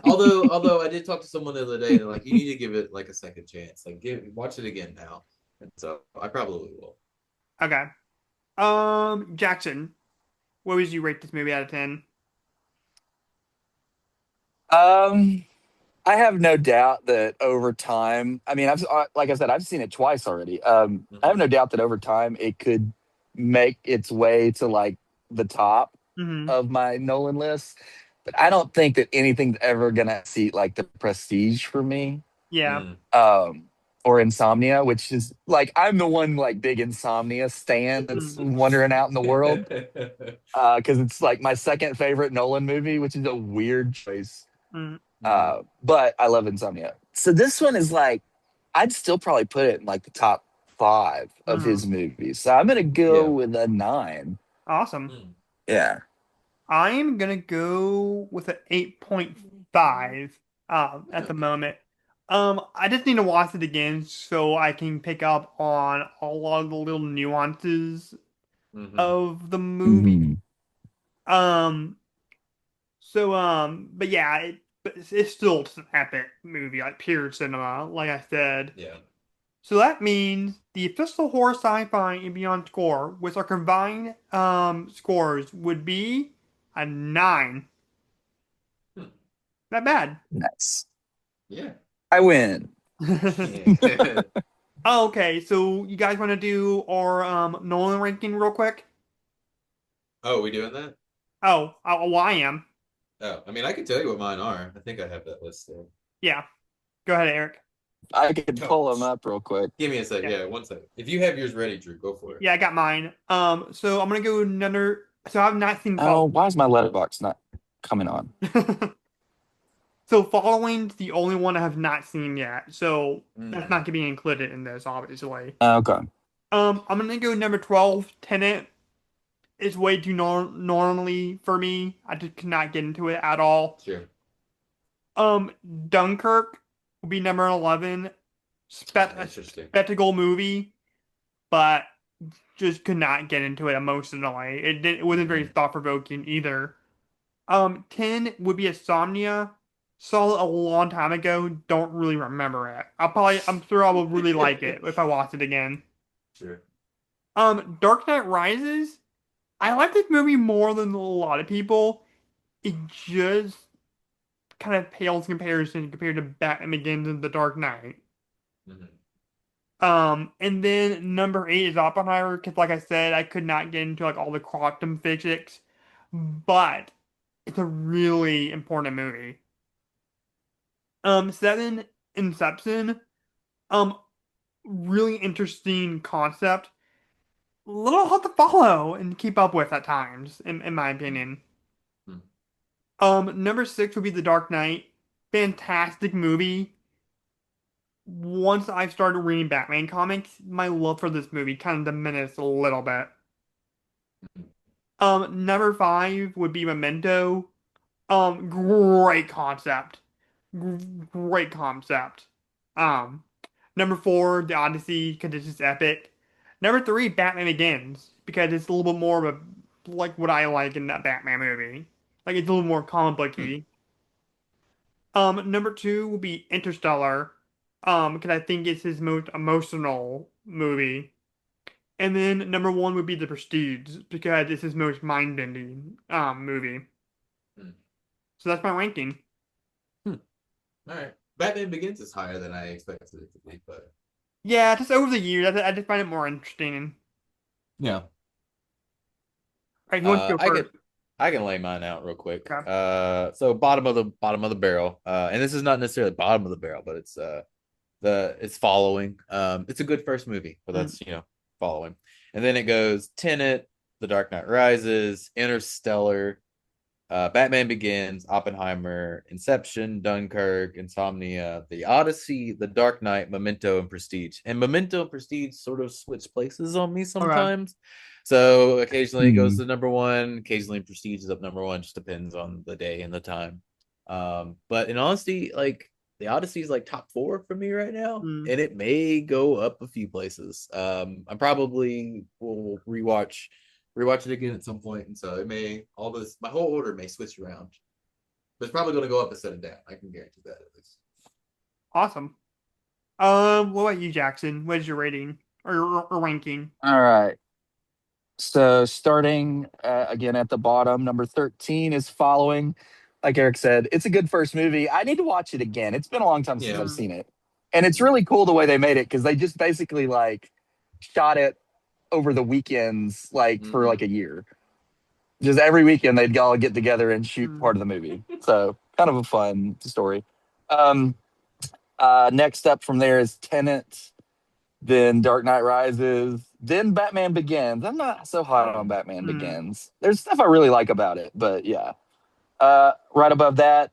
Although I did talk to someone the other day and they're like, you need to give it like a second chance. Like watch it again now. And so I probably will. Okay. Jackson, what would you rate this movie out of 10? um I have no doubt that over time, I mean, like I said, I've seen it twice already. I have Mm-hmm. no doubt that over time it could make its way to like the top Mm-hmm. of my Nolan list, but I don't think that anything's ever gonna see like the Prestige for me, Yeah. Mm. um, or Insomnia, which is like I'm the one like big Insomnia stan that's Mm. wandering out in the world because it's like my second favorite Nolan movie, which is a weird choice. Mm. But I love Insomnia. So this one is like, I'd still probably put it in like the top five of Mm. his movies. So I'm gonna go Yeah. with a 9. Awesome. Mm. Yeah. I'm gonna go with an 8.5 at the Okay. moment. I just need to watch it again so I can pick up on a lot of the little nuances Mm-hmm. of the movie. Mhm. Um, but yeah, it's still just an epic movie, like pure cinema, like I said. Yeah. So that means the official horror, sci-fi, and beyond score with our combined scores would be a 9. Hmm. Not bad. Nice. Yeah. I win. Okay, so you guys want to do our Nolan ranking real quick? Oh, we doing that? Well, I am. Oh, I mean, I can tell you what mine are. I think I have that list there. Yeah, go ahead, Eric. I could Oh, pull them up real quick. give me a sec. Yeah, Yeah, 1 second. If you have yours ready, Drew, go for it. yeah, I got mine. So I'm gonna go another. So I've not seen Oh, Fall. why is my letterbox not coming on? So Following's the only one I have not seen yet. So that's Mm. not gonna be included in this, obviously. Okay. I'm gonna go number 12, Tenet. It's way too normally for me. I just cannot get into it at all. Sure. Um, Dunkirk will be number 11. A Interesting. spectacle movie, but just could not get into it emotionally. It wasn't very thought provoking either. 10 would be Insomnia. Saw it a long time ago. Don't really remember it. I'm sure I will really like it if I watch it again. Sure. Dark Knight Rises. I like this movie more than a lot of people. It just kind of pales in comparison compared to Batman Begins and The Dark Knight. Mhm. And then number 8 is Oppenheimer, because like I said, I could not get into like all the quantum physics, but it's a really important movie. 7, Inception. Um, really interesting concept. A little hard to follow and keep up with at times, in my opinion. Hmm. Number 6 would be The Dark Knight. Fantastic movie. Once I started reading Batman comics, my love for this movie kind of diminished a little bit. Number 5 would be Memento. Great concept. Great concept. Um, Number 4, The Odyssey, because it's just epic. Number 3, Batman Begins, because it's a little bit more of a like what I like in that Batman movie. Like it's a little more comic Hmm. booky. Number 2 will be Interstellar. Because I think it's his most emotional movie. And then number one would be The Prestige because it's his most mind-bending movie. Hmm. So that's my ranking. All right. Batman Begins is higher than I expected it to be, but Yeah, just over the years, I just find it more interesting. yeah. All right, who wants to go I first? can lay mine out real quick. Okay. So bottom of the barrel. And this is not necessarily bottom of the barrel, but it's following. It's a good first movie, but that's following. And then it goes Tenet, The Dark Knight Rises, Interstellar, Batman Begins, Oppenheimer, Inception, Dunkirk, Insomnia, The Odyssey, The Dark Knight, Memento, and Prestige. And Memento and Prestige sort of switch places on me sometimes. So occasionally it goes to number one, occasionally Prestige is up number one, just depends on the day and the time. But in honesty, like the Odyssey is like top 4 for me right now, and it may go up a few places. I probably will rewatch it again at some point, and so it may my whole order may switch around, but it's probably going to go up instead of down. I can guarantee that at least. Awesome. What about you, Jackson? What is your rating or ranking? All right. So starting again at the bottom, number 13 is Following. Like Eric said, it's a good first movie. I need to watch it again. It's been a long time since I've seen it. And it's really cool the way they made it because they just basically like shot it over the weekends like for like a year. Just every weekend they'd all get together and shoot part of the movie. So kind of a fun story. Next up from there is Tenet, then Dark Knight Rises, then Batman Begins. I'm not so hot on Batman Begins. There's stuff I really like about it, but yeah. Right above that,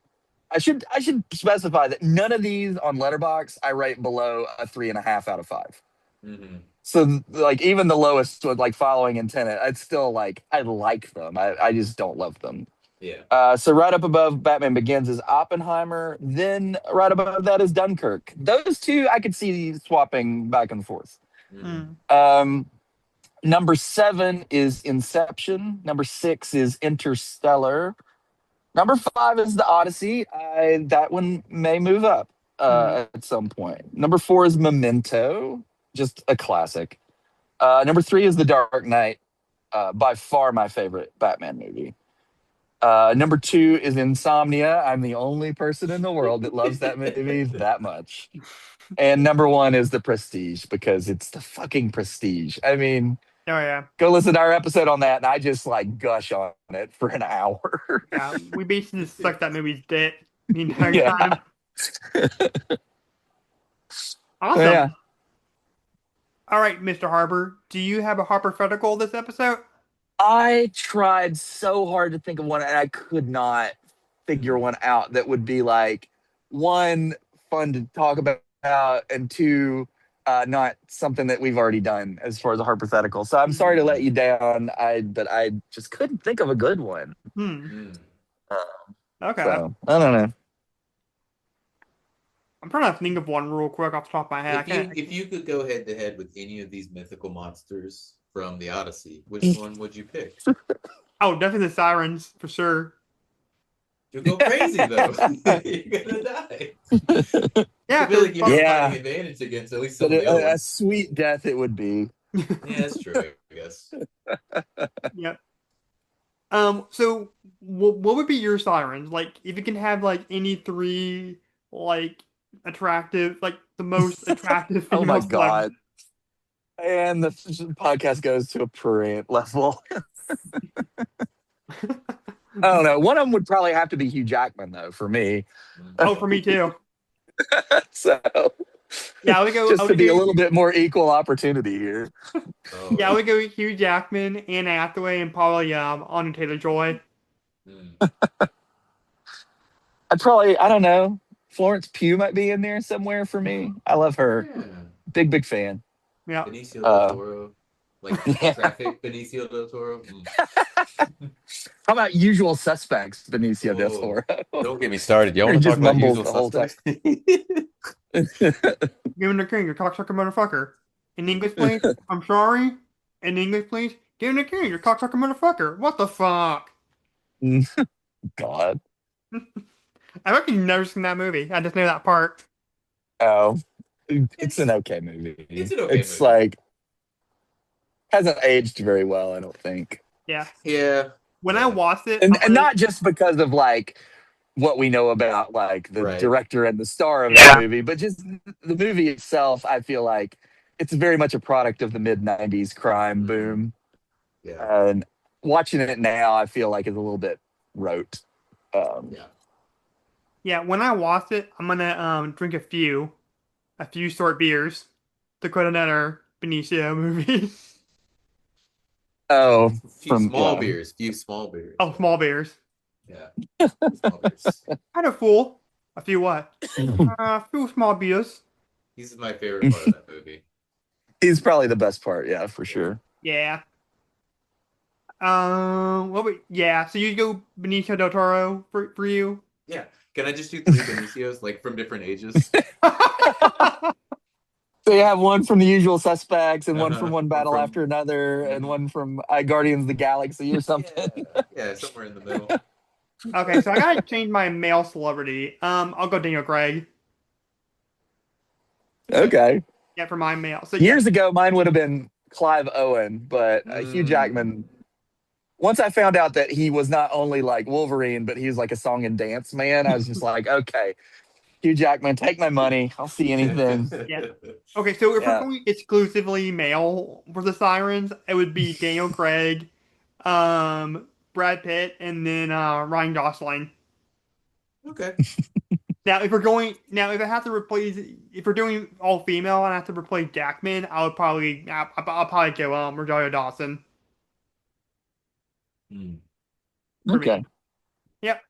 I should specify that none of these on Letterboxd I rate below a 3.5 out of 5. So like even the lowest with like Following and Tenet, I'd still like I like them. I just don't love them. Yeah. So right up above Batman Begins is Oppenheimer. Then right above that is Dunkirk. Those two I could see swapping back and forth. Number 7 is Inception. Number 6 is Interstellar. Number 5 is The Odyssey. That one may move up at some point. Number 4 is Memento, just a classic. Number 3 is The Dark Knight, by far my favorite Batman movie. Number 2 is Insomnia. I'm the only person in the world that loves that movie that much. And number 1 is The Prestige because it's the fucking Prestige. I mean, oh yeah, go listen to our episode on that, and I just like gush on it for an hour. Yeah, we basically just sucked that movie's dick the entire time. Awesome. Yeah. All right, Mr. Harper, do you have a hypothetical this episode? I tried so hard to think of one, and I could not figure one out that would be like, 1, fun to talk about, and 2, not something that we've already done as far as a hypothetical. So I'm sorry to let you down. But I just couldn't think of a good one. Okay. So, I don't know. I'm trying to think of one real quick off the top of my head. If you could go head to head with any of these mythical monsters from the Odyssey, which one would you pick? Oh, definitely the sirens for sure. You'll go crazy though. You're gonna die. Yeah, I feel like you're Yeah. fighting advantage against at least some But of the other a ones. sweet death it would be. Yeah, that's true. I guess. Yep. So what would be your sirens? Like, if you can have like any 3 like attractive, like the most attractive Oh my female god! And the podcast goes to a parent level. I don't know. One of them would probably have to be Hugh Jackman, though, for me. Oh, for me too. So Yeah, I would go. just to be a little bit more equal opportunity here. Oh, Yeah, I would go Hugh Jackman, Anne Hathaway, and probably Anya Taylor-Joy. I'd probably, I don't know, Florence Pugh might be in there somewhere for me. I love her. yeah. Big fan. Yeah. Benicio del Toro. Like Yeah. Traffic Benicio del Toro. How about Usual Suspects, Benicio del Oh. Toro? Don't get me started. Y'all Or want to talk just about mumbles usual the whole time. suspects? Give him the king, you cocksucker motherfucker. In English, please. I'm sorry. In English, please. Give him the king, you cocksucker motherfucker. What the fuck? God. I've actually never seen that movie. I just know that part. Oh, it's an okay movie. It's an okay movie. Like, Hasn't aged very well, I don't think. Yeah. Yeah. When I watched it, And not just because of like what we know about like the Right. director and the star of that movie, but just the movie itself. I feel like it's very much a product of the mid '90s crime boom, Yeah. and watching it now, I feel like is a little bit rote. Yeah. yeah, when I watched it, I'm gonna drink a few short beers to quote another Benicio movie. Oh, Few from small yeah. beers. Few small beers. Oh, small beers. Yeah. Small beers. Kind of full. A few what? A few small beers. He's my favorite part of that movie. He's probably the best part, yeah, for sure. Yeah. Yeah. So you go Benicio del Toro for you? Yeah. Can I just do 3 Benicios, like from different ages? So you have one from The Usual Suspects, and one from Uh-huh. One Battle From- After Another, and one from Guardians of the Galaxy or something. Yeah, somewhere in the middle. Okay, so I gotta change my male celebrity. I'll go Daniel Craig. Okay. Yeah, for my male. So yeah. Years ago, mine would have been Clive Owen, but Hugh Jackman. Once I found out that he was not only like Wolverine, but he was like a song and dance man, I was just like, okay, Hugh Jackman, take my money. I'll see anything. Yeah. Okay, so if Yeah. we're going exclusively male for the Sirens, it would be Daniel Craig, Brad Pitt, and then Ryan Gosling. Okay. Now, if I have to replace, if we're doing all female and I have to replace Jackman, I'll probably go Rosario Dawson. For me. Okay. Yep.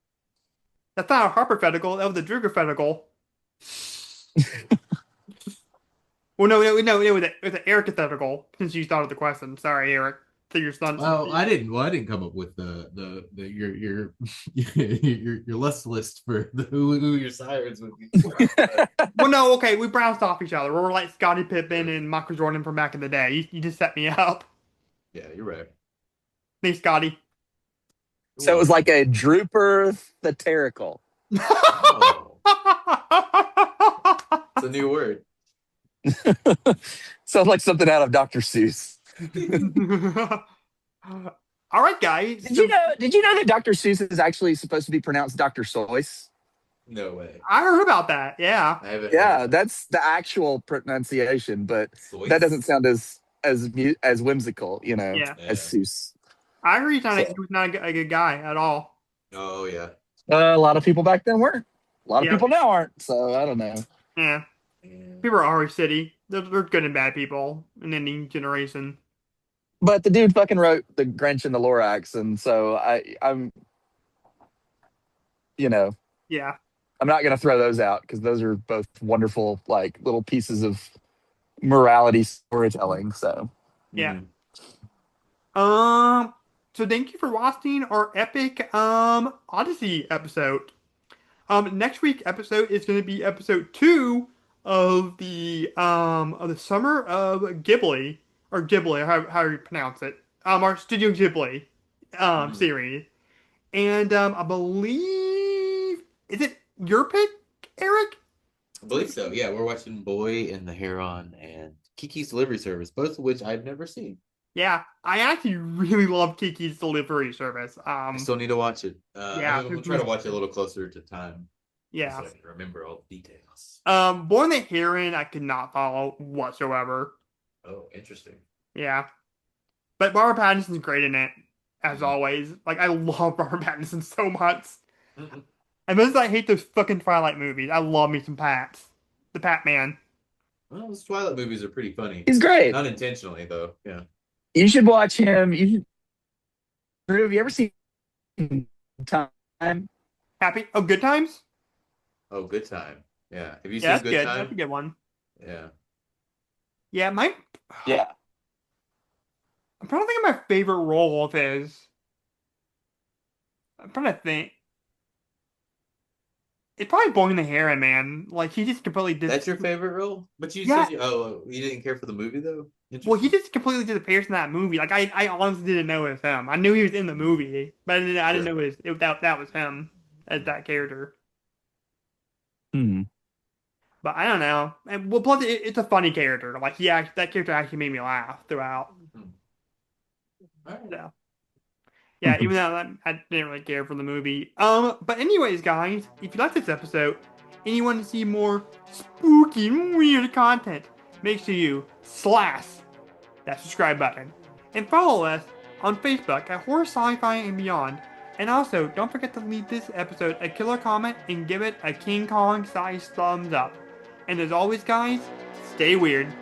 That's not a hypothetical. That was a Drugerthetical. Well, no, it was an Ericathetical, since you started the question. Sorry, Eric. To your son. Oh, I didn't come up with the your your list list for who your sirens would be. Well, no, okay, we bounced off each other. We're like Scottie Pippen and Michael Jordan from back in the day. You just set me up. Yeah, you're right. Thanks, Scotty. So it was like a drooper theatrical. Oh, it's a new word. Sounds like something out of Dr. Seuss. All right, guys. Did you know that Dr. Seuss is actually supposed to be pronounced Dr. Seuss? No way. I heard about that. Yeah. I haven't. Yeah, that's the actual pronunciation, but Seuss? that doesn't sound as whimsical, Yeah. as Seuss. I heard he's not a good guy at all. Oh yeah. A lot of people back then weren't. A lot of Yeah. people now aren't. So I don't know. Yeah. People are always shitty. They're good and bad people in any generation. But the dude fucking wrote The Grinch and the Lorax, and so I'm Yeah. I'm not gonna throw those out because those are both wonderful, like little pieces of morality storytelling. So Yeah. Mhm. So thank you for watching our epic Odyssey episode. Next week's episode is going to be episode 2 of the Summer of Ghibli, or Ghibli, how you pronounce it. Our Studio Ghibli series. And I believe, is it your pick, Eric? I believe so. Yeah, we're watching Boy and the Heron and Kiki's Delivery Service, both of which I've never seen. Yeah, I actually really love Kiki's Delivery Service. I still need to watch it. Yeah. We'll try to watch it a little closer to time. Yeah. So I can remember all the details. Born the Heron, I could not follow whatsoever. Oh, interesting. Yeah. But Barbara Pattinson's great in it, as always. Like, I love Barbara Pattinson so much. And as I hate those fucking Twilight movies, I love me some Pats. The Pat Man. Well, those Twilight movies are pretty funny. he's great. Not intentionally, though. Yeah. You should watch him. Drew, have you ever seen Time? Happy? Oh, Good Times? Oh, Good Time. Yeah. Have you Yeah, seen that's Good good. Time? That's a good one. Yeah. Yeah, Yeah. I'm trying to think of my favorite role of his. I'm trying to think. It's probably Boy and the Heron, man. Like, he just completely That's your favorite role? But you Yeah. said you didn't care for the movie, though? Well, he just completely disappears in that movie. Like, I honestly didn't know it was him. I knew he was in the movie, but I didn't know that was him as that character. Hmm. But I don't know. And well, plus it's a funny character. Like that character actually made me laugh throughout. So, yeah, even though I didn't really care for the movie. But anyways, guys, if you like this episode and you want to see more spooky and weird content, make sure you slash that subscribe button and follow us on Facebook at Horror Sci-Fi and Beyond. And also, don't forget to leave this episode a killer comment and give it a King Kong sized thumbs up. And as always, guys, stay weird.